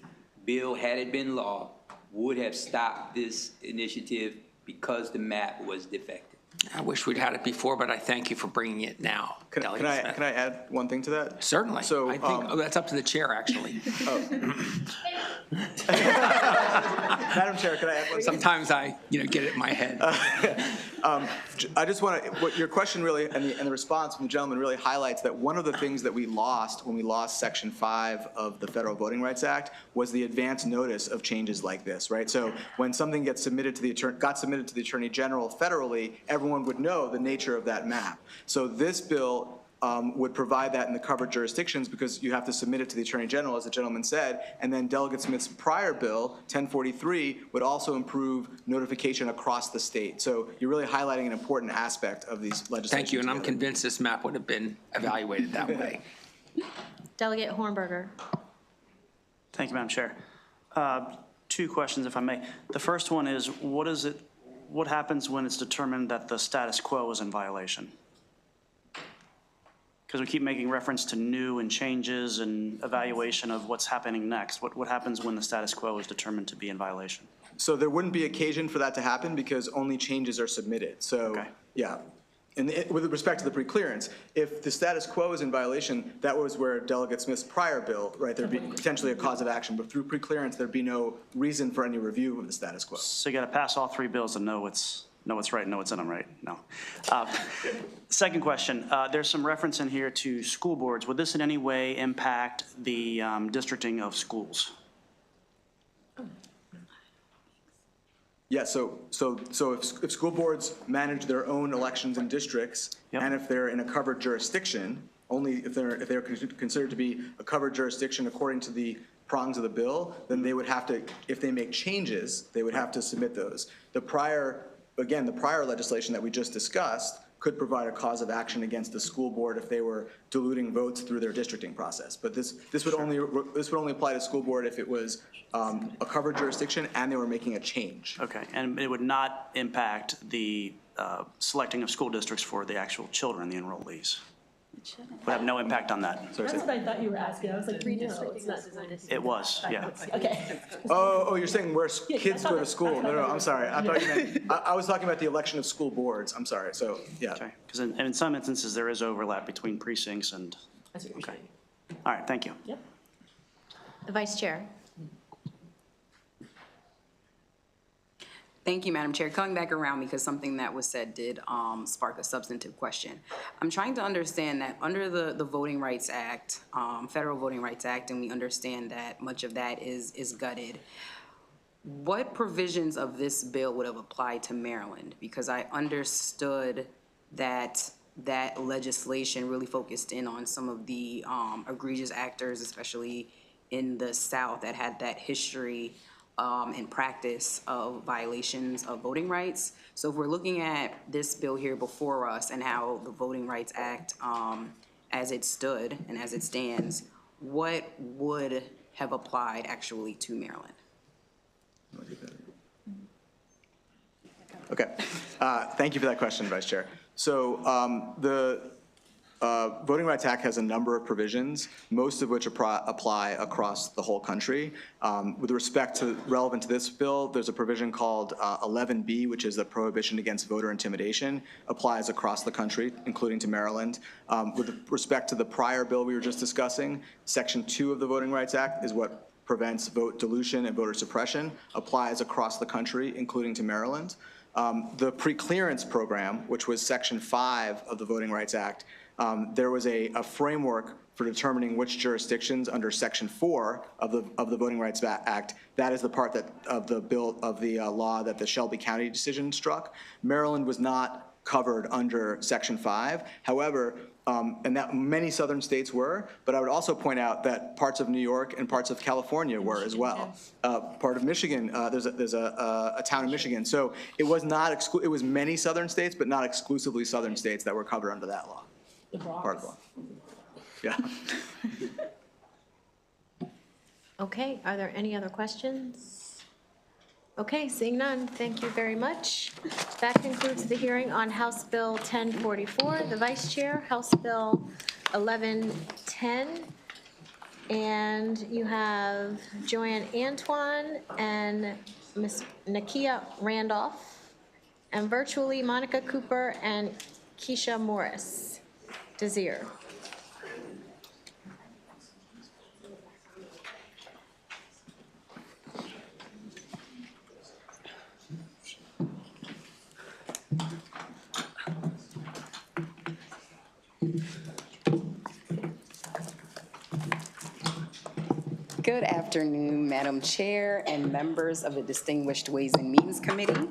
bill, had it been law, would have stopped this initiative because the map was defective. I wish we'd had it before, but I thank you for bringing it now. Can I add one thing to that? Certainly. So I think that's up to the chair, actually. Madam Chair, can I add one thing? Sometimes I, get it in my head. I just want to, what your question really, and the response from the gentleman really highlights that one of the things that we lost when we lost Section 5 of the Federal Voting Rights Act was the advance notice of changes like this, right? So when something got submitted to the Attorney General federally, everyone would know the nature of that map. So this bill would provide that in the covered jurisdictions, because you have to submit it to the Attorney General, as the gentleman said, and then Delegate Smith's prior bill, 1043, would also improve notification across the state. So you're really highlighting an important aspect of these legislation. Thank you, and I'm convinced this map would have been evaluated that way. Delegate Hornberger. Thank you, Madam Chair. 2 questions, if I may. The first one is, what happens when it's determined that the status quo is in violation? Because we keep making reference to new and changes and evaluation of what's happening next. What happens when the status quo is determined to be in violation? So there wouldn't be occasion for that to happen because only changes are submitted. So, okay. Yeah. And with respect to the preclearance, if the status quo is in violation, that was where Delegate Smith's prior bill, right, there'd be potentially a cause of action, but through preclearance, there'd be no reason for any review of the status quo. So you got to pass all 3 bills and know what's right, know what's in them, right? No. Second question, there's some reference in here to school boards. Would this in any way impact the districting of schools? Yeah, so if school boards manage their own elections and districts, and if they're in a covered jurisdiction, only if they're considered to be a covered jurisdiction according to the prongs of the bill, then they would have to, if they make changes, they would have to submit those. The prior legislation that we just discussed could provide a cause of action against the school board if they were diluting votes through their districting process. But this would only apply to school board if it was a covered jurisdiction and they were making a change. Okay, and it would not impact the selecting of school districts for the actual children, the enrollees? Would have no impact on that. That's what I thought you were asking. I was like, no, it's not designed. It was, yeah. Okay. Oh, you're saying where kids go to school? No, I'm sorry. I thought you meant, I was talking about the election of school boards. I'm sorry, so, yeah. Okay, because in some instances, there is overlap between precincts and, okay. All right, thank you. Yep. The Vice Chair. Thank you, Madam Chair. Coming back around because something that was said did spark a substantive question. I'm trying to understand that under the Voting Rights Act, Federal Voting Rights Act, and we understand that much of that is gutted, what provisions of this bill would have applied to Maryland? Because I understood that that legislation really focused in on some of the egregious actors, especially in the South, that had that history and practice of violations of voting rights. So if we're looking at this bill here before us and how the Voting Rights Act, as it stood and as it stands, what would have applied actually to Maryland? Okay, thank you for that question, Vice Chair. So the Voting Rights Act has a number of provisions, most of which apply across the whole country. With respect to relevant to this bill, there's a provision called 11B, which is the prohibition against voter intimidation, applies across the country, including to Maryland. With respect to the prior bill we were just discussing, Section 2 of the Voting Rights Act is what prevents vote dilution and voter suppression, applies across the country, including to Maryland. The pre-clearance program, which was Section 5 of the Voting Rights Act, there was a framework for determining which jurisdictions under Section 4 of the Voting Rights Act. That is the part of the law that the Shelby County decision struck. Maryland was not covered under Section 5. However, and that many southern states were, but I would also point out that parts of New York and parts of California were as well. Part of Michigan, there's a town in Michigan. So it was not it was many southern states, but not exclusively southern states that were covered under that law. Part of the law. Yeah. Okay, are there any other questions? Okay, seeing none, thank you very much. That concludes the hearing on House Bill 1044. The Vice Chair, House Bill 1110. And you have Joanne Antoine and Ms. Nakia Randolph, and virtually Monica Cooper and Keisha Morris. Desir. Good afternoon, Madam Chair and members of the Distinguished Ways and Means Committee.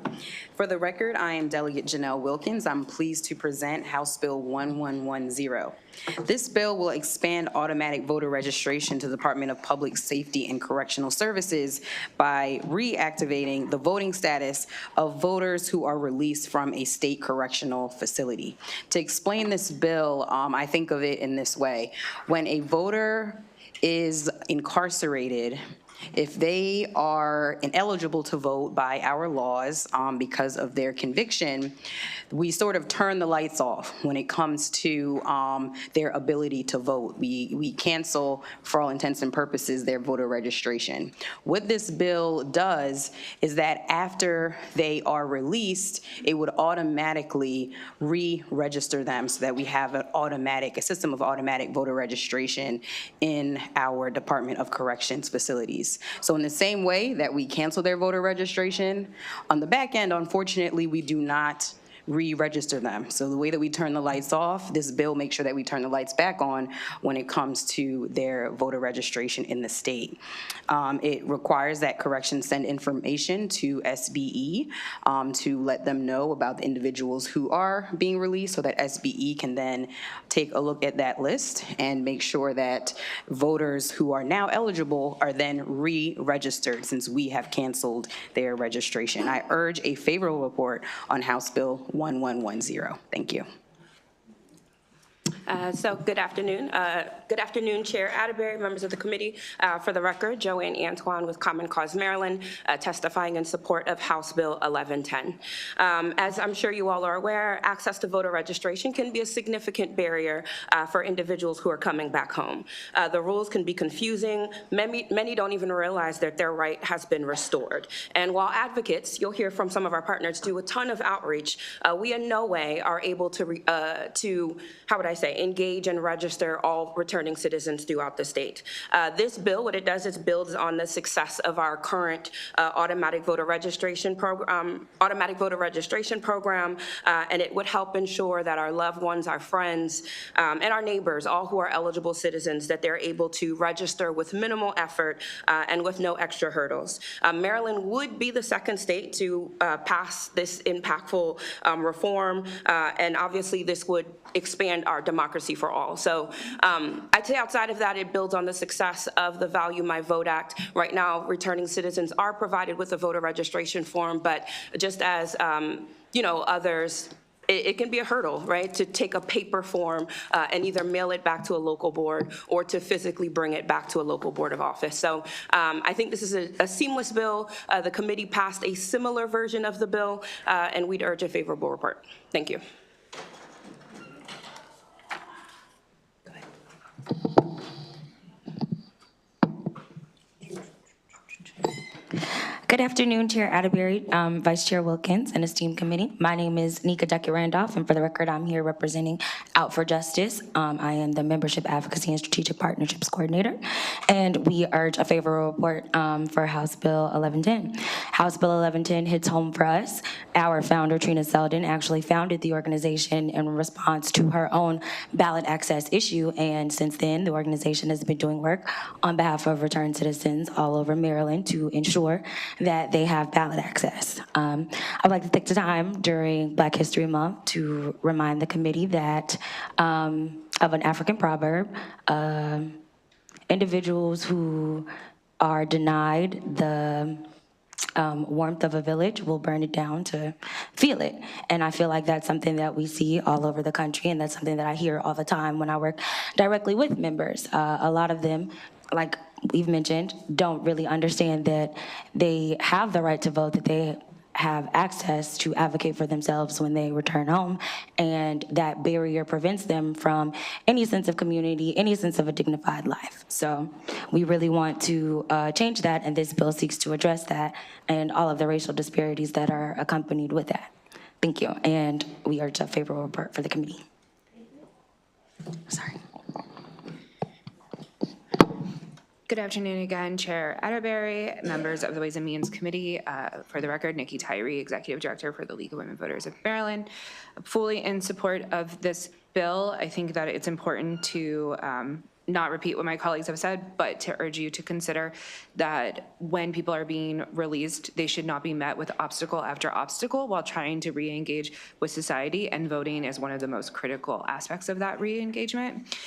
For the record, I am Delegate Janelle Wilkins. I'm pleased to present House Bill 1110. This bill will expand automatic voter registration to the Department of Public Safety and Correctional Services by reactivating the voting status of voters who are released from a state correctional facility. To explain this bill, I think of it in this way. When a voter is incarcerated, if they are ineligible to vote by our laws because of their conviction, we sort of turn the lights off when it comes to their ability to vote. We cancel, for all intents and purposes, their voter registration. What this bill does is that after they are released, it would automatically re-register them so that we have a system of automatic voter registration in our Department of Corrections facilities. So in the same way that we cancel their voter registration, on the back end, unfortunately, we do not re-register them. So the way that we turn the lights off, this bill makes sure that we turn the lights back on when it comes to their voter registration in the state. It requires that corrections send information to SBE to let them know about the individuals who are being released so that SBE can then take a look at that list and make sure that voters who are now eligible are then re-registered since we have canceled their registration. I urge a favorable report on House Bill 1110. Thank you. So good afternoon. Good afternoon, Chair Atterbury, members of the committee. For the record, Joanne Antoine with Common Cause Maryland, testifying in support of House Bill 1110. As I'm sure you all are aware, access to voter registration can be a significant barrier for individuals who are coming back home. The rules can be confusing. Many don't even realize that their right has been restored. And while advocates, you'll hear from some of our partners, do a ton of outreach, we in no way are able to how would I say, engage and register all returning citizens throughout the state. This bill, what it does is builds on the success of our current automatic voter registration program, and it would help ensure that our loved ones, our friends, and our neighbors, all who are eligible citizens, that they're able to register with minimal effort and with no extra hurdles. Maryland would be the second state to pass this impactful reform, and obviously this would expand our democracy for all. So I'd say outside of that, it builds on the success of the Value My Vote Act. Right now, returning citizens are provided with a voter registration form, but just as others, it can be a hurdle, right, to take a paper form and either mail it back to a local board or to physically bring it back to a local board of office. So I think this is a seamless bill. The committee passed a similar version of the bill, and we'd urge a favorable report. Thank you. Good afternoon, Chair Atterbury, Vice Chair Wilkins, and esteemed committee. My name is Nika Ducky-Randolph, and for the record, I'm here representing Out for Justice. I am the Membership Advocacy and Strategic Partnerships Coordinator, and we urge a favorable report for House Bill 1110. House Bill 1110 hits home for us. Our founder, Trina Selden, actually founded the organization in response to her own ballot access issue, and since then, the organization has been doing work on behalf of returned citizens all over Maryland to ensure that they have ballot access. I'd like to take the time during Black History Month to remind the committee that of an African proverb, individuals who are denied the warmth of a village will burn it down to feel it. And I feel like that's something that we see all over the country, and that's something that I hear all the time when I work directly with members. A lot of them, like we've mentioned, don't really understand that they have the right to vote, that they have access to advocate for themselves when they return home, and that barrier prevents them from any sense of community, any sense of a dignified life. So we really want to change that, and this bill seeks to address that and all of the racial disparities that are accompanied with that. Thank you, and we urge a favorable report for the committee. Sorry. Good afternoon again, Chair Atterbury, members of the Ways and Means Committee. For the record, Nikki Tyree, Executive Director for the League of Women Voters of Maryland. Fully in support of this bill. I think that it's important to not repeat what my colleagues have said, but to urge you to consider that when people are being released, they should not be met with obstacle after obstacle while trying to re-engage with society, and voting is one of the most critical aspects of that re-engagement.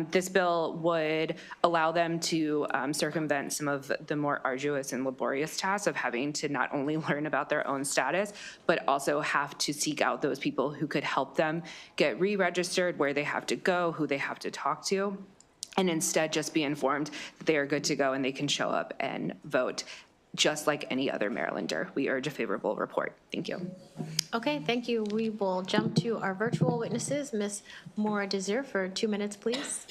This bill would allow them to circumvent some of the more arduous and laborious tasks of having to not only learn about their own status, but also have to seek out those people who could help them get re-registered, where they have to go, who they have to talk to, and instead just be informed that they are good to go and they can show up and vote just like any other Marylander. We urge a favorable report. Thank you. Okay, thank you. We will jump to our virtual witnesses. Ms. Maura Desir for 2 minutes, please.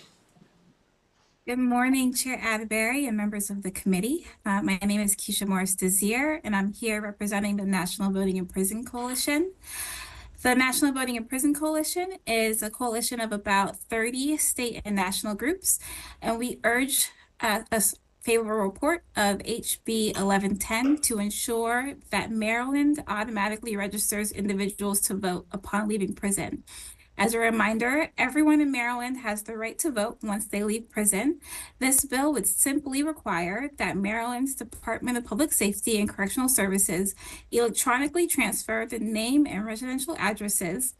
Good morning, Chair Atterbury and members of the committee. My name is Keisha Morris Desir, and I'm here representing the National Voting in Prison Coalition. The National Voting in Prison Coalition is a coalition of about 30 state and national groups, and we urge favorable report of HB 1110 to ensure that Maryland automatically registers individuals to vote upon leaving prison. As a reminder, everyone in Maryland has the right to vote once they leave prison. This bill would simply require that Maryland's Department of Public Safety and Correctional Services electronically transfer the name and residential addresses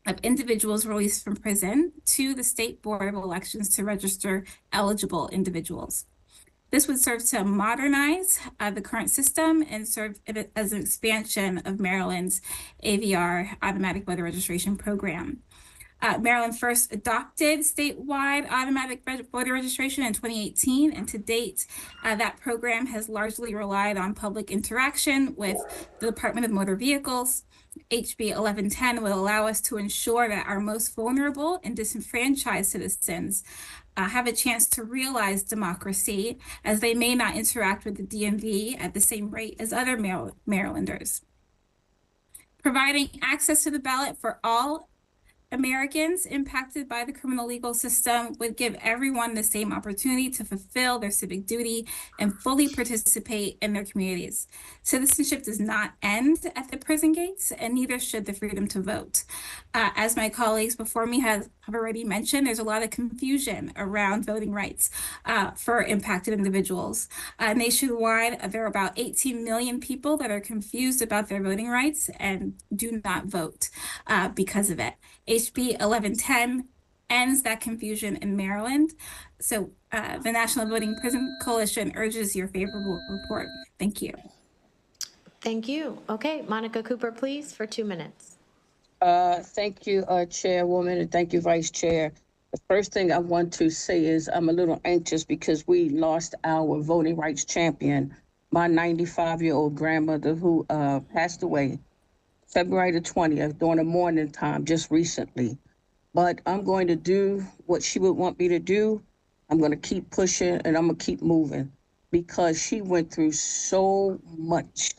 of individuals released from prison to the State Board of Elections to register eligible individuals. This would serve to modernize the current system and serve as an expansion of Maryland's AVR, automatic voter registration program. Maryland first adopted statewide automatic voter registration in 2018, and to date, that program has largely relied on public interaction with the Department of Motor Vehicles. HB 1110 will allow us to ensure that our most vulnerable and disenfranchised citizens have a chance to realize democracy, as they may not interact with the DMV at the same rate as other Marylanders. Providing access to the ballot for all Americans impacted by the criminal legal system would give everyone the same opportunity to fulfill their civic duty and fully participate in their communities. Citizenship does not end at the prison gates, and neither should the freedom to vote. As my colleagues before me have already mentioned, there's a lot of confusion around voting rights for impacted individuals. Nationwide, there are about 18 million people that are confused about their voting rights and do not vote because of it. HB 1110 ends that confusion in Maryland. So the National Voting Prison Coalition urges your favorable report. Thank you. Thank you. Okay, Monica Cooper, please, for 2 minutes. Thank you, Chairwoman, and thank you, Vice Chair. The first thing I want to say is I'm a little anxious because we lost our voting rights champion, my 95-year-old grandmother who passed away February the 20th during the morning time just recently. But I'm going to do what she would want me to do. I'm going to keep pushing and I'm going to keep moving because she went through so much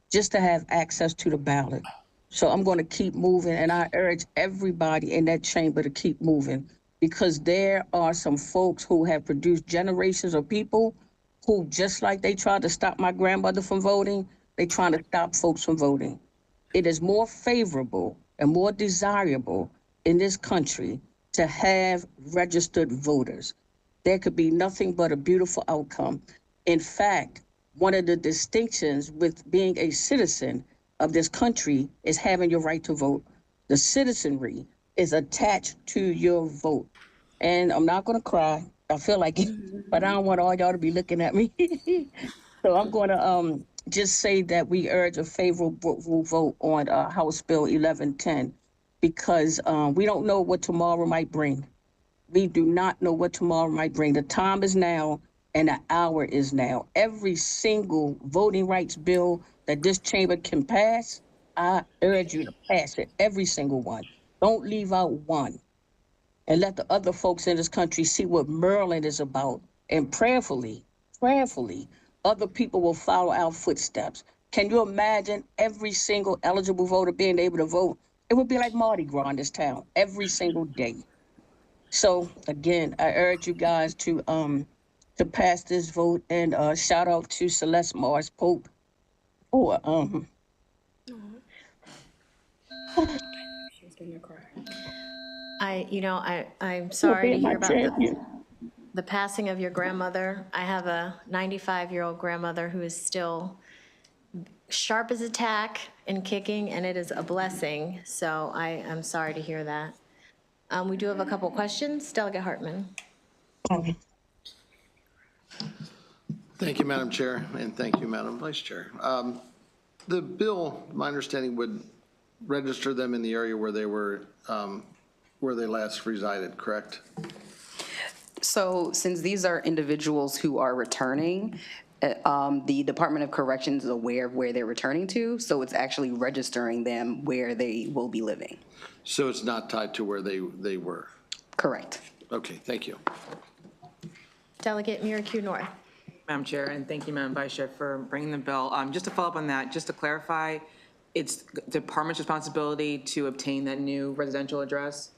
just to have access to the ballot. So I'm going to keep moving, and I urge everybody in that chamber to keep moving because there are some folks who have produced generations of people who, just like they tried to stop my grandmother from voting, they're trying to stop folks from voting. It is more favorable and more desirable in this country to have registered voters. There could be nothing but a beautiful outcome. In fact, one of the distinctions with being a citizen of this country is having your right to vote. The citizenry is attached to your vote. And I'm not going to cry. I feel like it, but I don't want all y'all to be looking at me. So I'm going to just say that we urge a favorable vote on House Bill 1110 because we don't know what tomorrow might bring. We do not know what tomorrow might bring. The time is now and the hour is now. Every single voting rights bill that this chamber can pass, I urge you to pass it, every single one. Don't leave out one. And let the other folks in this country see what Maryland is about. And prayerfully, other people will follow our footsteps. Can you imagine every single eligible voter being able to vote? It would be like Mardi Gras in this town every single day. So again, I urge you guys to pass this vote, and shout out to Celeste Mars Pope for I'm sorry to hear about the passing of your grandmother. I have a 95-year-old grandmother who is still sharp as a tack and kicking, and it is a blessing. So I am sorry to hear that. We do have a couple questions. Delegate Hartman. Thank you, Madam Chair, and thank you, Madam Vice Chair. The bill, my understanding, would register them in the area where they were, where they last resided, correct? So since these are individuals who are returning, the Department of Corrections is aware of where they're returning to, so it's actually registering them where they will be living. So it's not tied to where they were? Correct. Okay, thank you. Delegate Miracle North. Madam Chair, and thank you, Madam Vice Chair, for bringing the bill. Just to follow up on that, just to clarify, it's the department's responsibility to obtain that new residential address?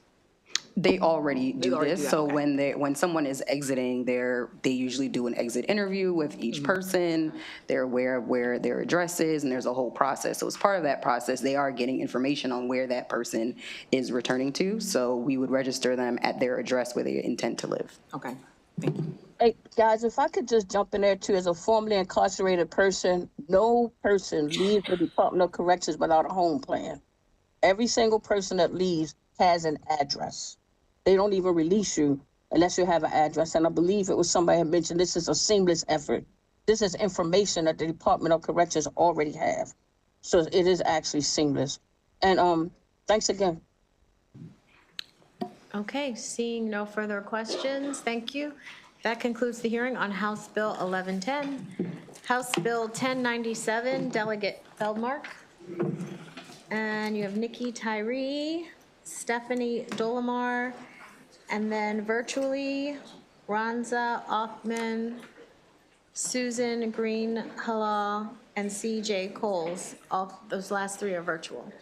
They already do already this. do that, So okay. when someone is exiting, they usually do an exit interview with each person. They're aware of where their address is, and there's a whole process. So as part of that process, they are getting information on where that person is returning to. So we would register them at their address where they intend to live. Okay. Hey, guys, if I could just jump in there too, as a formerly incarcerated person, no person leaves the Department of Corrections without a home plan. Every single person that leaves has an address. They don't even release you unless you have an address. And I believe it was somebody had mentioned this is a seamless effort. This is information that the Department of Corrections already have. So it is actually seamless. And thanks again. Okay, seeing no further questions, thank you. That concludes the hearing on House Bill 1110. House Bill 1097, Delegate Feldmark. And you have Nikki Tyree, Stephanie Dolomar, and then virtually, Ronza Offman, Susan Green Halal, and CJ Coles. All those last three are virtual.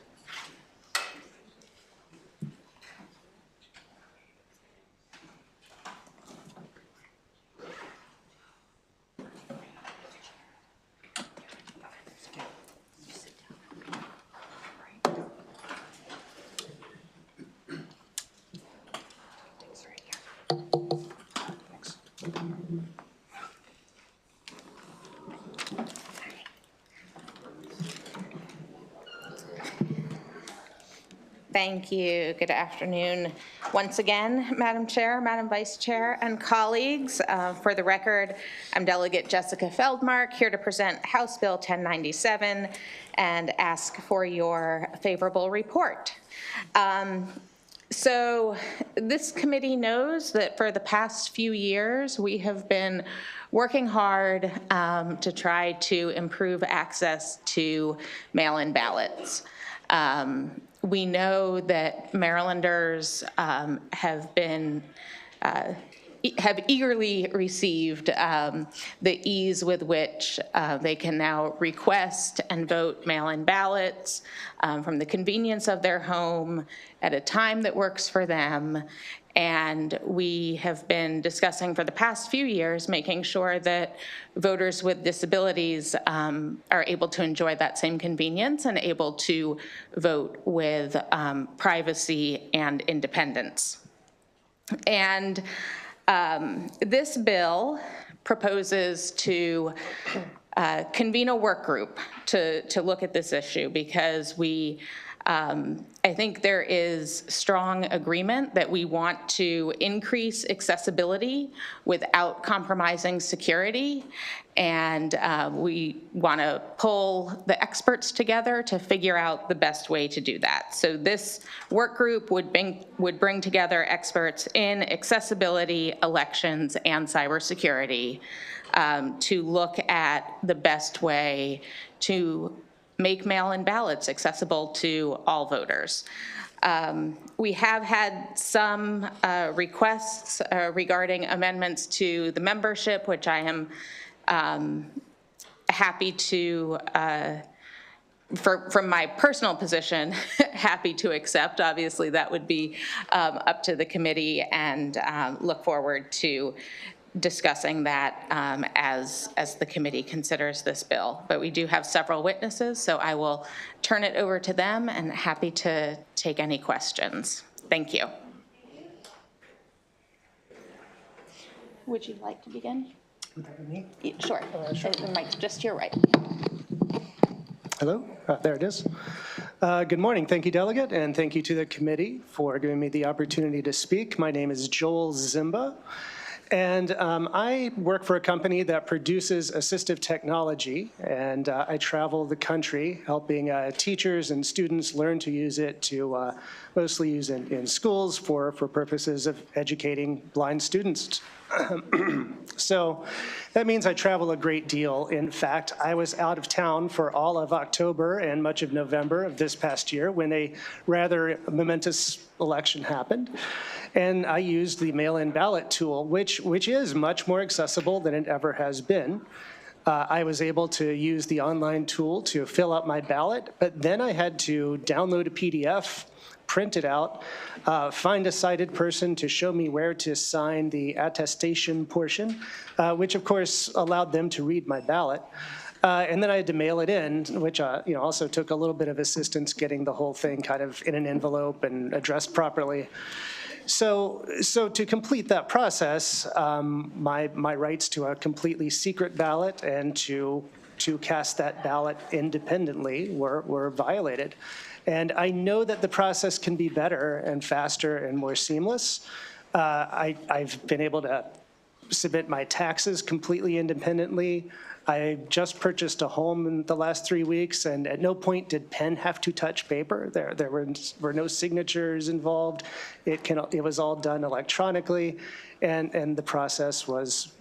Thank you. Good afternoon. Once again, Madam Chair, Madam Vice Chair, and colleagues. For the record, I'm Delegate Jessica Feldmark, here to present House Bill 1097 and ask for your favorable report. So this committee knows that for the past few years, we have been working hard to try to improve access to mail-in ballots. We know that Marylanders have eagerly received the ease with which they can now request and vote mail-in ballots from the convenience of their home at a time that works for them. And we have been discussing for the past few years, making sure that voters with disabilities are able to enjoy that same convenience and able to vote with privacy and independence. And this bill proposes to convene a work group to look at this issue because I think there is strong agreement that we want to increase accessibility without compromising security. And we want to pull the experts together to figure out the best way to do that. So this work group would bring together experts in accessibility, elections, and cybersecurity to look at the best way to make mail-in ballots accessible to all voters. We have had some requests regarding amendments to the membership, which I am happy to, from my personal position, happy to accept. Obviously, that would be up to the committee, and look forward to discussing that as the committee considers this bill. But we do have several witnesses, so I will turn it over to them and happy to take any questions. Thank you. Would you like to begin? Sure. The mic just to your right. Hello, there it is. Good morning. Thank you, Delegate, and thank you to the committee for giving me the opportunity to speak. My name is Joel Zimba, and I work for a company that produces assistive technology, and I travel the country helping teachers and students learn to use it to mostly use in schools for purposes of educating blind students. So that means I travel a great deal. In fact, I was out of town for all of October and much of November of this past year when a rather momentous election happened. And I used the mail-in ballot tool, which is much more accessible than it ever has been. I was able to use the online tool to fill out my ballot, but then I had to download a PDF, print it out, find a sighted person to show me where to sign the attestation portion, which of course allowed them to read my ballot. And then I had to mail it in, which also took a little bit of assistance getting the whole thing kind of in an envelope and addressed properly. So to complete that process, my rights to a completely secret ballot and to cast that ballot independently were violated. And I know that the process can be better and faster and more seamless. I've been able to submit my taxes completely independently. I just purchased a home in the last 3 weeks, and at no point did pen have to touch paper. There were no signatures involved. It was all done electronically, and the process was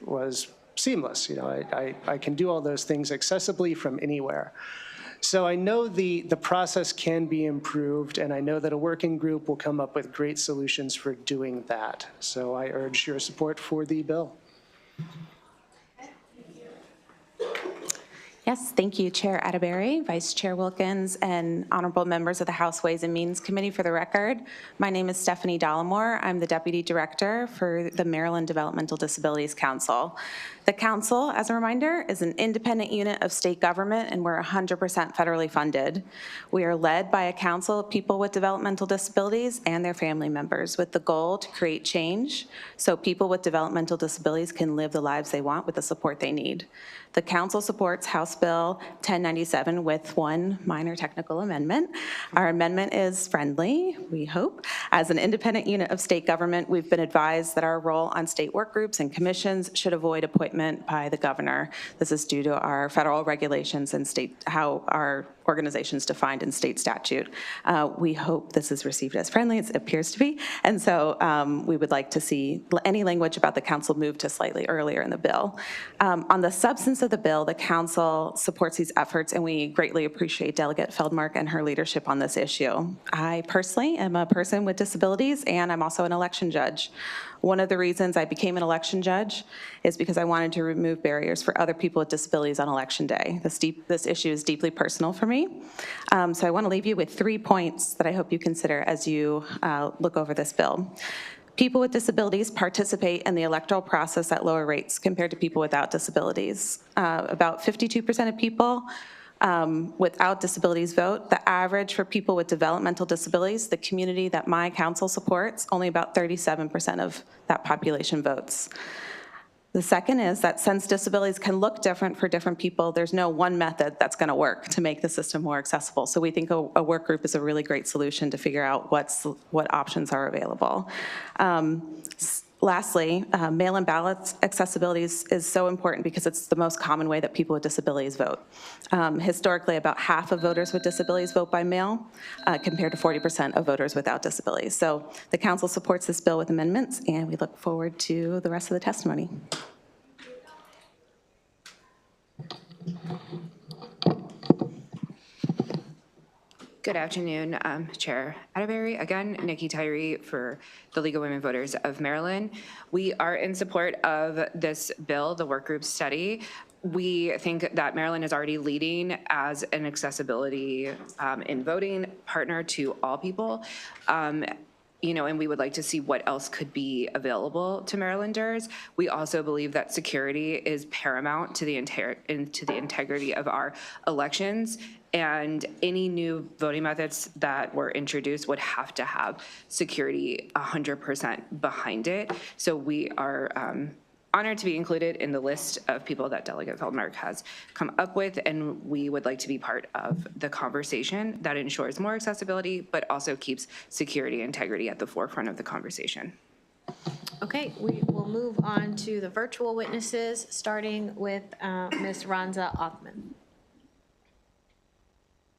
seamless. I can do all those things accessibly from anywhere. So I know the process can be improved, and I know that a working group will come up with great solutions for doing that. So I urge your support for the bill. Yes, thank you, Chair Atterbury, Vice Chair Wilkins, and honorable members of the House Ways and Means Committee. For the record, my name is Stephanie Dollamore. I'm the Deputy Director for the Maryland Developmental Disabilities Council. The council, as a reminder, is an independent unit of state government, and we're 100% federally funded. We are led by a council of people with developmental disabilities and their family members with the goal to create change so people with developmental disabilities can live the lives they want with the support they need. The council supports House Bill 1097 with one minor technical amendment. Our amendment is friendly, we hope. As an independent unit of state government, we've been advised that our role on state work groups and commissions should avoid appointment by the governor. This is due to our federal regulations and how our organizations defined in state statute. We hope this is received as friendly, as it appears to be, and so we would like to see any language about the council move to slightly earlier in the bill. On the substance of the bill, the council supports these efforts, and we greatly appreciate Delegate Feldmark and her leadership on this issue. I personally am a person with disabilities, and I'm also an election judge. One of the reasons I became an election judge is because I wanted to remove barriers for other people with disabilities on election day. This issue is deeply personal for me. So I want to leave you with 3 points that I hope you consider as you look over this bill. People with disabilities participate in the electoral process at lower rates compared to people without disabilities. About 52% of people without disabilities vote. The average for people with developmental disabilities, the community that my council supports, only about 37% of that population votes. The second is that since disabilities can look different for different people, there's no one method that's going to work to make the system more accessible. So we think a work group is a really great solution to figure out what options are available. Lastly, mail-in ballots accessibility is so important because it's the most common way that people with disabilities vote. Historically, about half of voters with disabilities vote by mail, compared to 40% of voters without disabilities. So the council supports this bill with amendments, and we look forward to the rest of the testimony. Good afternoon, Chair Atterbury. Again, Nikki Tyree for the League of Women Voters of Maryland. We are in support of this bill, the work group study. We think that Maryland is already leading as an accessibility in voting partner to all people. And we would like to see what else could be available to Marylanders. We also believe that security is paramount to the integrity of our elections, and any new voting methods that were introduced would have to have security 100% behind it. So we are honored to be included in the list of people that Delegate Feldmark has come up with, and we would like to be part of the conversation that ensures more accessibility, but also keeps security and integrity at the forefront of the conversation. Okay, we will move on to the virtual witnesses, starting with Ms. Ronza Othman.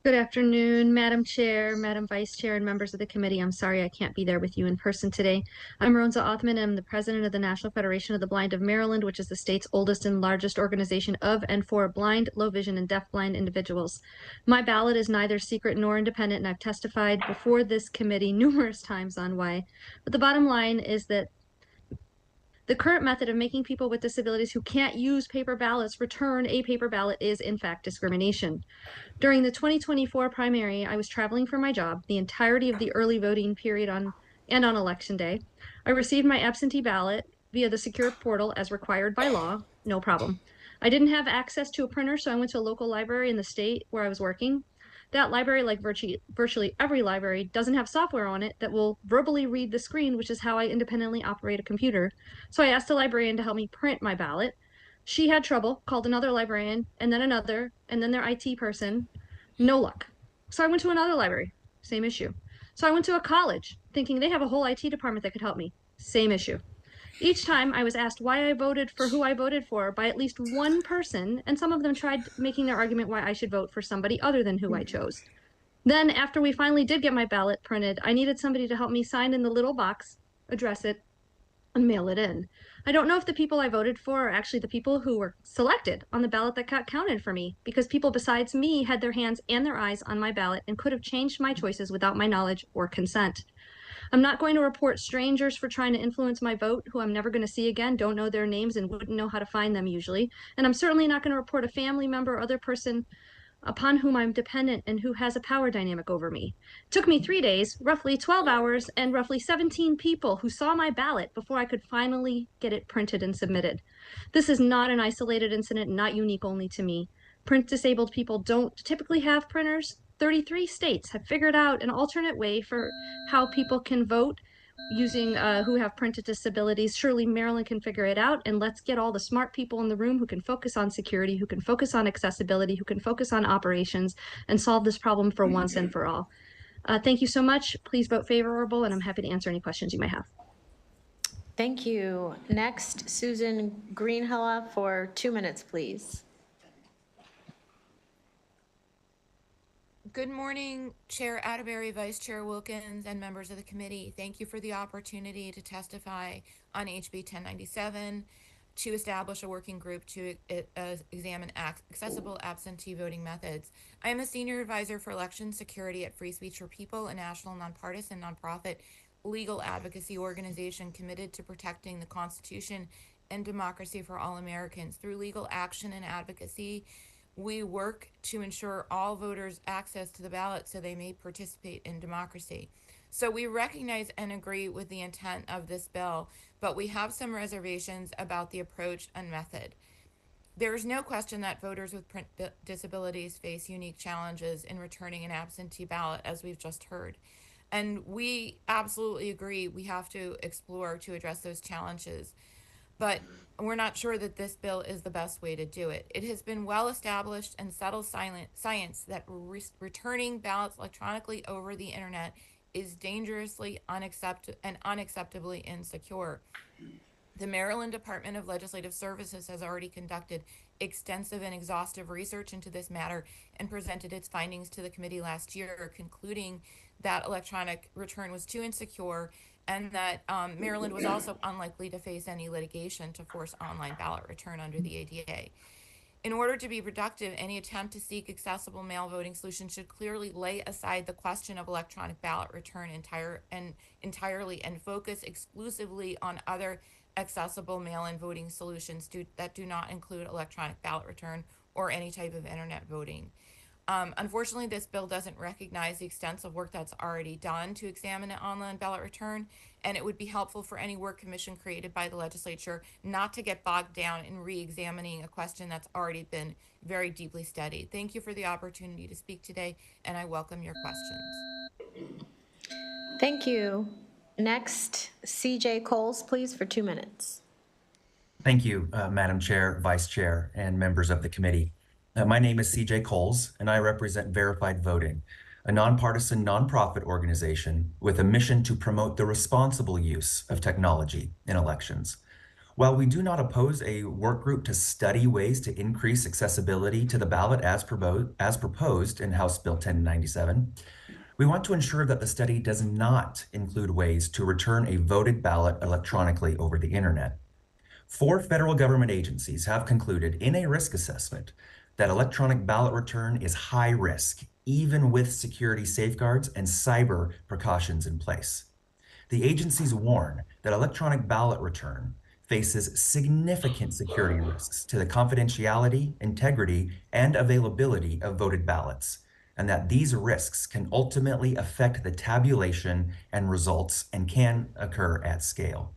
Good afternoon, Madam Chair, Madam Vice Chair, and members of the committee. I'm sorry I can't be there with you in person today. I'm Ronza Othman. I'm the president of the National Federation of the Blind of Maryland, which is the state's oldest and largest organization of and for blind, low vision, and deafblind individuals. My ballot is neither secret nor independent, and I've testified before this committee numerous times on why. But the bottom line is that The current method of making people with disabilities who can't use paper ballots return a paper ballot is in fact discrimination. During the 2024 primary, I was traveling for my job the entirety of the early voting period on election day. I received my absentee ballot via the secure portal as required by law, no problem. I didn't have access to a printer, so I went to a local library in the state where I was working. That library, like virtually every library, doesn't have software on it that will verbally read the screen, which is how I independently operate a computer. So I asked the librarian to help me print my ballot. She had trouble, called another librarian, and then another, and then their IT person. No luck. So I went to another library, same issue. So I went to a college, thinking they have a whole IT department that could help me. Same issue. Each time I was asked why I voted for who I voted for by at least one person, and some of them tried making their argument why I should vote for somebody other than who I chose. Then, after we finally did get my ballot printed, I needed somebody to help me sign in the little box, address it, and mail it in. I don't know if the people I voted for are actually the people who were selected on the ballot that got counted for me, because people besides me had their hands and their eyes on my ballot and could have changed my choices without my knowledge or consent. I'm not going to report strangers for trying to influence my vote who I'm never going to see again, don't know their names, and wouldn't know how to find them usually. And I'm certainly not going to report a family member or other person upon whom I'm dependent and who has a power dynamic over me. It took me 3 days, roughly 12 hours, and roughly 17 people who saw my ballot before I could finally get it printed and submitted. This is not an isolated incident, not unique only to me. Print-disabled people don't typically have printers. 33 states have figured out an alternate way for how people can vote using who have printed disabilities. Surely Maryland can figure it out, and let's get all the smart people in the room who can focus on security, who can focus on accessibility, who can focus on operations, and solve this problem for once and for all. Thank you so much. Please vote favorable, and I'm happy to answer any questions you may have. Thank you. Next, Susan Greenhilla for 2 minutes, please. Good morning, Chair Atterbury, Vice Chair Wilkins, and members of the committee. Thank you for the opportunity to testify on HB 1097 to establish a working group to examine accessible absentee voting methods. I am a senior advisor for election security at Free Speech for People, a national nonpartisan nonprofit legal advocacy organization committed to protecting the Constitution and democracy for all Americans. Through legal action and advocacy, we work to ensure all voters access to the ballot so they may participate in democracy. So we recognize and agree with the intent of this bill, but we have some reservations about the approach and method. There is no question that voters with print disabilities face unique challenges in returning an absentee ballot, as we've just heard. And we absolutely agree we have to explore to address those challenges. But we're not sure that this bill is the best way to do it. It has been well established and settled science that returning ballots electronically over the internet is dangerously unacceptably insecure. The Maryland Department of Legislative Services has already conducted extensive and exhaustive research into this matter and presented its findings to the committee last year, concluding that electronic return was too insecure and that Maryland was also unlikely to face any litigation to force online ballot return under the ADA. In order to be productive, any attempt to seek accessible mail voting solutions should clearly lay aside the question of electronic ballot return entirely and focus exclusively on other accessible mail-in voting solutions that do not include electronic ballot return or any type of internet voting. Unfortunately, this bill doesn't recognize the extensive work that's already done to examine an online ballot return, and it would be helpful for any work commission created by the legislature not to get bogged down in re-examining a question that's already been very deeply studied. Thank you for the opportunity to speak today, and I welcome your questions. Thank you. Next, CJ Coles, please, for 2 minutes. Thank you, Madam Chair, Vice Chair, and members of the committee. My name is CJ Coles, and I represent Verified Voting, a nonpartisan nonprofit organization with a mission to promote the responsible use of technology in elections. While we do not oppose a work group to study ways to increase accessibility to the ballot as proposed in House Bill 1097, we want to ensure that the study does not include ways to return a voted ballot electronically over the internet. 4 federal government agencies have concluded in a risk assessment that electronic ballot return is high risk, even with security safeguards and cyber precautions in place. The agencies warn that electronic ballot return faces significant security risks to the confidentiality, integrity, and availability of voted ballots, and that these risks can ultimately affect the tabulation and results and can occur at scale.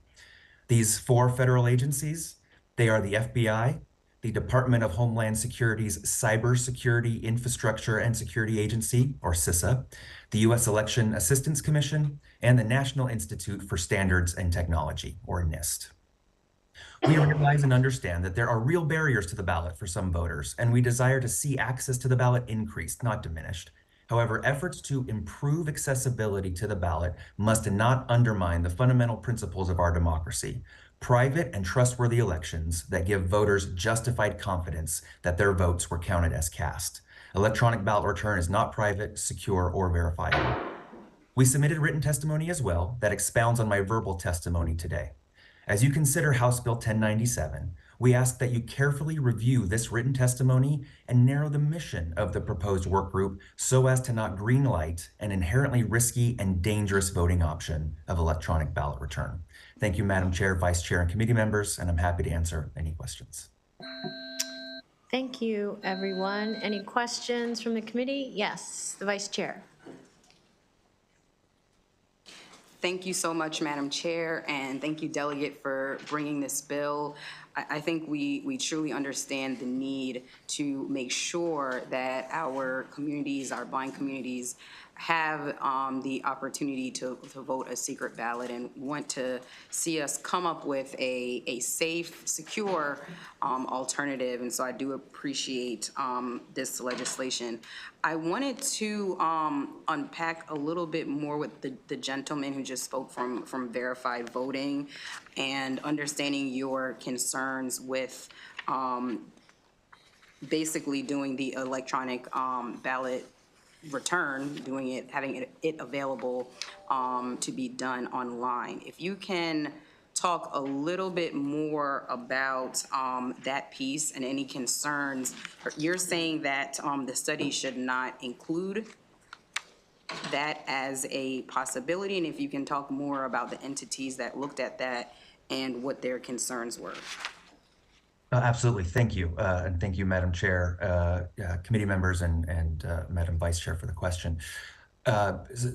These 4 federal agencies, they are the FBI, the Department of Homeland Security's Cybersecurity Infrastructure and Security Agency, or CISA, the U.S. Election Assistance Commission, and the National Institute for Standards and Technology, or NIST. We realize and understand that there are real barriers to the ballot for some voters, and we desire to see access to the ballot increased, not diminished. However, efforts to improve accessibility to the ballot must not undermine the fundamental principles of our democracy: private and trustworthy elections that give voters justified confidence that their votes were counted as cast. Electronic ballot return is not private, secure, or verifiable. We submitted written testimony as well that expounds on my verbal testimony today. As you consider House Bill 1097, we ask that you carefully review this written testimony and narrow the mission of the proposed work group so as to not greenlight an inherently risky and dangerous voting option of electronic ballot return. Thank you, Madam Chair, Vice Chair, and committee members, and I'm happy to answer any questions. Thank you, everyone. Any questions from the committee? Yes, the Vice Chair. Thank you so much, Madam Chair, and thank you, Delegate, for bringing this bill. I think we truly understand the need to make sure that our communities, our blind communities, have the opportunity to vote a secret ballot, and want to see us come up with a safe, secure alternative. And so I do appreciate this legislation. I wanted to unpack a little bit more with the gentleman who just spoke from verified voting, and understanding your concerns with basically doing the electronic ballot return, doing it, having it available to be done online. If you can talk a little bit more about that piece and any concerns. You're saying that the study should not include that as a possibility, and if you can talk more about the entities that looked at that and what their concerns were. Absolutely. Thank you. And thank you, Madam Chair, committee members, and Madam Vice Chair for the question.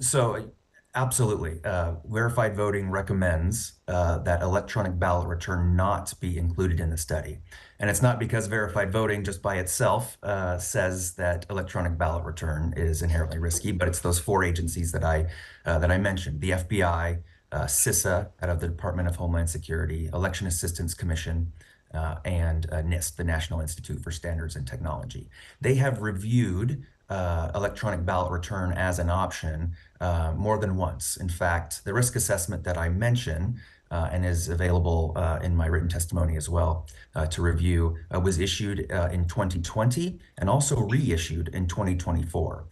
So absolutely, verified voting recommends that electronic ballot return not be included in the study. And it's not because verified voting just by itself says that electronic ballot return is inherently risky, but it's those 4 agencies that I mentioned: the FBI, CISA out of the Department of Homeland Security, Election Assistance Commission, and NIST, the National Institute for Standards and Technology. They have reviewed electronic ballot return as an option more than once. In fact, the risk assessment that I mentioned and is available in my written testimony as well to review was issued in 2020 and also reissued in 2024.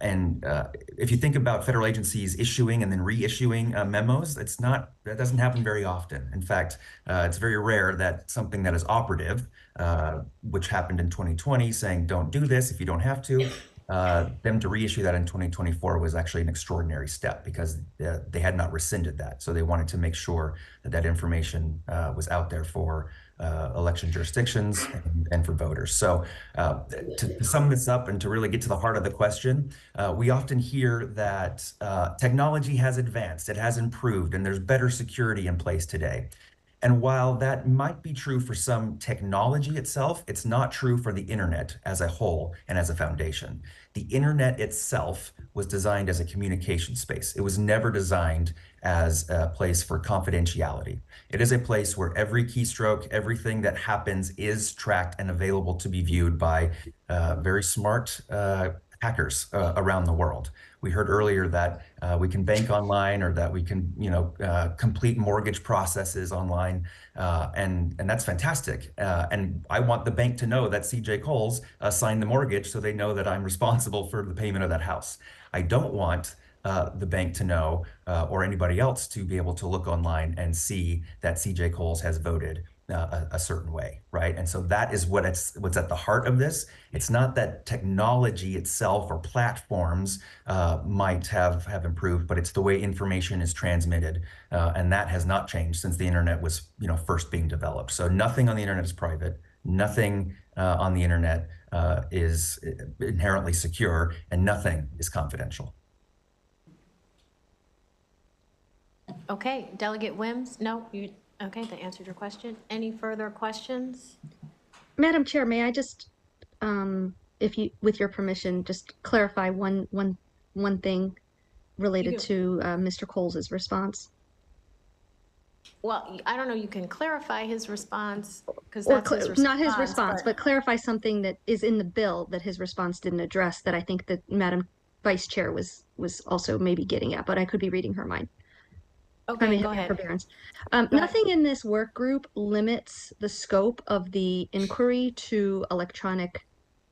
And if you think about federal agencies issuing and then reissuing memos, that doesn't happen very often. In fact, it's very rare that something that is operative, which happened in 2020, saying don't do this if you don't have to, them to reissue that in 2024 was actually an extraordinary step because they had not rescinded that. So they wanted to make sure that that information was out there for election jurisdictions and for voters. So to sum this up and to really get to the heart of the question, we often hear that technology has advanced, it has improved, and there's better security in place today. And while that might be true for some technology itself, it's not true for the internet as a whole and as a foundation. The internet itself was designed as a communication space. It was never designed as a place for confidentiality. It is a place where every keystroke, everything that happens is tracked and available to be viewed by very smart hackers around the world. We heard earlier that we can bank online, or that we can, complete mortgage processes online, and that's fantastic. And I want the bank to know that CJ Coles signed the mortgage, so they know that I'm responsible for the payment of that house. I don't want the bank to know, or anybody else to be able to look online and see that CJ Coles has voted a certain way, right? And so that is what's at the heart of this. It's not that technology itself or platforms might have improved, but it's the way information is transmitted, and that has not changed since the internet was, first being developed. So nothing on the internet is private. Nothing on the internet is inherently secure, and nothing is confidential. Okay, Delegate Wims? No, okay, that answered your question. Any further questions? Madam Chair, may I just, with your permission, just clarify one thing related to Mr. Coles's response? Well, I don't know, you can clarify his response, because that's his response. Not his response, but clarify something that is in the bill that his response didn't address, that I think that Madam Vice Chair was also maybe getting at, but I could be reading her mind. Okay, go ahead. Nothing in this work group limits the scope of the inquiry to electronic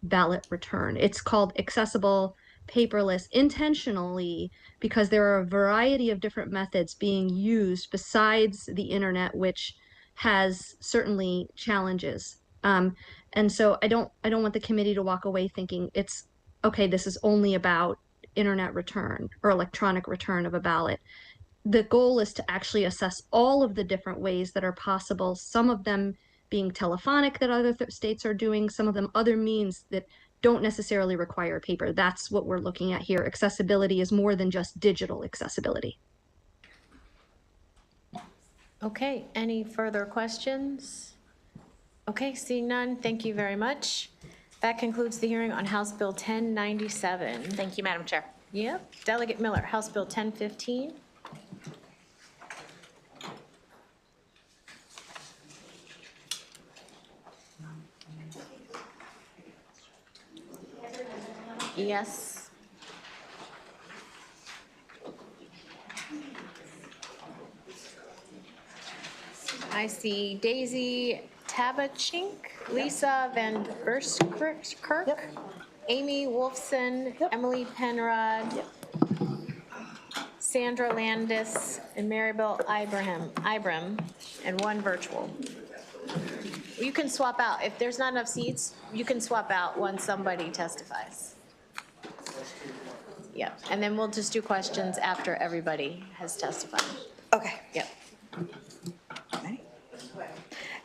ballot return. It's called accessible, paperless, intentionally, because there are a variety of different methods being used besides the internet, which has certainly challenges. And so I don't want the committee to walk away thinking it's okay, this is only about internet return or electronic return of a ballot. The goal is to actually assess all of the different ways that are possible, some of them being telephonic that other states are doing, some of them other means that don't necessarily require paper. That's what we're looking at here. Accessibility is more than just digital accessibility. Okay, any further questions? Okay, seeing none, thank you very much. That concludes the hearing on House Bill 1097. Thank you, Madam Chair. Yep, Delegate Miller, House Bill 1015. Yes. I see Daisy Tabachink, Lisa Van Kirk, Amy Wolfson, Emily Penrod, Sandra Landis, and Maribel Ibram, and one virtual. You can swap out. If there's not enough seats, you can swap out once somebody testifies. Yep, and then we'll just do questions after everybody has testified. Okay. Yep.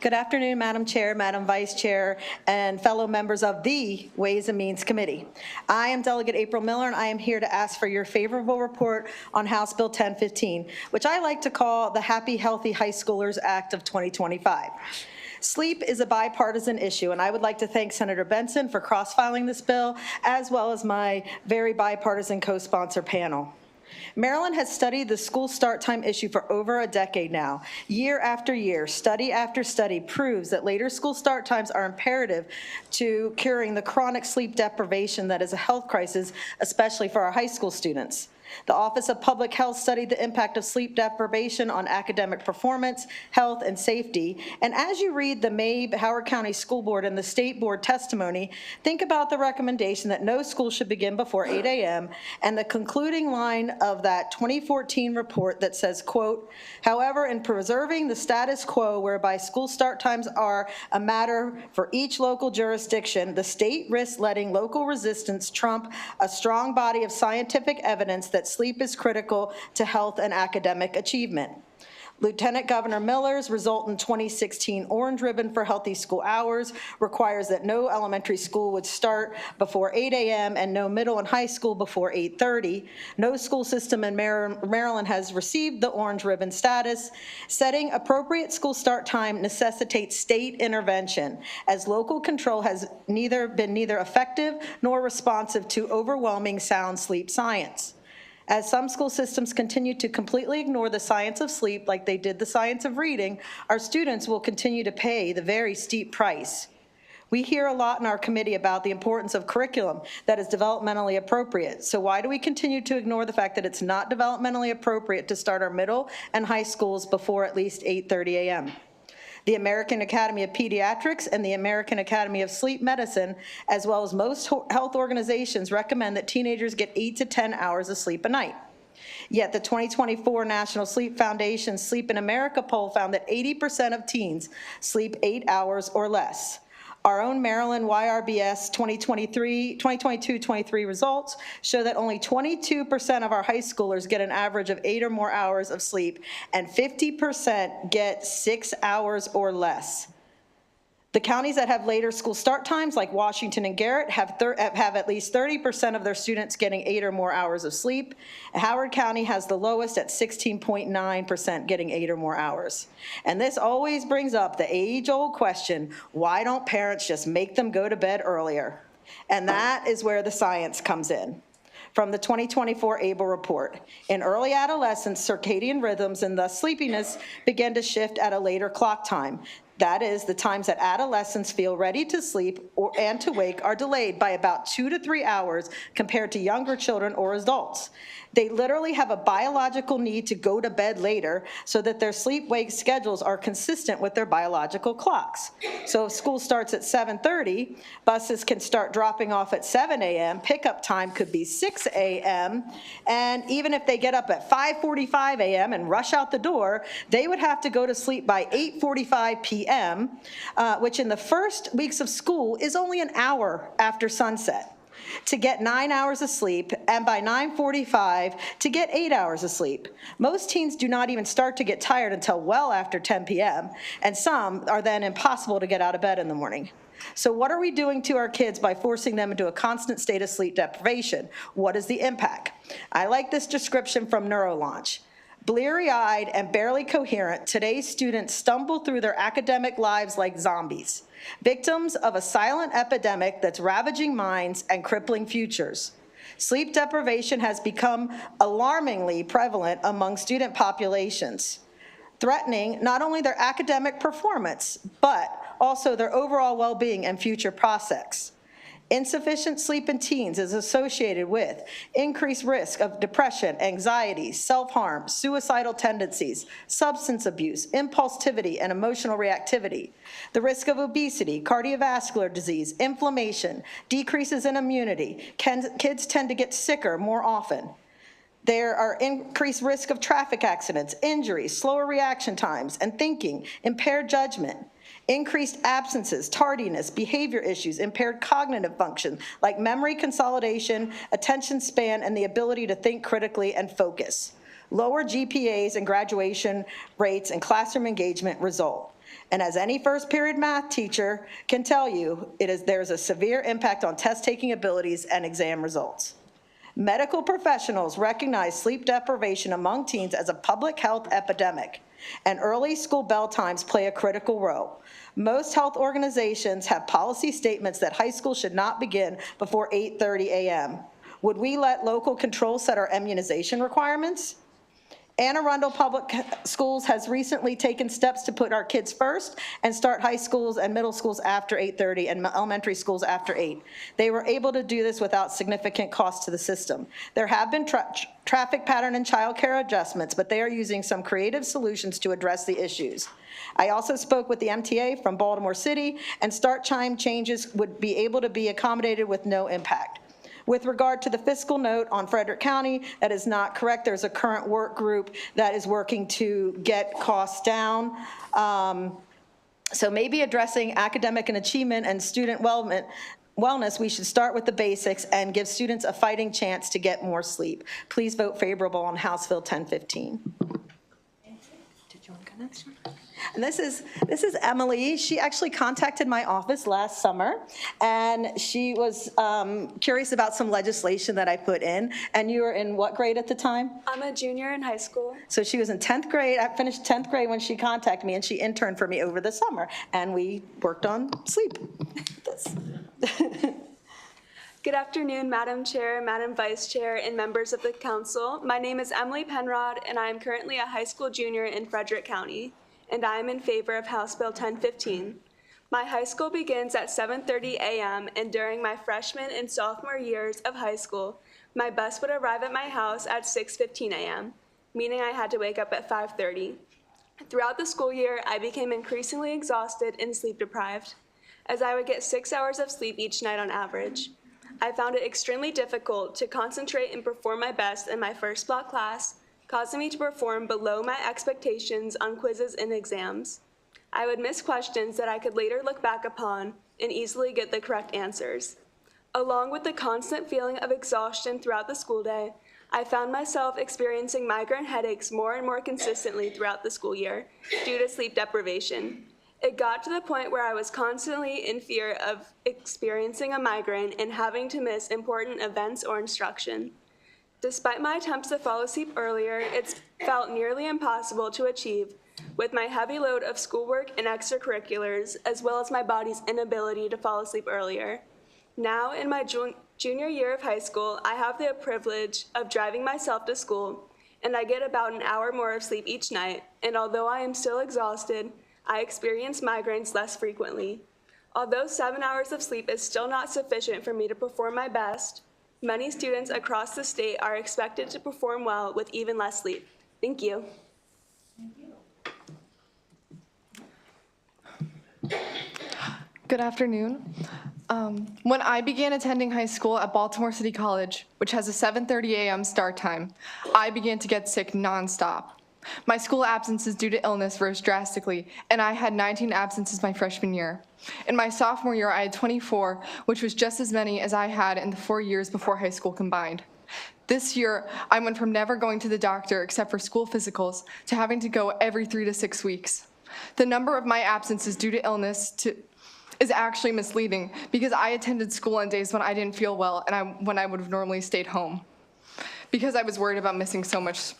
Good afternoon, Madam Chair, Madam Vice Chair, and fellow members of the Ways and Means Committee. I am Delegate April Miller, and I am here to ask for your favorable report on House Bill 1015, which I like to call the Happy Healthy High Schoolers Act of 2025. Sleep is a bipartisan issue, and I would like to thank Senator Benson for cross-filing this bill, as well as my very bipartisan co-sponsor panel. Maryland has studied the school start time issue for over a decade now. Year after year, study after study proves that later school start times are imperative to curing the chronic sleep deprivation that is a health crisis, especially for our high school students. The Office of Public Health studied the impact of sleep deprivation on academic performance, health, and safety. And as you read the Mabe, Howard County School Board, and the State Board testimony, think about the recommendation that no school should begin before 8 a.m. and the concluding line of that 2014 report that says, quote, however, in preserving the status quo whereby school start times are a matter for each local jurisdiction, the state risks letting local resistance trump a strong body of scientific evidence that sleep is critical to health and academic achievement. Lieutenant Governor Miller's resultant 2016 Orange Ribbon for Healthy School Hours requires that no elementary school would start before 8 a.m. and no middle and high school before 8:30. No school system in Maryland has received the Orange Ribbon status. Setting appropriate school start time necessitates state intervention, as local control has been neither effective nor responsive to overwhelming sound sleep science. As some school systems continue to completely ignore the science of sleep like they did the science of reading, our students will continue to pay the very steep price. We hear a lot in our committee about the importance of curriculum that is developmentally appropriate. So why do we continue to ignore the fact that it's not developmentally appropriate to start our middle and high schools before at least 8:30 a.m.? The American Academy of Pediatrics and the American Academy of Sleep Medicine, as well as most health organizations, recommend that teenagers get 8 to 10 hours of sleep a night. Yet the 2024 National Sleep Foundation Sleep in America poll found that 80% of teens sleep 8 hours or less. Our own Maryland YRBS 2022-23 results show that only 22% of our high schoolers get an average of 8 or more hours of sleep, and 50% get 6 hours or less. The counties that have later school start times, like Washington and Garrett, have at least 30% of their students getting 8 or more hours of sleep. Howard County has the lowest at 16.9% getting 8 or more hours. And this always brings up the age-old question, why don't parents just make them go to bed earlier? And that is where the science comes in. From the 2024 ABLE report, in early adolescence, circadian rhythms and thus sleepiness begin to shift at a later clock time. That is, the times that adolescents feel ready to sleep and to wake are delayed by about 2 to 3 hours compared to younger children or adults. They literally have a biological need to go to bed later so that their sleep-wake schedules are consistent with their biological clocks. So if school starts at 7:30, buses can start dropping off at 7 a.m., pickup time could be 6 a.m., and even if they get up at 5:45 a.m. and rush out the door, they would have to go to sleep by 8:45 p.m., which in the first weeks of school is only an hour after sunset, to get 9 hours of sleep, and by 9:45 to get 8 hours of sleep. Most teens do not even start to get tired until well after 10 p.m., and some are then impossible to get out of bed in the morning. So what are we doing to our kids by forcing them into a constant state of sleep deprivation? What is the impact? I like this description from NeuroLaunch. Bleary-eyed and barely coherent, today's students stumble through their academic lives like zombies, victims of a silent epidemic that's ravaging minds and crippling futures. Sleep deprivation has become alarmingly prevalent among student populations, threatening not only their academic performance, but also their overall well-being and future prospects. Insufficient sleep in teens is associated with increased risk of depression, anxiety, self-harm, suicidal tendencies, substance abuse, impulsivity, and emotional reactivity. The risk of obesity, cardiovascular disease, inflammation, decreases in immunity. Kids tend to get sicker more often. There are increased risk of traffic accidents, injuries, slower reaction times, and thinking, impaired judgment. Increased absences, tardiness, behavior issues, impaired cognitive function like memory consolidation, attention span, and the ability to think critically and focus. Lower GPAs and graduation rates and classroom engagement result. And as any first period math teacher can tell you, there's a severe impact on test-taking abilities and exam results. Medical professionals recognize sleep deprivation among teens as a public health epidemic, and early school bell times play a critical role. Most health organizations have policy statements that high school should not begin before 8:30 a.m. Would we let local control set our immunization requirements? Anne Arundel Public Schools has recently taken steps to put our kids first and start high schools and middle schools after 8:30 and elementary schools after 8. They were able to do this without significant cost to the system. There have been traffic pattern and childcare adjustments, but they are using some creative solutions to address the issues. I also spoke with the MTA from Baltimore City, and start time changes would be able to be accommodated with no impact. With regard to the fiscal note on Frederick County, that is not correct. There's a current work group that is working to get costs down. So maybe addressing academic and achievement and student wellness, we should start with the basics and give students a fighting chance to get more sleep. Please vote favorable on House Bill 1015. Did you want to go next? And this is Emily. She actually contacted my office last summer, and she was curious about some legislation that I put in. And you were in what grade at the time? I'm a junior in high school. So she was in 10th grade. I finished 10th grade when she contacted me, and she interned for me over the summer, and we worked on sleep. Good afternoon, Madam Chair, Madam Vice Chair, and members of the council. My name is Emily Penrod, and I am currently a high school junior in Frederick County, and I am in favor of House Bill 1015. My high school begins at 7:30 a.m., and during my freshman and sophomore years of high school, my bus would arrive at my house at 6:15 a.m., meaning I had to wake up at 5:30. Throughout the school year, I became increasingly exhausted and sleep deprived, as I would get 6 hours of sleep each night on average. I found it extremely difficult to concentrate and perform my best in my first block class, causing me to perform below my expectations on quizzes and exams. I would miss questions that I could later look back upon and easily get the correct answers. Along with the constant feeling of exhaustion throughout the school day, I found myself experiencing migraine headaches more and more consistently throughout the school year due to sleep deprivation. It got to the point where I was constantly in fear of experiencing a migraine and having to miss important events or instruction. Despite my attempts to fall asleep earlier, it's felt nearly impossible to achieve with my heavy load of schoolwork and extracurriculars, as well as my body's inability to fall asleep earlier. Now, in my junior year of high school, I have the privilege of driving myself to school, and I get about an hour more of sleep each night, and although I am still exhausted, I experience migraines less frequently. Although 7 hours of sleep is still not sufficient for me to perform my best, many students across the state are expected to perform well with even less sleep. Thank you. Good afternoon. When I began attending high school at Baltimore City College, which has a 7:30 a.m. start time, I began to get sick nonstop. My school absences due to illness rose drastically, and I had 19 absences my freshman year. In my sophomore year, I had 24, which was just as many as I had in the 4 years before high school combined. This year, I went from never going to the doctor except for school physicals to having to go every 3 to 6 weeks. The number of my absences due to illness is actually misleading because I attended school on days when I didn't feel well and when I would have normally stayed home because I was worried about missing so much.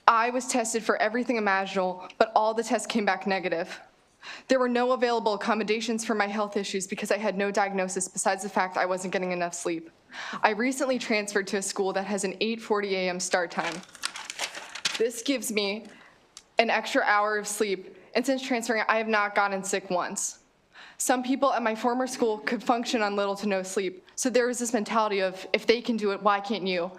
I was tested for everything imaginable, but all the tests came back negative. There were no available accommodations for my health issues because I had no diagnosis besides the fact I wasn't getting enough sleep. I recently transferred to a school that has an 8:40 a.m. start time. This gives me an extra hour of sleep, and since transferring, I have not gotten sick once. Some people at my former school could function on little to no sleep, so there was this mentality of, if they can do it, why can't you?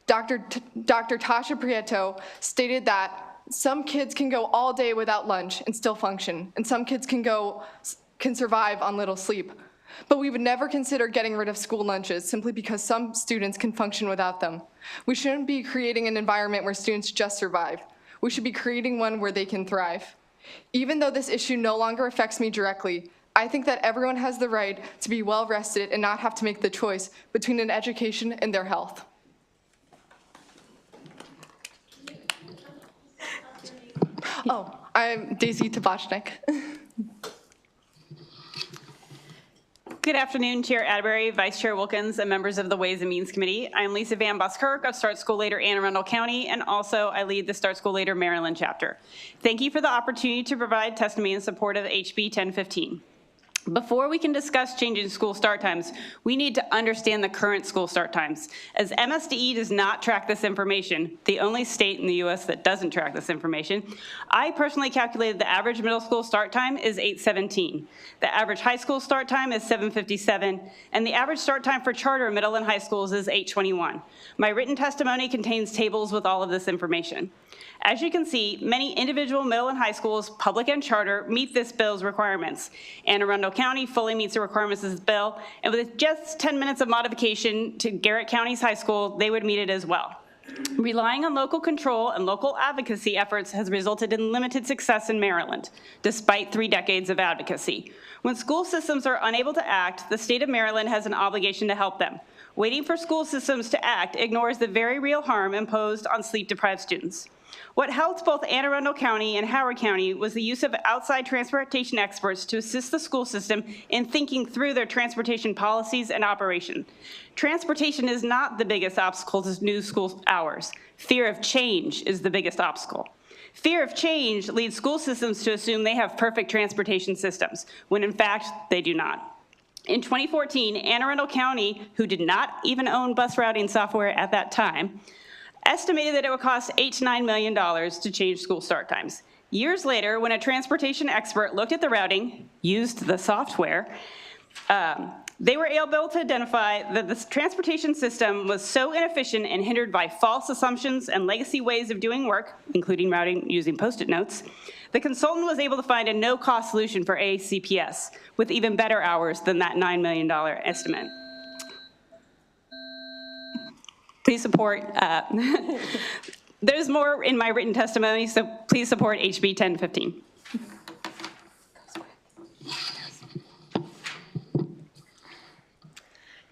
Dr. Tasha Prieto stated that some kids can go all day without lunch and still function, and some kids can survive on little sleep. But we would never consider getting rid of school lunches simply because some students can function without them. We shouldn't be creating an environment where students just survive. We should be creating one where they can thrive. Even though this issue no longer affects me directly, I think that everyone has the right to be well rested and not have to make the choice between an education and their health. Oh, I'm Daisy Tabachnik. Good afternoon, Chair Atterbury, Vice Chair Wilkins, and members of the Ways and Means Committee. I'm Lisa Van Buskirk of Start School Later Anne Arundel County, and also I lead the Start School Later Maryland chapter. Thank you for the opportunity to provide testimony in support of HB 1015. Before we can discuss changing school start times, we need to understand the current school start times. As MSDE does not track this information, the only state in the US that doesn't track this information, I personally calculated the average middle school start time is 8:17. The average high school start time is 7:57, and the average start time for charter middle and high schools is 8:21. My written testimony contains tables with all of this information. As you can see, many individual middle and high schools, public and charter, meet this bill's requirements. Anne Arundel County fully meets the requirements of this bill, and with just 10 minutes of modification to Garrett County's high school, they would meet it as well. Relying on local control and local advocacy efforts has resulted in limited success in Maryland, despite 3 decades of advocacy. When school systems are unable to act, the state of Maryland has an obligation to help them. Waiting for school systems to act ignores the very real harm imposed on sleep-deprived students. What helped both Anne Arundel County and Howard County was the use of outside transportation experts to assist the school system in thinking through their transportation policies and operation. Transportation is not the biggest obstacle to new school hours. Fear of change is the biggest obstacle. Fear of change leads school systems to assume they have perfect transportation systems, when in fact they do not. In 2014, Anne Arundel County, who did not even own bus routing software at that time, estimated that it would cost $8 to $9 million to change school start times. Years later, when a transportation expert looked at the routing, used the software, they were able to identify that the transportation system was so inefficient and hindered by false assumptions and legacy ways of doing work, including routing using Post-it notes, the consultant was able to find a no-cost solution for ACPS with even better hours than that $9 million estimate. Please support, there's more in my written testimony, so please support HB 1015.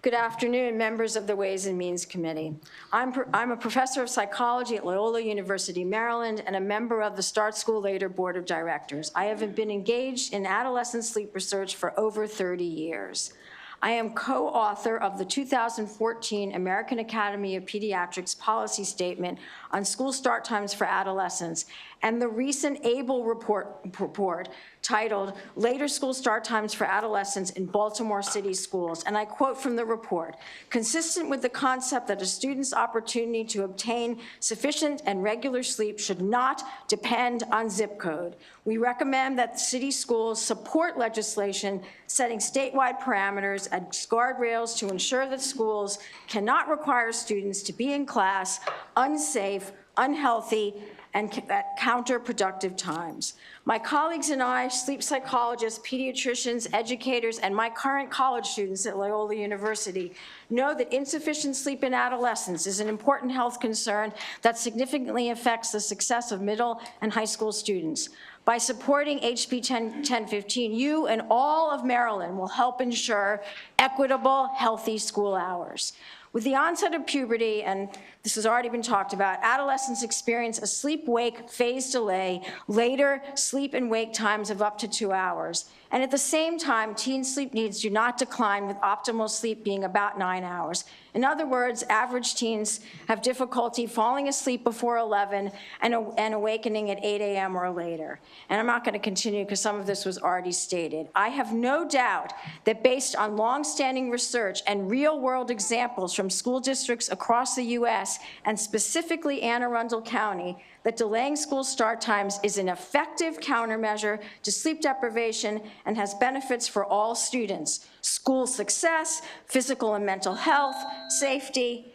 Good afternoon, members of the Ways and Means Committee. I'm a professor of psychology at Loyola University, Maryland, and a member of the Start School Later Board of Directors. I have been engaged in adolescent sleep research for over 30 years. I am co-author of the 2014 American Academy of Pediatrics Policy Statement on School Start Times for Adolescents and the recent ABLE report titled Later School Start Times for Adolescents in Baltimore City Schools. And I quote from the report, consistent with the concept that a student's opportunity to obtain sufficient and regular sleep should not depend on zip code. We recommend that city schools support legislation setting statewide parameters and guardrails to ensure that schools cannot require students to be in class unsafe, unhealthy, and at counterproductive times. My colleagues and I, sleep psychologists, pediatricians, educators, and my current college students at Loyola University know that insufficient sleep in adolescence is an important health concern that significantly affects the success of middle and high school students. By supporting HB 1015, you and all of Maryland will help ensure equitable, healthy school hours. With the onset of puberty, and this has already been talked about, adolescents experience a sleep-wake phase delay, later sleep and wake times of up to 2 hours. And at the same time, teen sleep needs do not decline, with optimal sleep being about 9 hours. In other words, average teens have difficulty falling asleep before 11 and awakening at 8 a.m. or later. And I'm not going to continue because some of this was already stated. I have no doubt that based on longstanding research and real-world examples from school districts across the U.S. and specifically Anne Arundel County, that delaying school start times is an effective countermeasure to sleep deprivation and has benefits for all students: school success, physical and mental health, safety.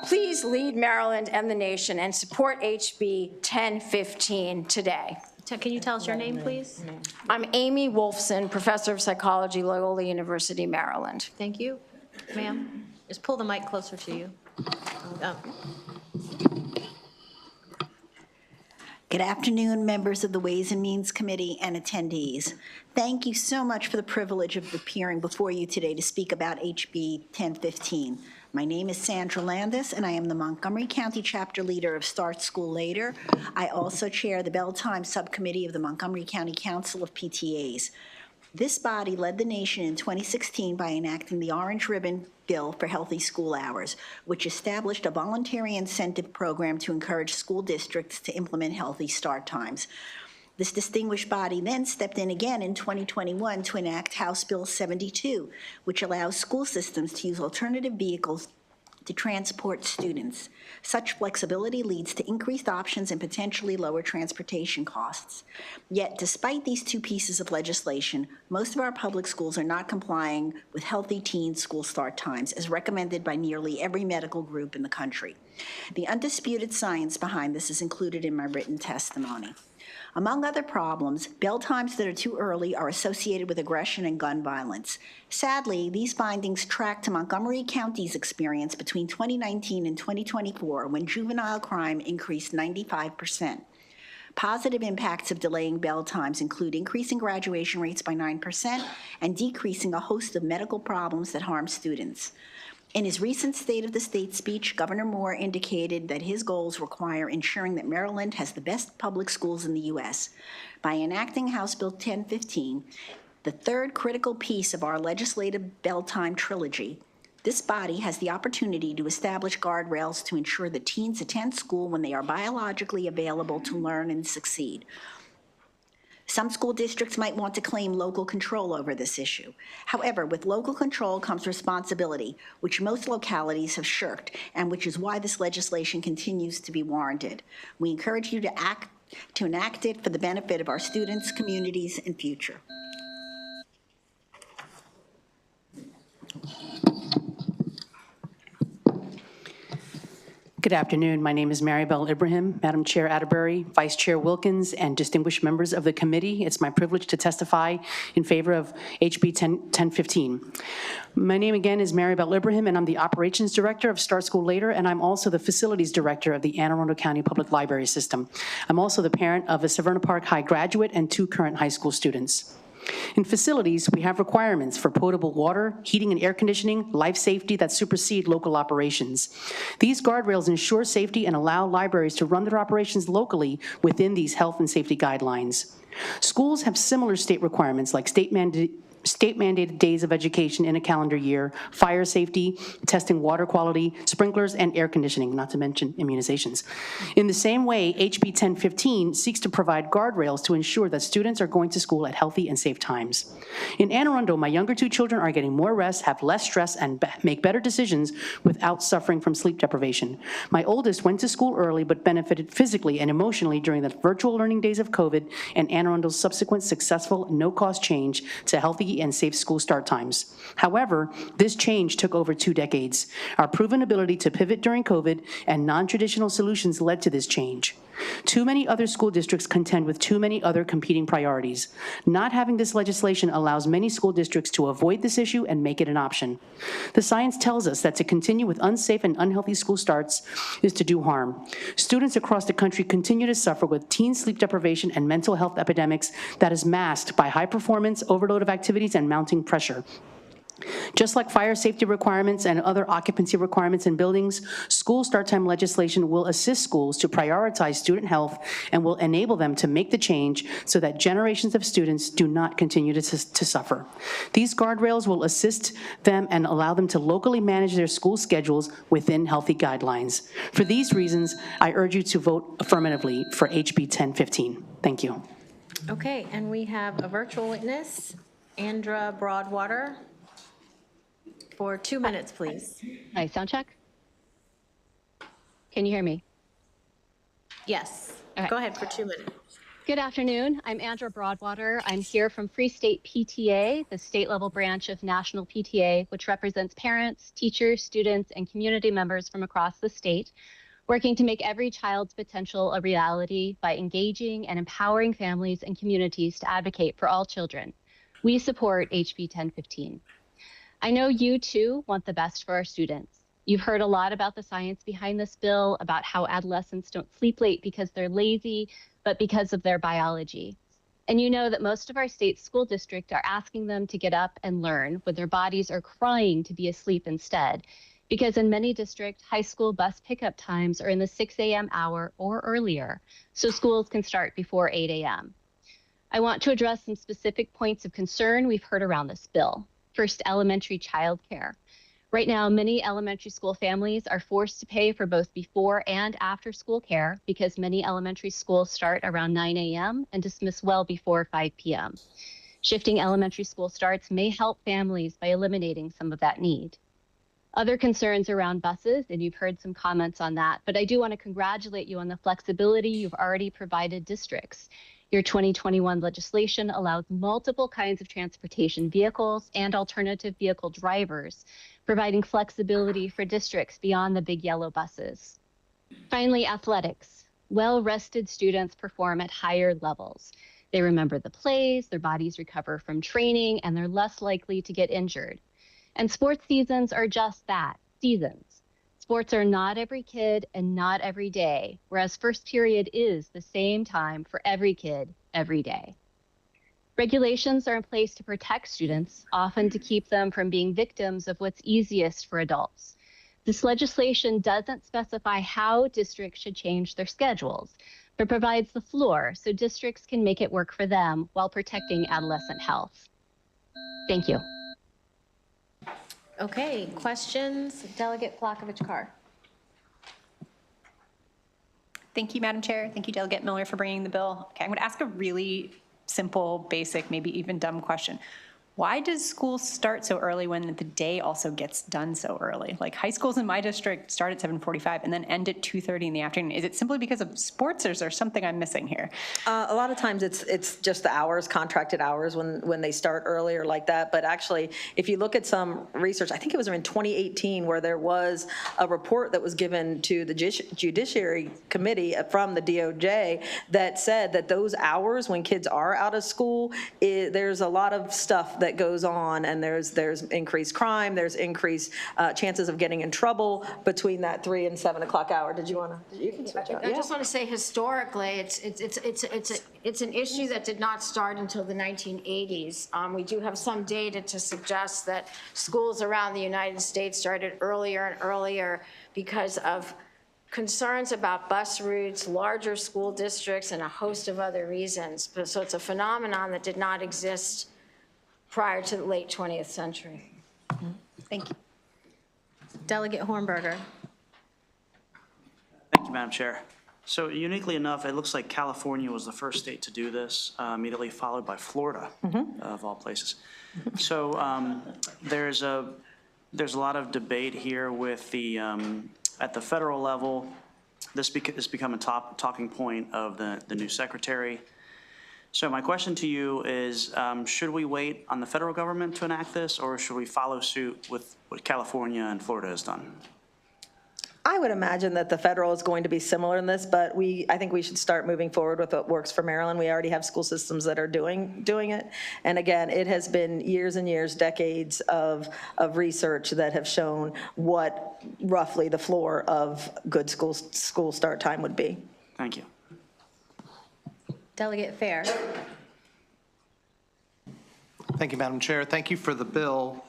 Please lead Maryland and the nation and support HB 1015 today. Can you tell us your name, please? I'm Amy Wolfson, professor of psychology, Loyola University, Maryland. Thank you. Ma'am, just pull the mic closer to you. Good afternoon, members of the Ways and Means Committee and attendees. Thank you so much for the privilege of appearing before you today to speak about HB 1015. My name is Sandra Landis, and I am the Montgomery County Chapter Leader of Start School Later. I also chair the Bell Time Subcommittee of the Montgomery County Council of PTAs. This body led the nation in 2016 by enacting the Orange Ribbon Bill for Healthy School Hours, which established a voluntary incentive program to encourage school districts to implement healthy start times. This distinguished body then stepped in again in 2021 to enact House Bill 72, which allows school systems to use alternative vehicles to transport students. Such flexibility leads to increased options and potentially lower transportation costs. Yet, despite these two pieces of legislation, most of our public schools are not complying with healthy teen school start times, as recommended by nearly every medical group in the country. The undisputed science behind this is included in my written testimony. Among other problems, bell times that are too early are associated with aggression and gun violence. Sadly, these findings track to Montgomery County's experience between 2019 and 2024, when juvenile crime increased 95%. Positive impacts of delaying bell times include increasing graduation rates by 9% and decreasing a host of medical problems that harm students. In his recent State of the State speech, Governor Moore indicated that his goals require ensuring that Maryland has the best public schools in the U.S. By enacting House Bill 1015, the third critical piece of our legislative bell time trilogy, this body has the opportunity to establish guardrails to ensure that teens attend school when they are biologically available to learn and succeed. Some school districts might want to claim local control over this issue. However, with local control comes responsibility, which most localities have shirked, and which is why this legislation continues to be warranted. We encourage you to enact it for the benefit of our students, communities, and future. Good afternoon. My name is Maribel Ibrahim, Madam Chair Atterbury, Vice Chair Wilkins, and distinguished members of the committee. It's my privilege to testify in favor of HB 1015. My name again is Maribel Ibrahim, and I'm the Operations Director of Start School Later, and I'm also the Facilities Director of the Anne Arundel County Public Library System. I'm also the parent of a Severna Park High graduate and 2 current high school students. In facilities, we have requirements for potable water, heating and air conditioning, life safety that supersede local operations. These guardrails ensure safety and allow libraries to run their operations locally within these health and safety guidelines. Schools have similar state requirements like state-mandated days of education in a calendar year, fire safety, testing water quality, sprinklers, and air conditioning, not to mention immunizations. In the same way, HB 1015 seeks to provide guardrails to ensure that students are going to school at healthy and safe times. In Anne Arundel, my younger 2 children are getting more rest, have less stress, and make better decisions without suffering from sleep deprivation. My oldest went to school early but benefited physically and emotionally during the virtual learning days of COVID and Anne Arundel's subsequent successful no-cost change to healthy and safe school start times. However, this change took over 2 decades. Our proven ability to pivot during COVID and non-traditional solutions led to this change. Too many other school districts contend with too many other competing priorities. Not having this legislation allows many school districts to avoid this issue and make it an option. The science tells us that to continue with unsafe and unhealthy school starts is to do harm. Students across the country continue to suffer with teen sleep deprivation and mental health epidemics that is masked by high performance, overload of activities, and mounting pressure. Just like fire safety requirements and other occupancy requirements in buildings, school start time legislation will assist schools to prioritize student health and will enable them to make the change so that generations of students do not continue to suffer. These guardrails will assist them and allow them to locally manage their school schedules within healthy guidelines. For these reasons, I urge you to vote affirmatively for HB 1015. Thank you. Okay, and we have a virtual witness, Andra Broadwater. For 2 minutes, please. Hi, sound check. Can you hear me? Yes. Okay. Go ahead for 2 minutes. Good afternoon. I'm Andra Broadwater. I'm here from Free State PTA, the state-level branch of National PTA, which represents parents, teachers, students, and community members from across the state, working to make every child's potential a reality by engaging and empowering families and communities to advocate for all children. We support HB 1015. I know you too want the best for our students. You've heard a lot about the science behind this bill, about how adolescents don't sleep late because they're lazy, but because of their biology. And you know that most of our state school districts are asking them to get up and learn when their bodies are crying to be asleep instead, because in many districts, high school bus pickup times are in the 6 a.m. hour or earlier, so schools can start before 8 a.m. I want to address some specific points of concern we've heard around this bill. First, elementary childcare. Right now, many elementary school families are forced to pay for both before and after school care because many elementary schools start around 9 a.m. and dismiss well before 5 p.m. Shifting elementary school starts may help families by eliminating some of that need. Other concerns around buses, and you've heard some comments on that, but I do want to congratulate you on the flexibility you've already provided districts. Your 2021 legislation allows multiple kinds of transportation vehicles and alternative vehicle drivers, providing flexibility for districts beyond the big yellow buses. Finally, athletics. Well-rested students perform at higher levels. They remember the plays, their bodies recover from training, and they're less likely to get injured. And sports seasons are just that, seasons. Sports are not every kid and not every day, whereas first period is the same time for every kid, every day. Regulations are in place to protect students, often to keep them from being victims of what's easiest for adults. This legislation doesn't specify how districts should change their schedules, but provides the floor so districts can make it work for them while protecting adolescent health. Thank you. Okay, questions? Delegate Plakovich-Carr. Thank you, Madam Chair. Thank you, Delegate Miller, for bringing the bill. Okay, I'm going to ask a really simple, basic, maybe even dumb question. why does school start so early when the day also gets done so early? Like high schools in my district start at 7:45 and then end at 2:30 in the afternoon. Is it simply because of sports, or is there something I'm missing here? A lot of times it's just the hours, contracted hours when they start earlier like that. But actually, if you look at some research, I think it was in 2018 where there was a report that was given to the Judiciary Committee from the DOJ that said that those hours when kids are out of school, there's a lot of stuff that goes on, and there's increased crime, there's increased chances of getting in trouble between that 3 and 7 o'clock hour. Did you want to? You can switch out. I just want to say historically, it's an issue that did not start until the 1980s. We do have some data to suggest that schools around the United States started earlier and earlier because of concerns about bus routes, larger school districts, and a host of other reasons. So it's a phenomenon that did not exist prior to the late 20th century. Thank you. Delegate Hornberger. Thank you, Madam Chair. So uniquely enough, it looks like California was the first state to do this, immediately followed by Florida, of all places. So there's a lot of debate here with the, at the federal level, this has become a talking point of the new secretary. So my question to you is, should we wait on the federal government to enact this, or should we follow suit with what California and Florida has done? I would imagine that the federal is going to be similar in this, but I think we should start moving forward with what works for Maryland. We already have school systems that are doing it. And again, it has been years and years, decades of research that have shown what roughly the floor of good school start time would be. Thank you. Delegate Fair. Thank you, Madam Chair. Thank you for the bill.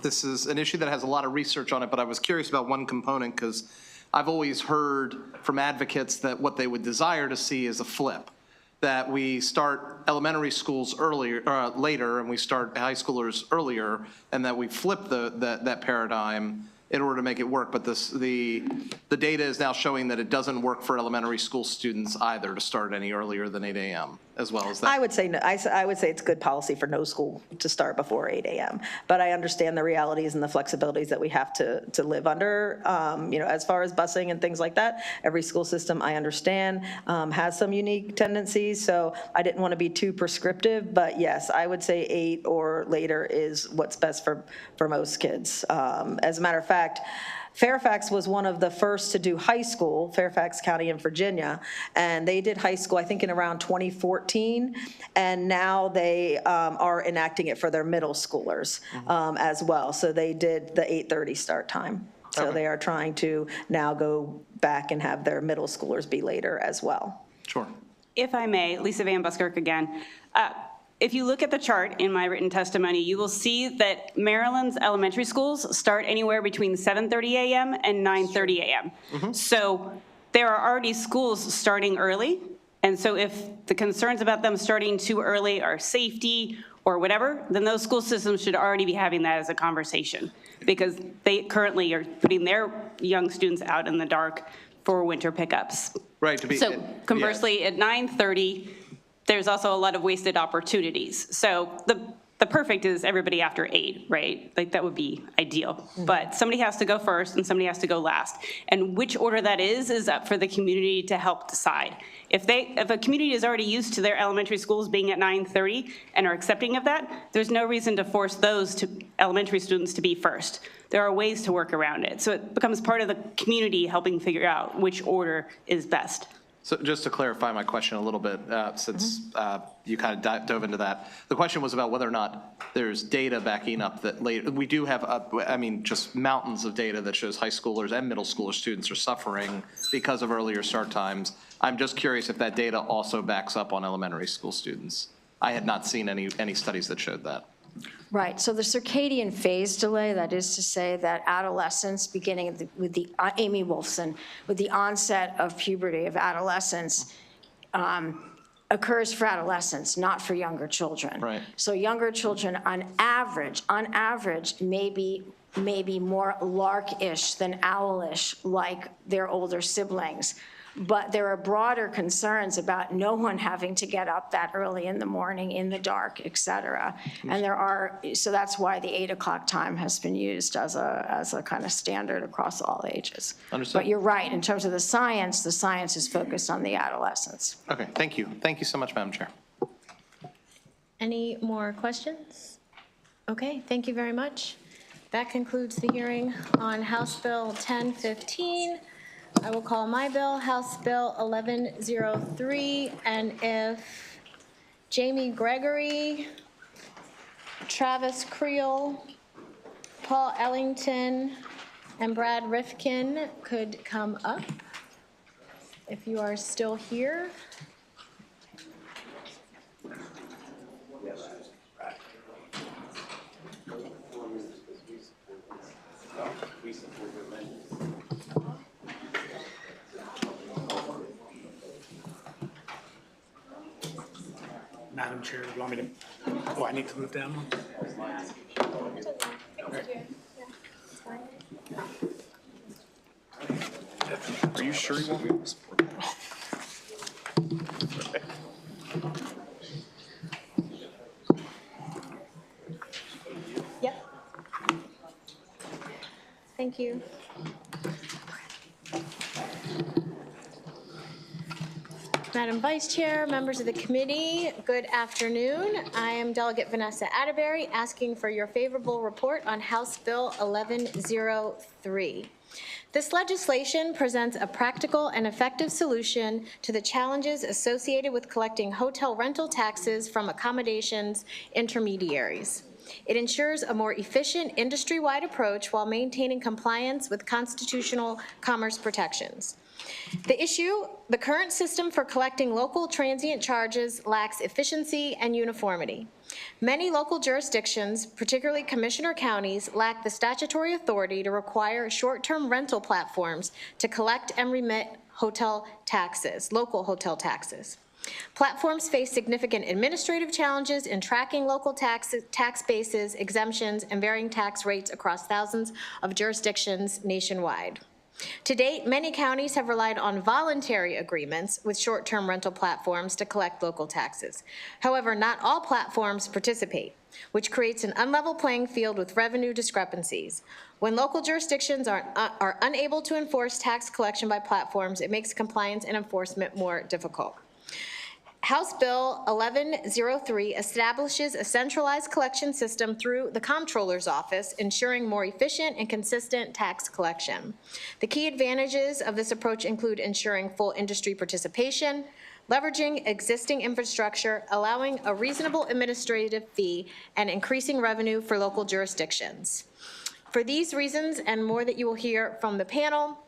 This is an issue that has a lot of research on it, but I was curious about one component because I've always heard from advocates that what they would desire to see is a flip, that we start elementary schools later and we start high schoolers earlier, and that we flip that paradigm in order to make it work. But the data is now showing that it doesn't work for elementary school students either to start any earlier than 8 a.m. as well as that. I would say no, I would say it's good policy for no school to start before 8 a.m. But I understand the realities and the flexibilities that we have to live under. As far as busing and things like that, every school system, I understand, has some unique tendencies. So I didn't want to be too prescriptive, but yes, I would say 8 or later is what's best for most kids. As a matter of fact, Fairfax was one of the first to do high school, Fairfax County in Virginia, and they did high school, I think, in around 2014, and now they are enacting it for their middle schoolers as well. So they did the 8:30 start time. So they are trying to now go back and have their middle schoolers be later as well. Sure. If I may, Lisa Van Buskirk again. If you look at the chart in my written testimony, you will see that Maryland's elementary schools start anywhere between 7:30 a.m. and 9:30 a.m. So there are already schools starting early. And so if the concerns about them starting too early are safety or whatever, then those school systems should already be having that as a conversation, because they currently are putting their young students out in the dark for winter pickups. Right. So conversely, at 9:30, there's also a lot of wasted opportunities. So the perfect is everybody after 8, right? Like that would be ideal. But somebody has to go first and somebody has to go last. And which order that is up for the community to help decide. If a community is already used to their elementary schools being at 9:30 and are accepting of that, there's no reason to force those elementary students to be first. There are ways to work around it. So it becomes part of the community helping figure out which order is best. So just to clarify my question a little bit, since you kind of dove into that, the question was about whether or not there's data backing up that later. We do have, just mountains of data that shows high schoolers and middle schooler students are suffering because of earlier start times. I'm just curious if that data also backs up on elementary school students. I had not seen any studies that showed that. Right, so the circadian phase delay, that is to say that adolescence, beginning with the Amy Wolfson, with the onset of puberty of adolescence, occurs for adolescents, not for younger children. Right. So younger children, on average, may be more lark-ish than owl-ish, like their older siblings. But there are broader concerns about no one having to get up that early in the morning, in the dark, et cetera. And so that's why the 8 o'clock time has been used as a kind of standard across all ages. Understood. But you're right, in terms of the science is focused on the adolescents. Okay, thank you. Thank you so much, Madam Chair. Any more questions? Okay, thank you very much. That concludes the hearing on House Bill 1015. I will call my bill, House Bill 1103, and if Jamie Gregory, Travis Creel, Paul Ellington, and Brad Rifkin could come up, if you are still here. Madam Chair, do you want me to, oh, I need to move down one? Are you sure you want me to support that? Yep. Thank you. Madam Vice Chair, members of the committee, good afternoon. I am Delegate Vanessa Atterbury, asking for your favorable report on House Bill 1103. This legislation presents a practical and effective solution to the challenges associated with collecting hotel rental taxes from accommodations intermediaries. It ensures a more efficient industry-wide approach while maintaining compliance with constitutional commerce protections. The current system for collecting local transient charges lacks efficiency and uniformity. Many local jurisdictions, particularly commissioner counties, lack the statutory authority to require short-term rental platforms to collect and remit hotel taxes, local hotel taxes. Platforms face significant administrative challenges in tracking local tax bases, exemptions, and varying tax rates across thousands of jurisdictions nationwide. To date, many counties have relied on voluntary agreements with short-term rental platforms to collect local taxes. However, not all platforms participate, which creates an unlevel playing field with revenue discrepancies. When local jurisdictions are unable to enforce tax collection by platforms, it makes compliance and enforcement more difficult. House Bill 1103 establishes a centralized collection system through the Comptroller's Office, ensuring more efficient and consistent tax collection. The key advantages of this approach include ensuring full industry participation, leveraging existing infrastructure, allowing a reasonable administrative fee, and increasing revenue for local jurisdictions. For these reasons and more that you will hear from the panel,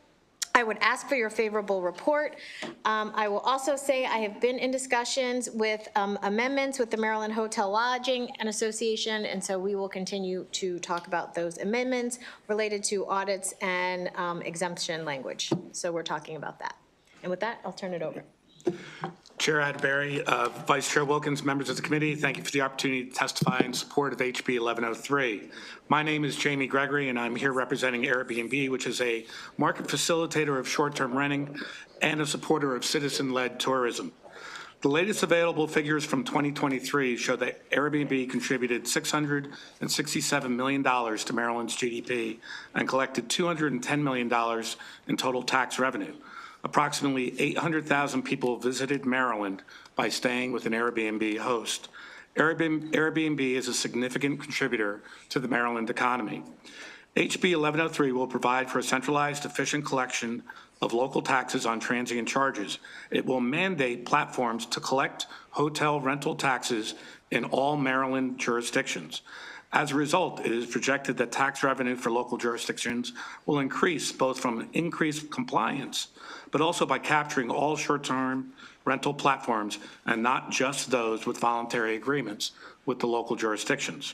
I would ask for your favorable report. I will also say I have been in discussions with amendments with the Maryland Hotel Lodging and Association, and so we will continue to talk about those amendments related to audits and exemption language. So we're talking about that. And with that, I'll turn it over. Chair Atterbury, Vice Chair Wilkins, members of the committee, thank you for the opportunity to testify in support of HB 1103. My name is Jamie Gregory, and I'm here representing Airbnb, which is a market facilitator of short-term renting and a supporter of citizen-led tourism. The latest available figures from 2023 show that Airbnb contributed $667 million to Maryland's GDP and collected $210 million in total tax revenue. Approximately 800,000 people visited Maryland by staying with an Airbnb host. Airbnb is a significant contributor to the Maryland economy. HB 1103 will provide for a centralized, efficient collection of local taxes on transient charges. It will mandate platforms to collect hotel rental taxes in all Maryland jurisdictions. As a result, it is projected that tax revenue for local jurisdictions will increase both from increased compliance, but also by capturing all short-term rental platforms and not just those with voluntary agreements with the local jurisdictions.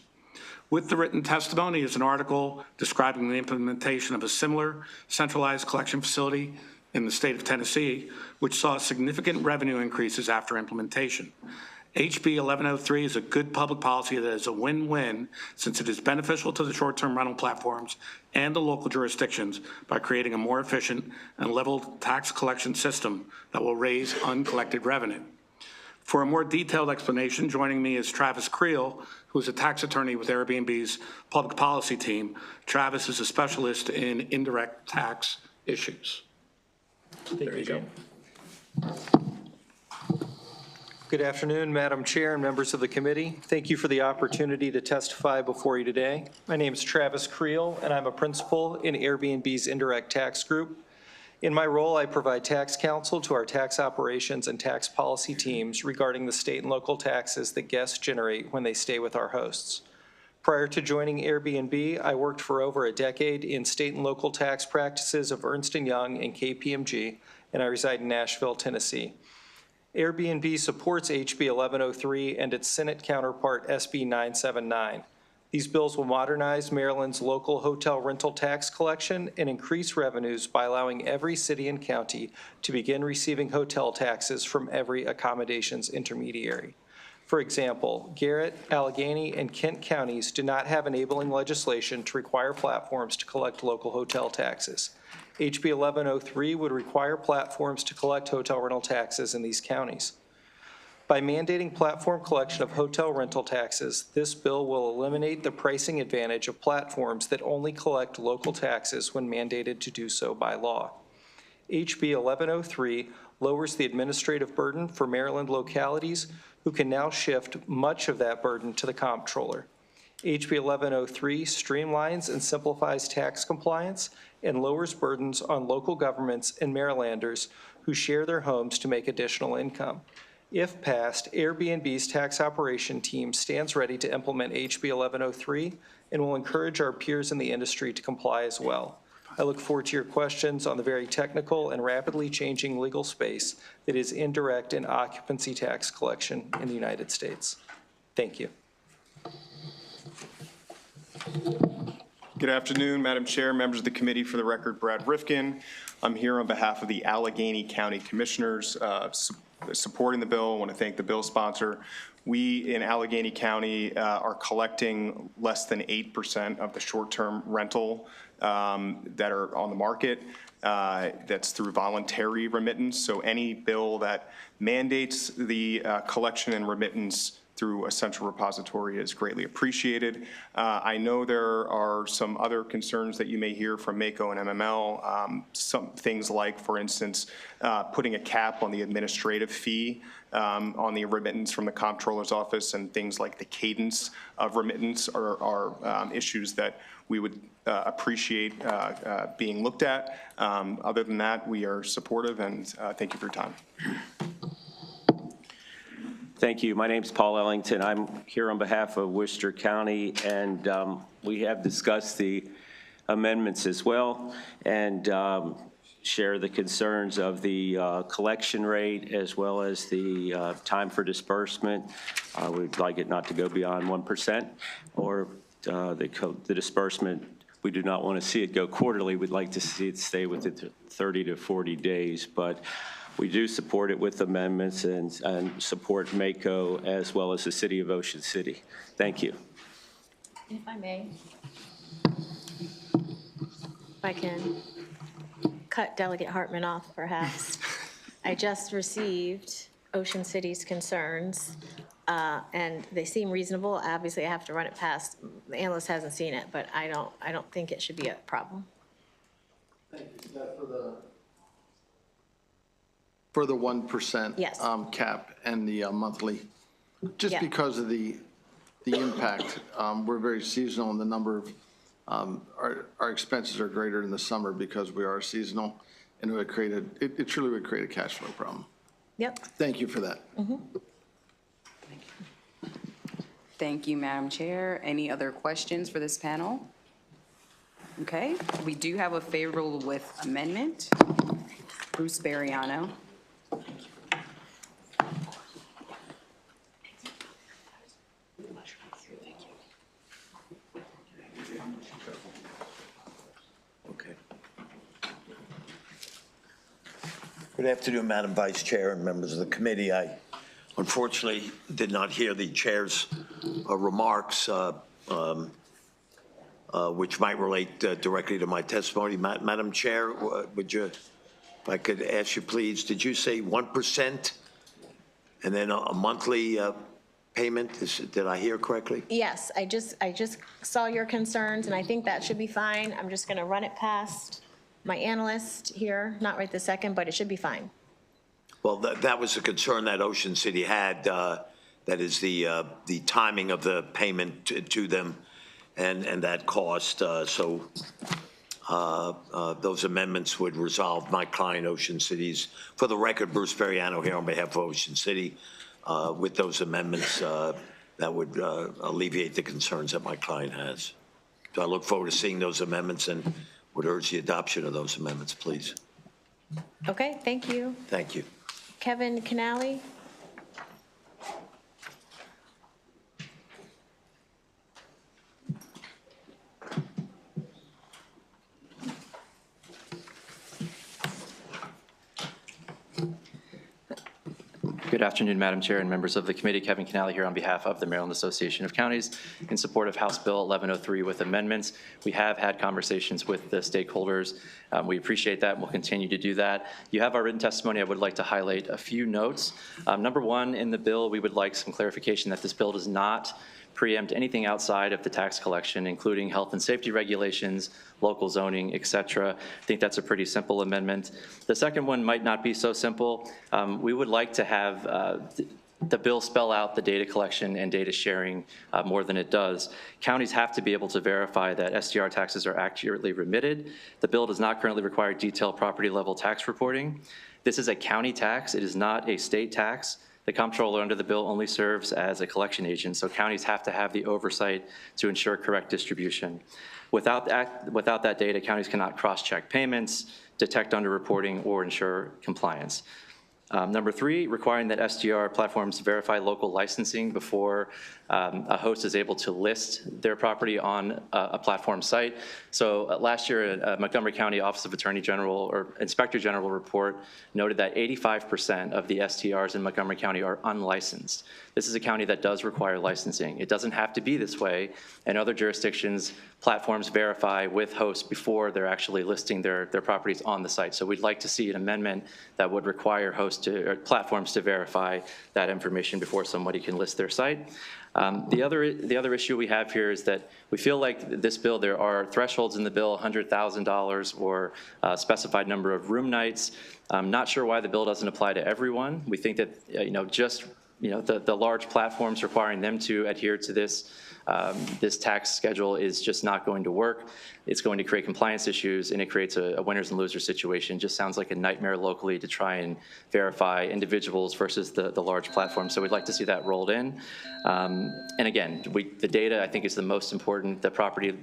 With the written testimony is an article describing the implementation of a similar centralized collection facility in the state of Tennessee, which saw significant revenue increases after implementation. HB 1103 is a good public policy that is a win-win since it is beneficial to the short-term rental platforms and the local jurisdictions by creating a more efficient and level tax collection system that will raise uncollected revenue. For a more detailed explanation, joining me is Travis Creel, who is a tax attorney with Airbnb's public policy team. Travis is a specialist in indirect tax issues. There you go. Good afternoon, Madam Chair and members of the committee. Thank you for the opportunity to testify before you today. My name is Travis Creel, and I'm a principal in Airbnb's Indirect Tax Group. In my role, I provide tax counsel to our tax operations and tax policy teams regarding the state and local taxes that guests generate when they stay with our hosts. Prior to joining Airbnb, I worked for over a decade in state and local tax practices of Ernst & Young and KPMG, and I reside in Nashville, Tennessee. Airbnb supports HB 1103 and its Senate counterpart SB 979. These bills will modernize Maryland's local hotel rental tax collection and increase revenues by allowing every city and county to begin receiving hotel taxes from every accommodations intermediary. For example, Garrett, Allegheny, and Kent counties do not have enabling legislation to require platforms to collect local hotel taxes. HB 1103 would require platforms to collect hotel rental taxes in these counties. By mandating platform collection of hotel rental taxes, this bill will eliminate the pricing advantage of platforms that only collect local taxes when mandated to do so by law. HB 1103 lowers the administrative burden for Maryland localities who can now shift much of that burden to the comptroller. HB 1103 streamlines and simplifies tax compliance and lowers burdens on local governments and Marylanders who share their homes to make additional income. If passed, Airbnb's tax operation team stands ready to implement HB 1103 and will encourage our peers in the industry to comply as well. I look forward to your questions on the very technical and rapidly changing legal space that is indirect and occupancy tax collection in the United States. Thank you. Good afternoon, Madam Chair, members of the committee. For the record, Brad Rifkin. I'm here on behalf of the Allegheny County Commissioners supporting the bill. I want to thank the bill sponsor. We in Allegheny County are collecting less than 8% of the short-term rental that are on the market. That's through voluntary remittance. So any bill that mandates the collection and remittance through a central repository is greatly appreciated. I know there are some other concerns that you may hear from MACO and MML, some things like, for instance, putting a cap on the administrative fee on the remittance from the comptroller's office, and things like the cadence of remittance are issues that we would appreciate being looked at. Other than that, we are supportive, and thank you for your time. Thank you. My name is Paul Ellington. I'm here on behalf of Worcester County, and we have discussed the amendments as well, and share the concerns of the collection rate as well as the time for disbursement. We'd like it not to go beyond 1%, or the disbursement. We do not want to see it go quarterly. We'd like to see it stay within 30 to 40 days, but we do support it with amendments and support MACO as well as the City of Ocean City. Thank you. If I may, if I can cut Delegate Hartman off, perhaps. I just received Ocean City's concerns, and they seem reasonable. Obviously, I have to run it past. The analyst hasn't seen it, but I don't think it should be a problem. Thank you. For the 1% Yes. Cap and the monthly, just because of the impact. We're very seasonal, and the number of our expenses are greater in the summer because we are seasonal, and it truly would create a cash flow problem. Yep. Thank you for that. Mm-hmm. Thank you, Madam Chair. Any other questions for this panel? Okay, we do have a favorable with amendment. Bruce Bariano. Okay. Good afternoon, Madam Vice Chair and members of the committee. I unfortunately did not hear the chair's remarks, which might relate directly to my testimony. Madam Chair, would you, if I could ask you, please, did you say 1% and then a monthly payment? Did I hear correctly? Yes, I just saw your concerns, and I think that should be fine. I'm just going to run it past my analyst here, not right this second, but it should be fine. Well, that was the concern that Ocean City had. That is the timing of the payment to them and that cost. So those amendments would resolve my client Ocean City's. For the record, Bruce Ferriano here on behalf of Ocean City. With those amendments, that would alleviate the concerns that my client has. So I look forward to seeing those amendments and would urge the adoption of those amendments, please. Okay, thank you. Thank you. Kevin Canali? Good afternoon, Madam Chair and members of the committee. Kevin Canali here on behalf of the Maryland Association of Counties in support of House Bill 1103 with amendments. We have had conversations with the stakeholders. We appreciate that and we'll continue to do that. You have our written testimony. I would like to highlight a few notes. Number one, in the bill, we would like some clarification that this bill does not preempt anything outside of the tax collection, including health and safety regulations, local zoning, et cetera. I think that's a pretty simple amendment. The second one might not be so simple. We would like to have the bill spell out the data collection and data sharing more than it does. Counties have to be able to verify that SDR taxes are accurately remitted. The bill does not currently require detailed property level tax reporting. This is a county tax. It is not a state tax. The comptroller under the bill only serves as a collection agent, so counties have to have the oversight to ensure correct distribution. Without that data, counties cannot cross-check payments, detect underreporting, or ensure compliance. Number three, requiring that SDR platforms verify local licensing before a host is able to list their property on a platform site. So last year, a Montgomery County Office of Attorney General or Inspector General report noted that 85% of the STRs in Montgomery County are unlicensed. This is a county that does require licensing. It doesn't have to be this way. In other jurisdictions, platforms verify with hosts before they're actually listing their properties on the site. So we'd like to see an amendment that would require hosts or platforms to verify that information before somebody can list their site. The other issue we have here is that we feel like this bill, there are thresholds in the bill, $100,000 or a specified number of room nights. I'm not sure why the bill doesn't apply to everyone. We think that, the large platforms requiring them to adhere to this tax schedule is just not going to work. It's going to create compliance issues and it creates a winners and losers situation. Just sounds like a nightmare locally to try and verify individuals versus the large platforms. So we'd like to see that rolled in. And again, the data I think is the most important, the property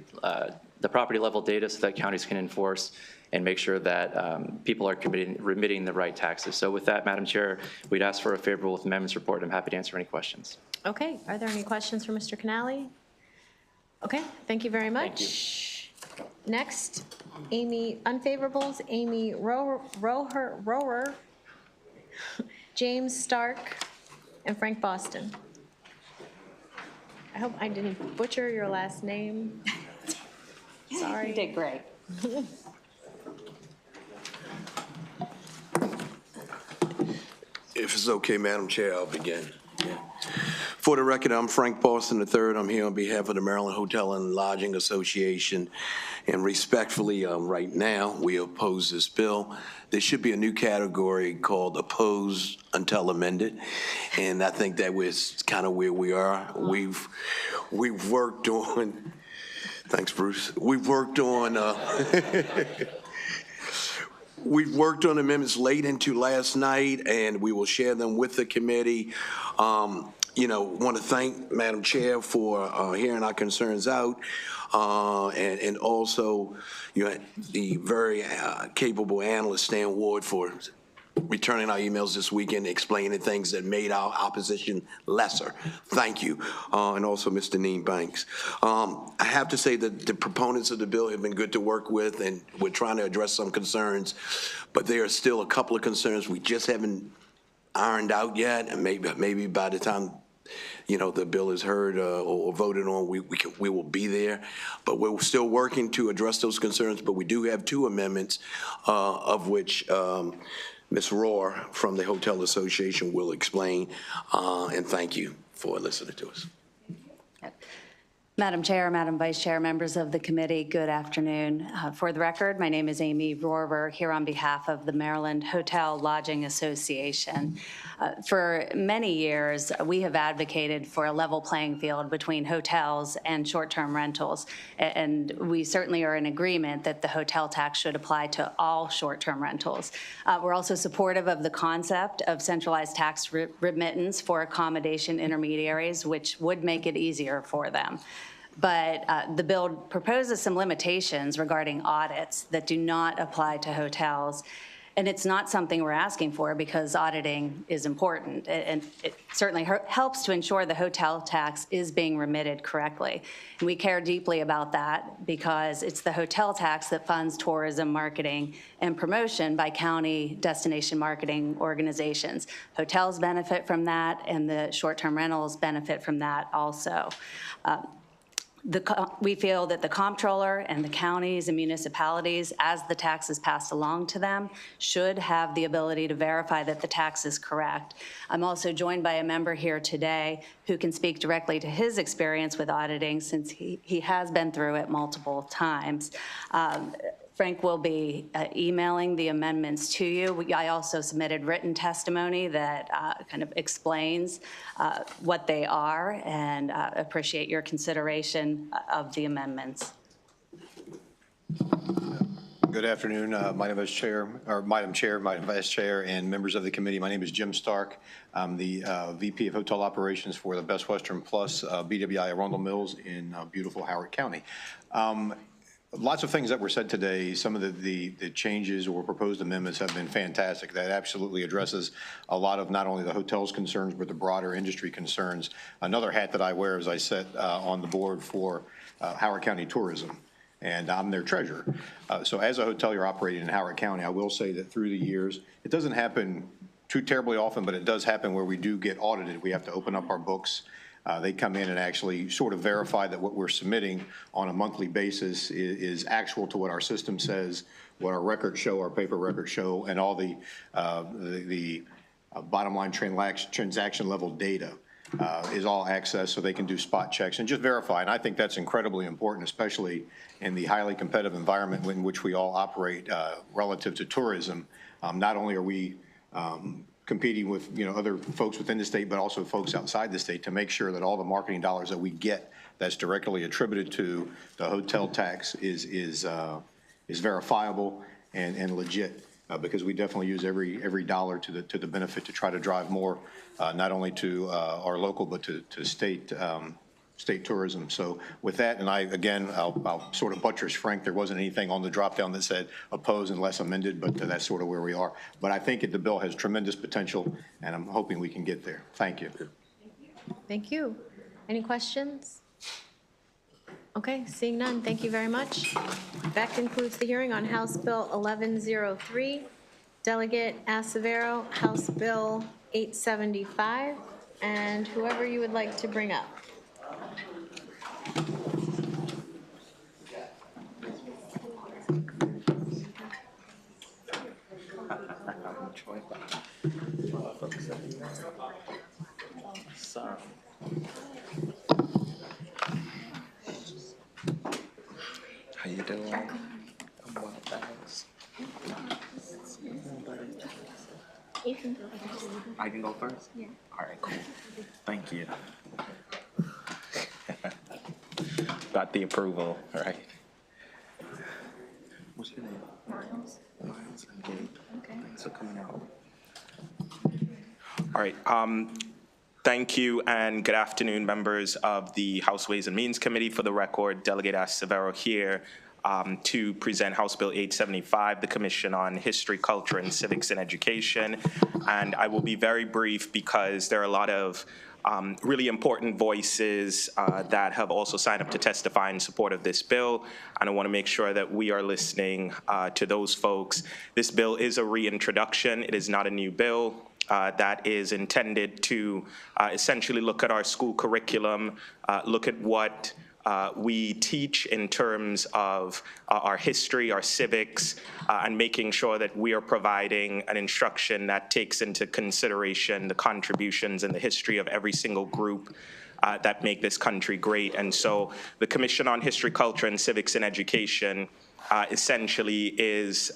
level data so that counties can enforce and make sure that people are remitting the right taxes. So with that, Madam Chair, we'd ask for a favorable with amendments report. I'm happy to answer any questions. Okay, are there any questions for Mr. Canali? Okay, thank you very much. Next, unfavorables, Amy Rower, James Stark, and Frank Boston. I hope I didn't butcher your last name. Sorry. You did great. If it's okay, Madam Chair, I'll begin. For the record, I'm Frank Boston III. I'm here on behalf of the Maryland Hotel and Lodging Association. And respectfully, right now, we oppose this bill. There should be a new category called opposed until amended. And I think that was kind of where we are. We've worked on, thanks, Bruce. We've worked on We've worked on amendments late into last night, and we will share them with the committee. Want to thank Madam Chair for hearing our concerns out, and also the very capable analyst Stan Ward for returning our emails this weekend, explaining things that made our opposition lesser. Thank you. And also Mr. Neen Banks. I have to say that the proponents of the bill have been good to work with, and we're trying to address some concerns, but there are still a couple of concerns we just haven't ironed out yet, and maybe by the time the bill is heard or voted on, we will be there. But we're still working to address those concerns. But we do have 2 amendments, of which Ms. Rohr from the Hotel Association will explain. And thank you for listening to us. Madam Chair, Madam Vice Chair, members of the committee, good afternoon. For the record, my name is Amy Rohrer, here on behalf of the Maryland Hotel Lodging Association. For many years, we have advocated for a level playing field between hotels and short-term rentals, and we certainly are in agreement that the hotel tax should apply to all short-term rentals. We're also supportive of the concept of centralized tax remittance for accommodation intermediaries, which would make it easier for them. But the bill proposes some limitations regarding audits that do not apply to hotels. And it's not something we're asking for because auditing is important. And it certainly helps to ensure the hotel tax is being remitted correctly. And we care deeply about that because it's the hotel tax that funds tourism marketing and promotion by county destination marketing organizations. Hotels benefit from that, and the short-term rentals benefit from that also. We feel that the comptroller and the counties and municipalities, as the tax is passed along to them, should have the ability to verify that the tax is correct. I'm also joined by a member here today who can speak directly to his experience with auditing, since he has been through it multiple times. Frank will be emailing the amendments to you. I also submitted written testimony that kind of explains what they are, and appreciate your consideration of the amendments. Good afternoon, Madam Chair, Madam Vice Chair, and members of the committee. My name is Jim Stark. I'm the VP of Hotel Operations for the Best Western Plus BWI Arundel Mills in beautiful Howard County. Lots of things that were said today. Some of the changes or proposed amendments have been fantastic. That absolutely addresses a lot of not only the hotel's concerns, but the broader industry concerns. Another hat that I wear is I sit on the board for Howard County Tourism, and I'm their treasurer. So as a hotelier operating in Howard County, I will say that through the years, it doesn't happen too terribly often, but it does happen where we do get audited. We have to open up our books. They come in and actually sort of verify that what we're submitting on a monthly basis is actual to what our system says, what our records show, our paper records show, and all the bottom line transaction level data is all accessed, so they can do spot checks and just verify. And I think that's incredibly important, especially in the highly competitive environment in which we all operate relative to tourism. Not only are we competing with other folks within the state, but also folks outside the state, to make sure that all the marketing dollars that we get that's directly attributed to the hotel tax is verifiable and legit, because we definitely use every dollar to the benefit to try to drive more, not only to our local, but to state tourism. So with that, and I'll sort of buttress Frank, there wasn't anything on the drop down that said oppose unless amended, but that's sort of where we are. But I think the bill has tremendous potential, and I'm hoping we can get there. Thank you. Thank you. Any questions? Okay, seeing none, thank you very much. That concludes the hearing on House Bill 1103. Delegate Acevero, House Bill 875, and whoever you would like to bring up. How you doing? I'm well, thanks. You can go first. I can go first? Yeah. All right, cool. Thank you. Got the approval, all right. What's your name? Miles. Miles and Gabe. Okay. Thanks for coming out. All right. Thank you and good afternoon, members of the House Ways and Means Committee. For the record, Delegate Acevero here to present House Bill 875, the Commission on History, Culture, and Civics in Education. And I will be very brief because there are a lot of really important voices that have also signed up to testify in support of this bill, and I want to make sure that we are listening to those folks. This bill is a reintroduction. It is not a new bill. that is intended to essentially look at our school curriculum, look at what we teach in terms of our history, our civics, and making sure that we are providing an instruction that takes into consideration the contributions and the history of every single group that make this country great. And so the Commission on History, Culture, and Civics in Education essentially is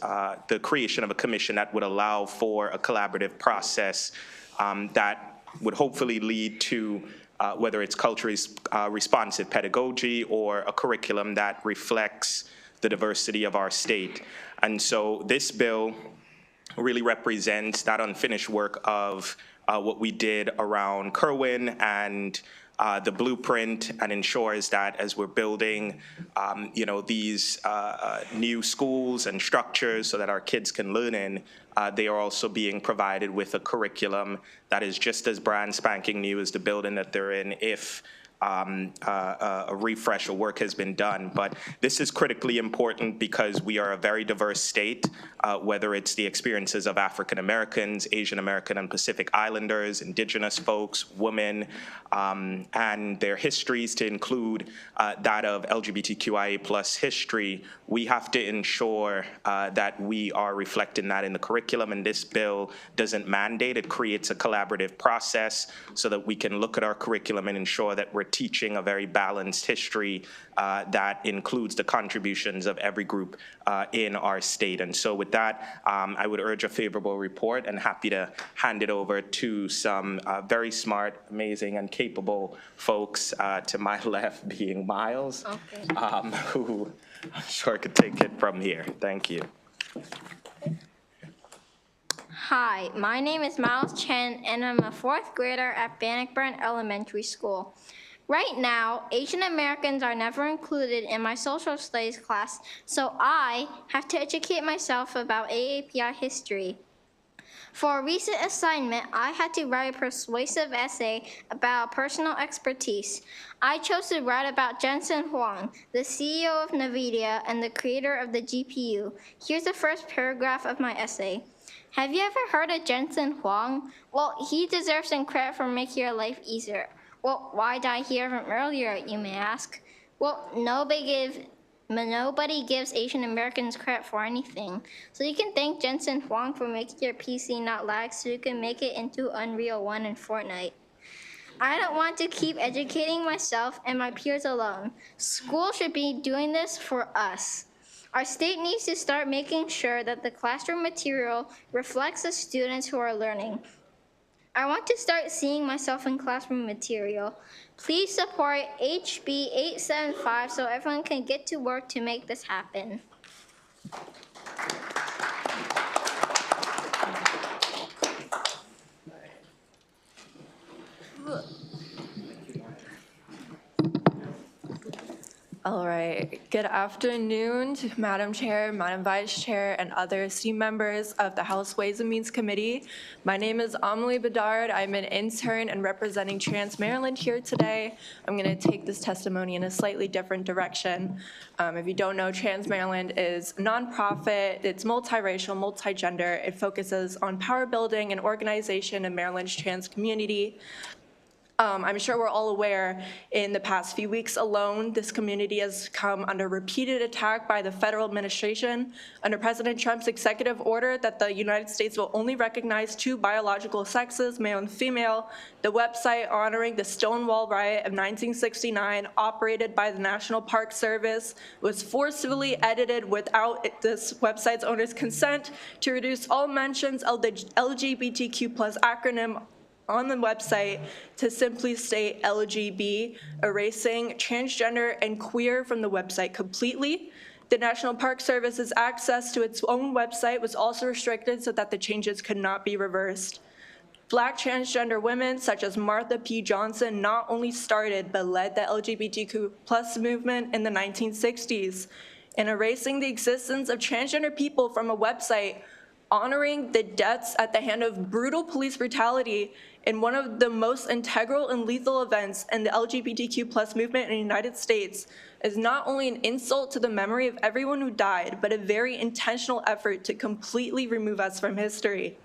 the creation of a commission that would allow for a collaborative process that would hopefully lead to whether it's culturally responsive pedagogy or a curriculum that reflects the diversity of our state. And so this bill really represents that unfinished work of what we did around Kerwin and the blueprint, and ensures that as we're building, these new schools and structures so that our kids can learn in, they are also being provided with a curriculum that is just as brand spanking new as the building that they're in, if a refresh of work has been done. But this is critically important because we are a very diverse state, whether it's the experiences of African Americans, Asian American and Pacific Islanders, indigenous folks, women, and their histories to include that of LGBTQIA plus history. We have to ensure that we are reflecting that in the curriculum, and this bill doesn't mandate. It creates a collaborative process so that we can look at our curriculum and ensure that we're teaching a very balanced history that includes the contributions of every group in our state. And so with that, I would urge a favorable report, and happy to hand it over to some very smart, amazing, and capable folks to my left, being Miles, who I'm sure could take it from here. Thank you. Hi, my name is Miles Chen, and I'm a 4th grader at Bannockburn Elementary School. Right now, Asian Americans are never included in my social studies class, so I have to educate myself about AAPI history. For a recent assignment, I had to write a persuasive essay about personal expertise. I chose to write about Jensen Huang, the CEO of NVIDIA and the creator of the GPU. Here's the first paragraph of my essay. Have you ever heard of Jensen Huang? Well, he deserves some credit for making your life easier. Well, why did I hear of him earlier, you may ask? Well, nobody gives Asian Americans credit for anything. So you can thank Jensen Huang for making your PC not lag so you can make it into Unreal 1 in Fortnite. I don't want to keep educating myself and my peers alone. School should be doing this for us. Our state needs to start making sure that the classroom material reflects the students who are learning. I want to start seeing myself in classroom material. Please support HB 875 so everyone can get to work to make this happen. All right. Good afternoon, to Madam Chair, Madam Vice Chair, and other esteemed members of the House Ways and Means Committee. My name is Amelie Bedard. I'm an intern and representing Trans Maryland here today. I'm going to take this testimony in a slightly different direction. If you don't know, Trans Maryland is a nonprofit. It's multiracial, multigender. It focuses on power building and organization in Maryland's trans community. I'm sure we're all aware in the past few weeks alone, this community has come under repeated attack by the federal administration under President Trump's executive order that the United States will only recognize 2 biological sexes, male and female. The website honoring the Stonewall Riot of 1969, operated by the National Park Service, was forcibly edited without this website's owner's consent to reduce all mentions of the LGBTQ+ acronym on the website to simply state LGB, erasing transgender and queer from the website completely. The National Park Service's access to its own website was also restricted so that the changes could not be reversed. Black transgender women such as Martha P. Johnson not only started but led the LGBTQ+ movement in the 1960s. In erasing the existence of transgender people from a website honoring the deaths at the hand of brutal police brutality in one of the most integral and lethal events in the LGBTQ+ movement in the United States is not only an insult to the memory of everyone who died, but a very intentional effort to completely remove us from history.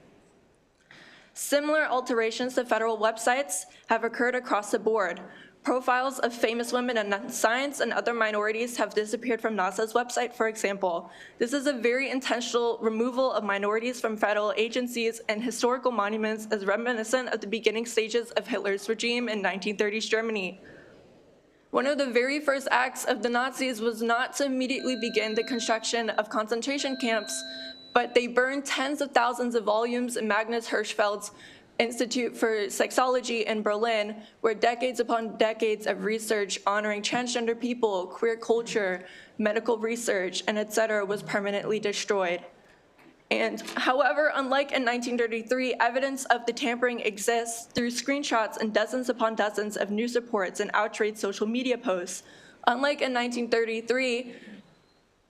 Similar alterations to federal websites have occurred across the board. Profiles of famous women in science and other minorities have disappeared from NASA's website, for example. This is a very intentional removal of minorities from federal agencies and historical monuments as reminiscent of the beginning stages of Hitler's regime in 1930s Germany. One of the very first acts of the Nazis was not to immediately begin the construction of concentration camps, but they burned tens of thousands of volumes in Magnus Hirschfeld's Institute for Sexology in Berlin, where decades upon decades of research honoring transgender people, queer culture, medical research, and etc. was permanently destroyed. And however, unlike in 1933, evidence of the tampering exists through screenshots and dozens upon dozens of news reports and outraged social media posts. Unlike in 1933,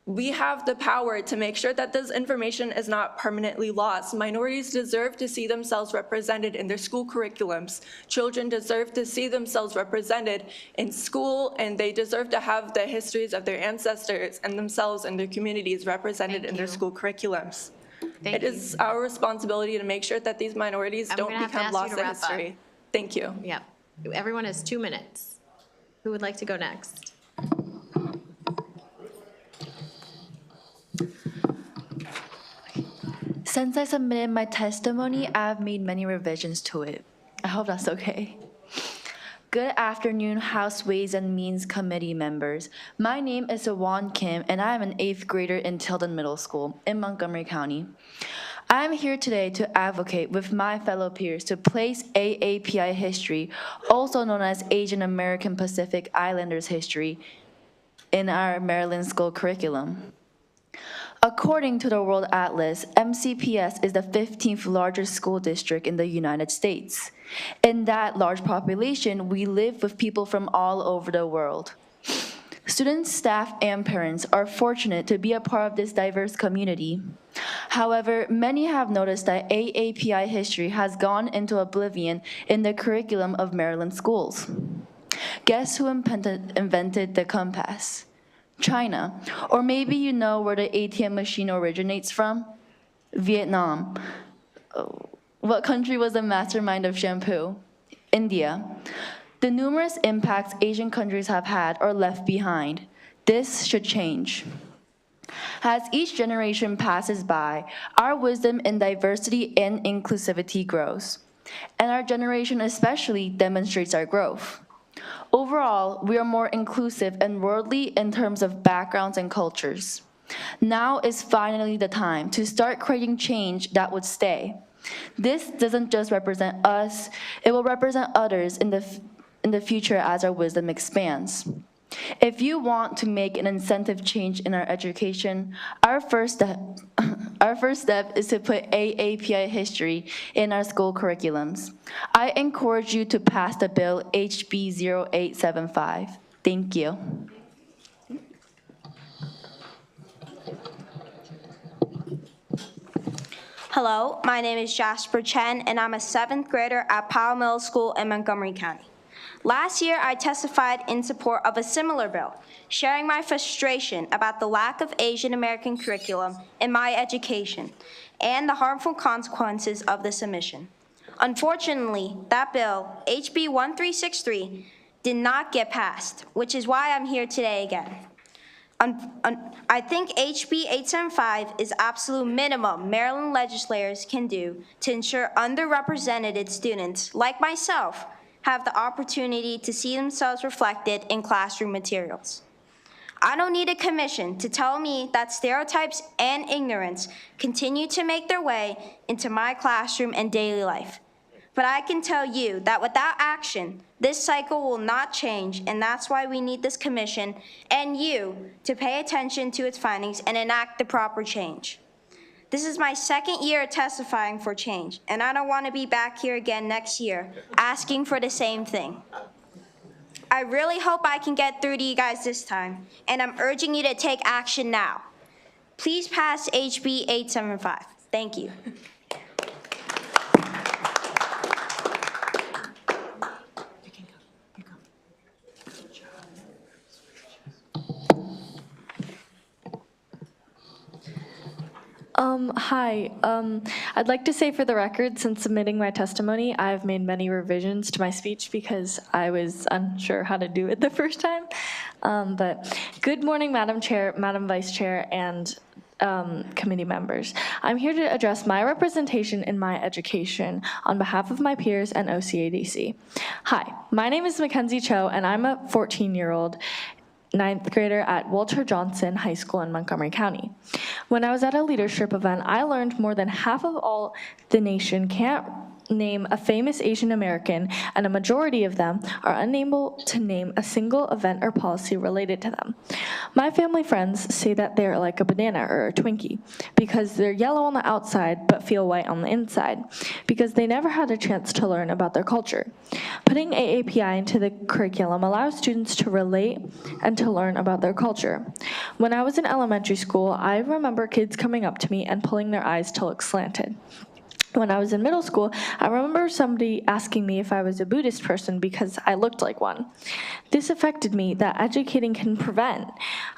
we have the power to make sure that this information is not permanently lost. Minorities deserve to see themselves represented in their school curriculums. Children deserve to see themselves represented in school, and they deserve to have the histories of their ancestors and themselves and their communities represented in their school curriculums. It is our responsibility to make sure that these minorities don't become lost in history. Thank you. Yep. Everyone has 2 minutes. Who would like to go next? Since I submitted my testimony, I've made many revisions to it. I hope that's okay. Good afternoon, House Ways and Means Committee members. My name is Awan Kim, and I am an 8th grader in Tilden Middle School in Montgomery County. I am here today to advocate with my fellow peers to place AAPI history, also known as Asian American Pacific Islanders history, in our Maryland school curriculum. According to the World Atlas, MCPS is the 15th largest school district in the United States. In that large population, we live with people from all over the world. Students, staff, and parents are fortunate to be a part of this diverse community. However, many have noticed that AAPI history has gone into oblivion in the curriculum of Maryland schools. Guess who invented the compass? China. Or maybe you know where the ATM machine originates from? Vietnam. What country was the mastermind of shampoo? India. The numerous impacts Asian countries have had are left behind. This should change. As each generation passes by, our wisdom in diversity and inclusivity grows, and our generation especially demonstrates our growth. Overall, we are more inclusive and worldly in terms of backgrounds and cultures. Now is finally the time to start creating change that would stay. This doesn't just represent us, it will represent others in the future as our wisdom expands. If you want to make an incentive change in our education, our first step is to put AAPI history in our school curriculums. I encourage you to pass the bill HB 0875. Thank you. Hello, my name is Jasper Chen, and I'm a 7th grader at Powell Middle School in Montgomery County. Last year, I testified in support of a similar bill, sharing my frustration about the lack of Asian American curriculum in my education and the harmful consequences of this omission. Unfortunately, that bill, HB 1363, did not get passed, which is why I'm here today again. I think HB 875 is absolute minimum Maryland legislators can do to ensure underrepresented students, like myself, have the opportunity to see themselves reflected in classroom materials. I don't need a commission to tell me that stereotypes and ignorance continue to make their way into my classroom and daily life. But I can tell you that without action, this cycle will not change, and that's why we need this commission and you to pay attention to its findings and enact the proper change. This is my 2nd year testifying for change, and I don't want to be back here again next year asking for the same thing. I really hope I can get through to you guys this time, and I'm urging you to take action now. Please pass HB 875. Thank you. Hi. I'd like to say for the record, since submitting my testimony, I've made many revisions to my speech because I was unsure how to do it the first time. But good morning, Madam Chair, Madam Vice Chair, and committee members. I'm here to address my representation in my education on behalf of my peers and OCADC. Hi, my name is Mackenzie Cho, and I'm a 14-year-old ninth grader at Walter Johnson High School in Montgomery County. When I was at a leadership event, I learned more than half of all the nation can't name a famous Asian American, and a majority of them are unable to name a single event or policy related to them. My family friends say that they're like a banana or a Twinkie because they're yellow on the outside but feel white on the inside because they never had a chance to learn about their culture. Putting AAPI into the curriculum allows students to relate and to learn about their culture. When I was in elementary school, I remember kids coming up to me and pulling their eyes to look slanted. When I was in middle school, I remember somebody asking me if I was a Buddhist person because I looked like one. This affected me that educating can prevent.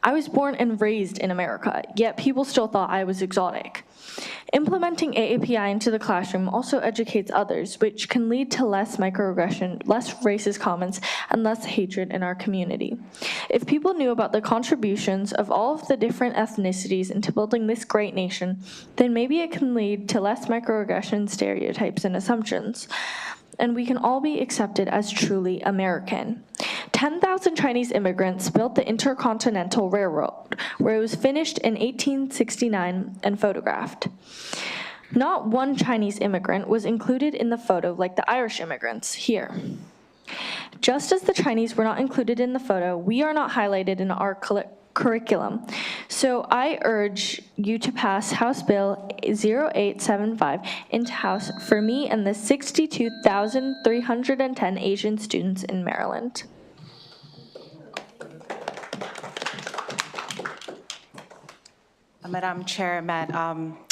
I was born and raised in America, yet people still thought I was exotic. Implementing AAPI into the classroom also educates others, which can lead to less microaggression, less racist comments, and less hatred in our community. If people knew about the contributions of all of the different ethnicities into building this great nation, then maybe it can lead to less microaggression, stereotypes, and assumptions, and we can all be accepted as truly American. 10,000 Chinese immigrants built the Intercontinental Railroad, where it was finished in 1869 and photographed. Not one Chinese immigrant was included in the photo like the Irish immigrants here. Just as the Chinese were not included in the photo, we are not highlighted in our curriculum. So I urge you to pass House Bill 0875 into House for me and the 62,310 Asian students in Maryland. Madam Chair,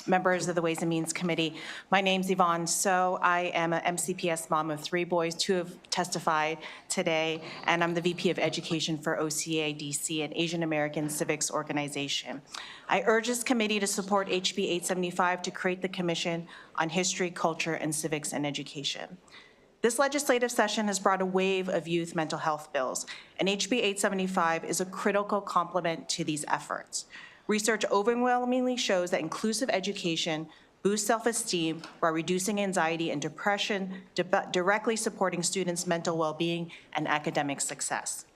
members of the Ways and Means Committee, my name's Yvonne So. I am an MCPS mom of 3 boys. 2 have testified today, and I'm the VP of Education for OCADC, an Asian American civics organization. I urge this committee to support HB 875 to create the Commission on History, Culture, and Civics and Education. This legislative session has brought a wave of youth mental health bills, and HB 875 is a critical complement to these efforts. Research overwhelmingly shows that inclusive education boosts self-esteem while reducing anxiety and depression, directly supporting students' mental well-being and academic success.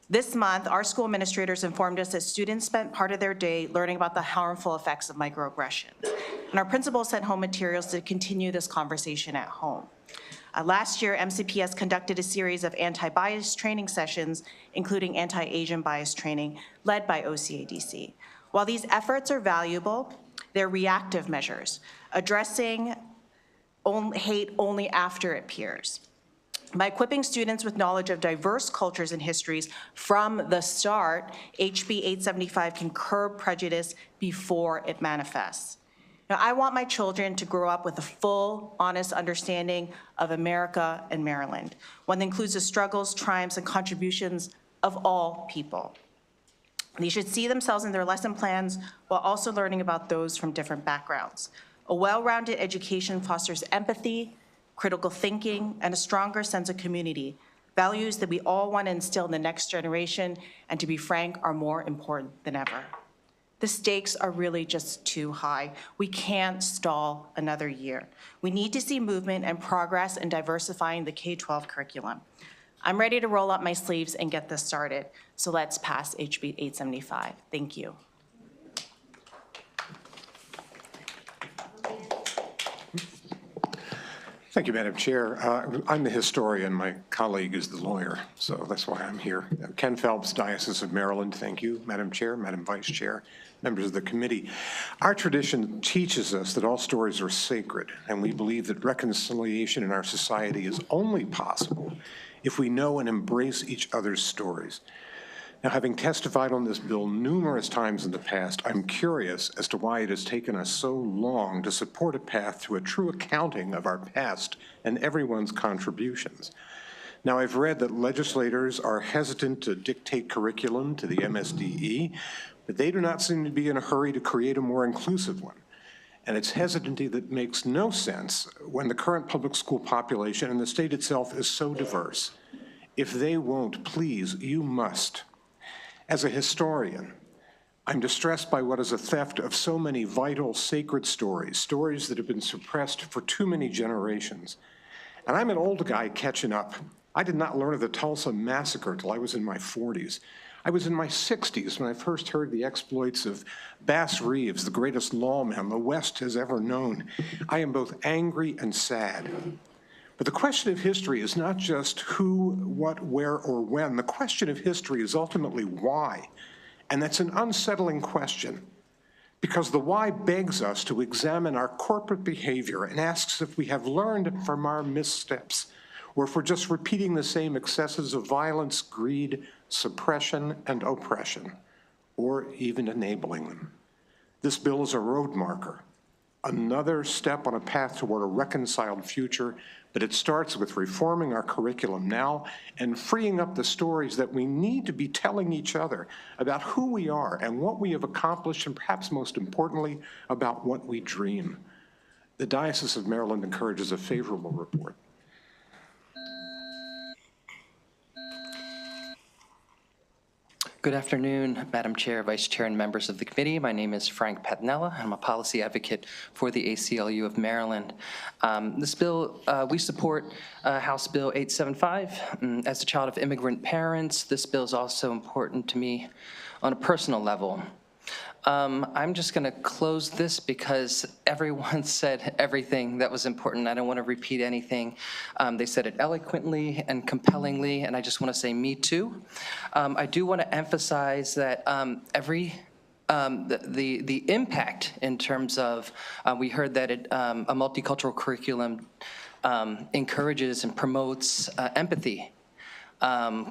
This month, our school administrators informed us that students spent part of their day learning about the harmful effects of microaggressions. And our principals sent home materials to continue this conversation at home. Last year, MCPS conducted a series of anti-bias training sessions, including anti-Asian bias training, led by OCADC. While these efforts are valuable, they're reactive measures, addressing hate only after it appears. By equipping students with knowledge of diverse cultures and histories from the start, HB 875 can curb prejudice before it manifests. Now, I want my children to grow up with a full, honest understanding of America and Maryland, one that includes the struggles, triumphs, and contributions of all people. They should see themselves in their lesson plans while also learning about those from different backgrounds. A well-rounded education fosters empathy, critical thinking, and a stronger sense of community, values that we all want to instill in the next generation, and to be frank, are more important than ever. The stakes are really just too high. We can't stall another year. We need to see movement and progress in diversifying the K-12 curriculum. I'm ready to roll up my sleeves and get this started. So let's pass HB 875. Thank you. Thank you, Madam Chair. I'm the historian. My colleague is the lawyer, so that's why I'm here. Ken Phelps, Diocese of Maryland. Thank you, Madam Chair, Madam Vice Chair, members of the committee. Our tradition teaches us that all stories are sacred, and we believe that reconciliation in our society is only possible if we know and embrace each other's stories. Now, having testified on this bill numerous times in the past, I'm curious as to why it has taken us so long to support a path to a true accounting of our past and everyone's contributions. Now, I've read that legislators are hesitant to dictate curriculum to the MSDE, but they do not seem to be in a hurry to create a more inclusive one. And it's hesitancy that makes no sense when the current public school population and the state itself is so diverse. If they won't, please, you must. As a historian, I'm distressed by what is a theft of so many vital, sacred stories, stories that have been suppressed for too many generations. And I'm an old guy catching up. I did not learn of the Tulsa Massacre till I was in my 40s. I was in my 60s when I first heard the exploits of Bass Reeves, the greatest lawman the West has ever known. I am both angry and sad. But the question of history is not just who, what, where, or when. The question of history is ultimately why. And that's an unsettling question, because the why begs us to examine our corporate behavior and asks if we have learned from our missteps, or if we're just repeating the same excesses of violence, greed, suppression, and oppression, or even enabling them. This bill is a road marker, another step on a path toward a reconciled future, but it starts with reforming our curriculum now and freeing up the stories that we need to be telling each other about who we are and what we have accomplished, and perhaps most importantly, about what we dream. The Diocese of Maryland encourages a favorable report. Good afternoon, Madam Chair, Vice Chair, and members of the committee. My name is Frank Padnella, and I'm a policy advocate for the ACLU of Maryland. This bill, we support House Bill 875. As a child of immigrant parents, this bill is also important to me on a personal level. I'm just going to close this because everyone said everything that was important. I don't want to repeat anything. They said it eloquently and compellingly, and I just want to say me too. I do want to emphasize that the impact in terms of, we heard that a multicultural curriculum encourages and promotes empathy,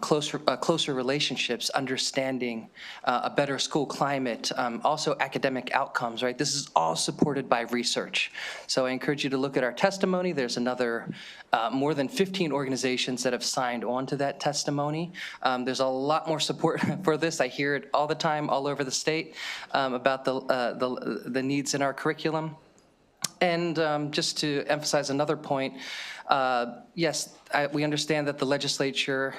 closer relationships, understanding, a better school climate, also academic outcomes, right? This is all supported by research. So I encourage you to look at our testimony. There's another more than 15 organizations that have signed on to that testimony. There's a lot more support for this. I hear it all the time, all over the state, about the needs in our curriculum. And just to emphasize another point, yes, we understand that the legislature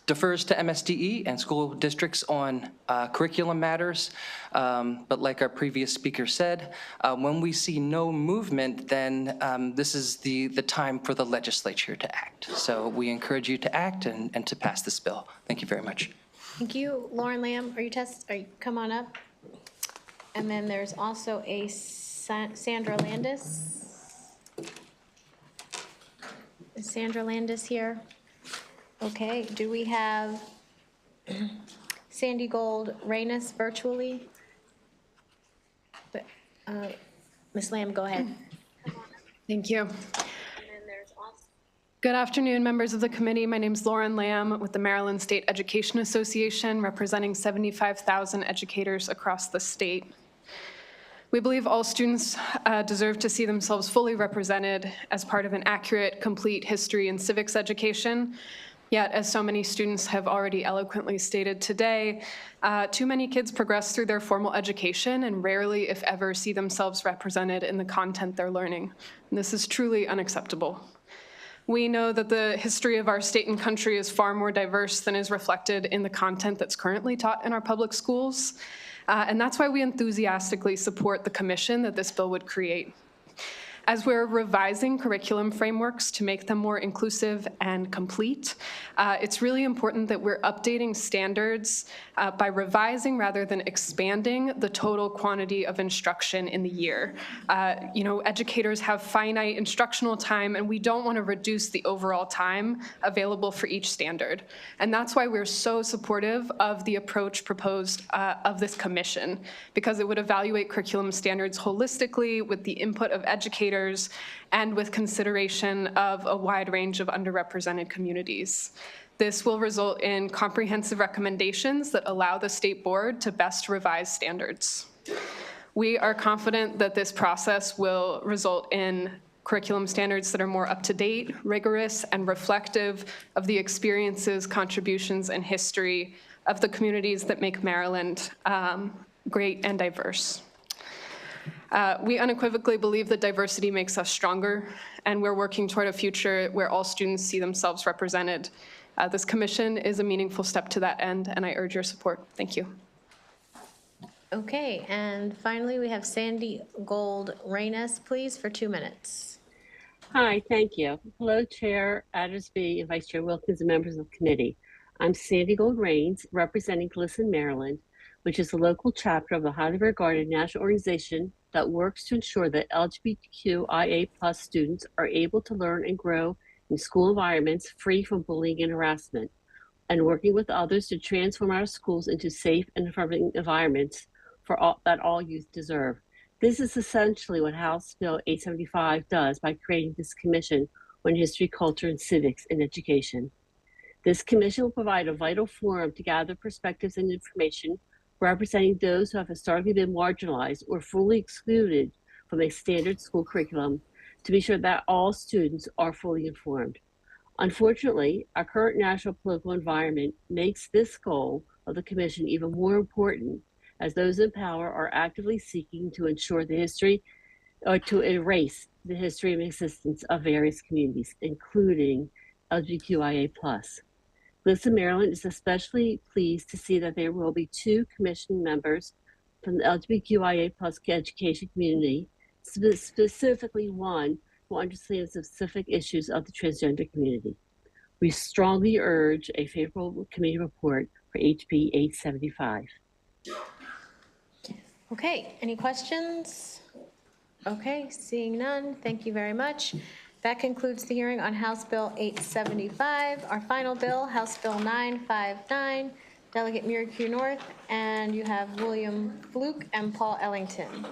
defers to MSDE and school districts on curriculum matters, but like our previous speaker said, when we see no movement, then this is the time for the legislature to act. So we encourage you to act and to pass this bill. Thank you very much. Thank you. Lauren Lamb, come on up. And then there's also a Sandra Landis. Is Sandra Landis here? Okay, do we have Sandy Gold Reynes virtually? Ms. Lamb, go ahead. Thank you. Good afternoon, members of the committee. My name is Lauren Lamb with the Maryland State Education Association, representing 75,000 educators across the state. We believe all students deserve to see themselves fully represented as part of an accurate, complete history and civics education. Yet, as so many students have already eloquently stated today, too many kids progress through their formal education and rarely, if ever, see themselves represented in the content they're learning. And this is truly unacceptable. We know that the history of our state and country is far more diverse than is reflected in the content that's currently taught in our public schools. And that's why we enthusiastically support the commission that this bill would create. As we're revising curriculum frameworks to make them more inclusive and complete, it's really important that we're updating standards by revising rather than expanding the total quantity of instruction in the year. Educators have finite instructional time, and we don't want to reduce the overall time available for each standard. And that's why we're so supportive of the approach proposed of this commission, because it would evaluate curriculum standards holistically with the input of educators and with consideration of a wide range of underrepresented communities. This will result in comprehensive recommendations that allow the state board to best revise standards. We are confident that this process will result in curriculum standards that are more up-to-date, rigorous, and reflective of the experiences, contributions, and history of the communities that make Maryland great and diverse. We unequivocally believe that diversity makes us stronger, and we're working toward a future where all students see themselves represented. This commission is a meaningful step to that end, and I urge your support. Thank you. Okay, and finally, we have Sandy Gold Reynes, please, for 2 minutes. Hi, thank you. Hello, Chair Addersby and Vice Chair Wilkins and members of the committee. I'm Sandy Gold Rains, representing Glisten, Maryland, which is a local chapter of the highly regarded national organization that works to ensure that LGBTQIA+ students are able to learn and grow in school environments free from bullying and harassment, and working with others to transform our schools into safe and affirming environments for all youth deserve. This is essentially what House Bill 875 does by creating this commission on history, culture, and civics in education. This commission will provide a vital forum to gather perspectives and information representing those who have historically been marginalized or fully excluded from a standard school curriculum to be sure that all students are fully informed. Unfortunately, our current national political environment makes this goal of the commission even more important, as those in power are actively seeking to ensure the history or to erase the history and existence of various communities, including LGBTQIA+. Glisten, Maryland is especially pleased to see that there will be 2 commission members from the LGBTQIA+ education community, specifically one who understands the specific issues of the transgender community. We strongly urge a favorable committee report for HB 875. Okay, any questions? Okay, seeing none, thank you very much. That concludes the hearing on House Bill 875. Our final bill, House Bill 959, Delegate Miracle North, and you have William Fluke and Paul Ellington.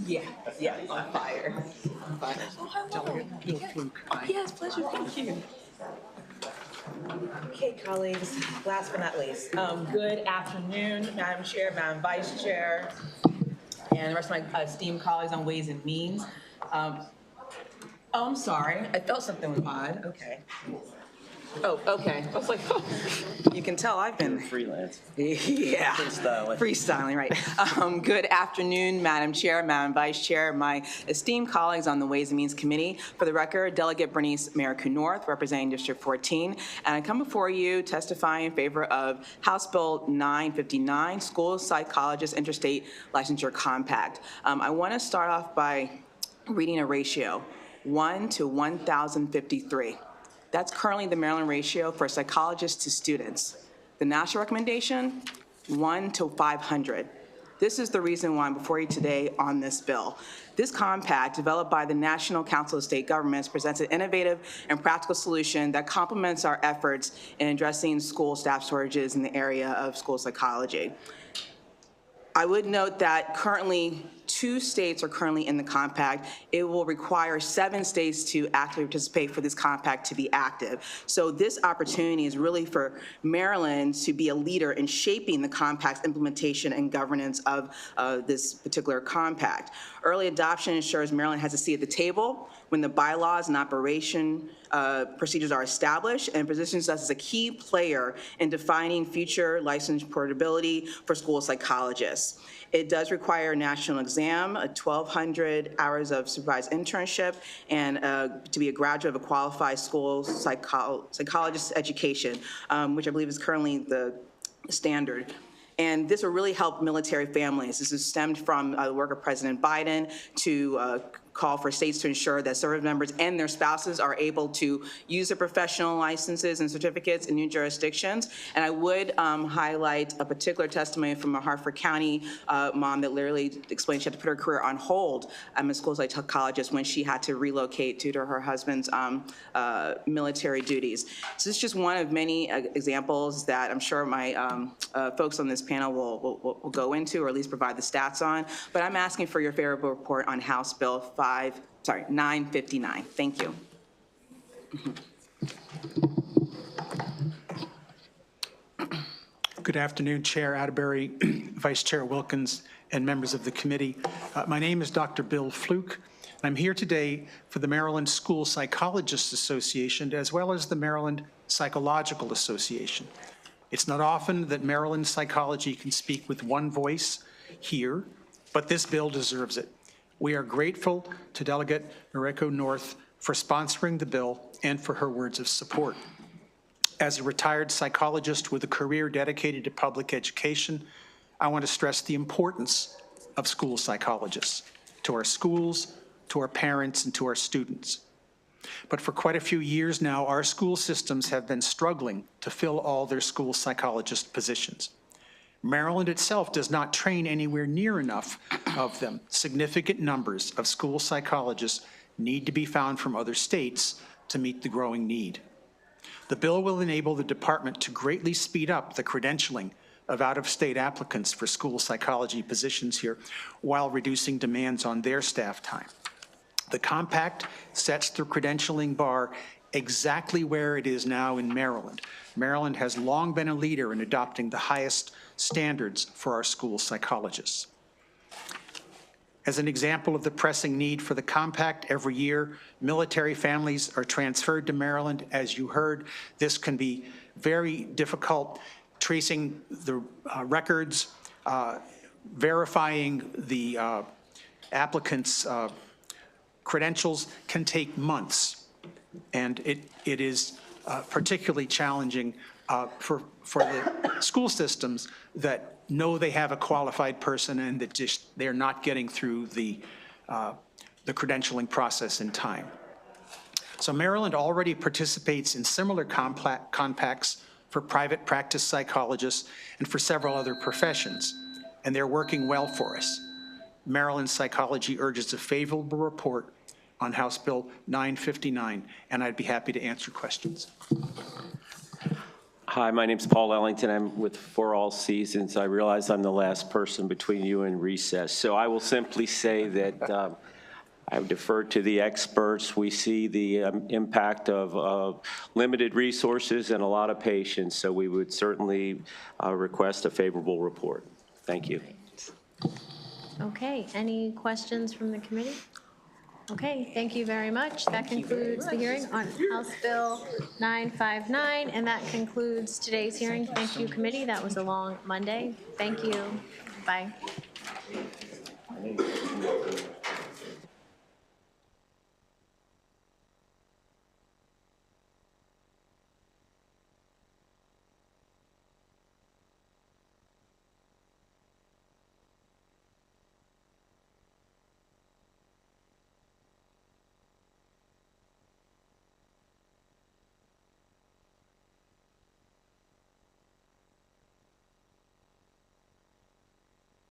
Yeah, on fire. Yes, pleasure, thank you. Okay, colleagues, last but not least, good afternoon, Madam Chair, Madam Vice Chair, and the rest of my esteemed colleagues on Ways and Means. Oh, I'm sorry, I felt something was odd, okay. Oh, okay, I was like, oh, you can tell I've been. Freelance. Yeah. Freestyling, right. Good afternoon, Madam Chair, Madam Vice Chair, my esteemed colleagues on the Ways and Means Committee. For the record, Delegate Bernice Miracle North, representing District 14, and I come before you testifying in favor of House Bill 959, School Psychologist Interstate Licensure Compact. I want to start off by reading a ratio, 1 to 1,053. That's currently the Maryland ratio for psychologists to students. The national recommendation, 1 to 500. This is the reason why I'm before you today on this bill. This compact, developed by the National Council of State Governments, presents an innovative and practical solution that complements our efforts in addressing school staff shortages in the area of school psychology. I would note that currently 2 states are currently in the compact. It will require 7 states to actively participate for this compact to be active. So this opportunity is really for Maryland to be a leader in shaping the compact's implementation and governance of this particular compact. Early adoption ensures Maryland has a seat at the table when the bylaws and operation procedures are established, and positions us as a key player in defining future license portability for school psychologists. It does require a national exam, 1,200 hours of supervised internship, and to be a graduate of a qualified school psychologist education, which I believe is currently the standard. And this will really help military families. This is stemmed from the work of President Biden to call for states to ensure that service members and their spouses are able to use their professional licenses and certificates in new jurisdictions. And I would highlight a particular testimony from a Hartford County mom that literally explained she had to put her career on hold as a school psychologist when she had to relocate due to her husband's military duties. So this is just one of many examples that I'm sure my folks on this panel will go into, or at least provide the stats on. But I'm asking for your favorable report on House Bill 959. Thank you. Good afternoon, Chair Atterbury, Vice Chair Wilkins, and members of the committee. My name is Dr. Bill Fluke. I'm here today for the Maryland School Psychologists Association, as well as the Maryland Psychological Association. It's not often that Maryland psychology can speak with one voice here, but this bill deserves it. We are grateful to Delegate Noriko North for sponsoring the bill and for her words of support. As a retired psychologist with a career dedicated to public education, I want to stress the importance of school psychologists to our schools, to our parents, and to our students. But for quite a few years now, our school systems have been struggling to fill all their school psychologist positions. Maryland itself does not train anywhere near enough of them. Significant numbers of school psychologists need to be found from other states to meet the growing need. The bill will enable the department to greatly speed up the credentialing of out-of-state applicants for school psychology positions here while reducing demands on their staff time. The compact sets the credentialing bar exactly where it is now in Maryland. Maryland has long been a leader in adopting the highest standards for our school psychologists. As an example of the pressing need for the compact, every year, military families are transferred to Maryland. As you heard, this can be very difficult, tracing the records, verifying the applicants' credentials can take months, and it is particularly challenging for the school systems that know they have a qualified person and that just they're not getting through the credentialing process in time. So Maryland already participates in similar compacts for private practice psychologists and for several other professions, and they're working well for us. Maryland Psychology urges a favorable report on House Bill 959, and I'd be happy to answer questions. Hi, my name's Paul Ellington. I'm with For All Seasons. I realize I'm the last person between you and recess, so I will simply say that I would defer to the experts. We see the impact of limited resources and a lot of patience, so we would certainly request a favorable report. Thank you. Okay, any questions from the committee? Okay, thank you very much. That concludes the hearing on House Bill 959, and that concludes today's hearing. Thank you, committee. That was a long Monday. Thank you. Bye.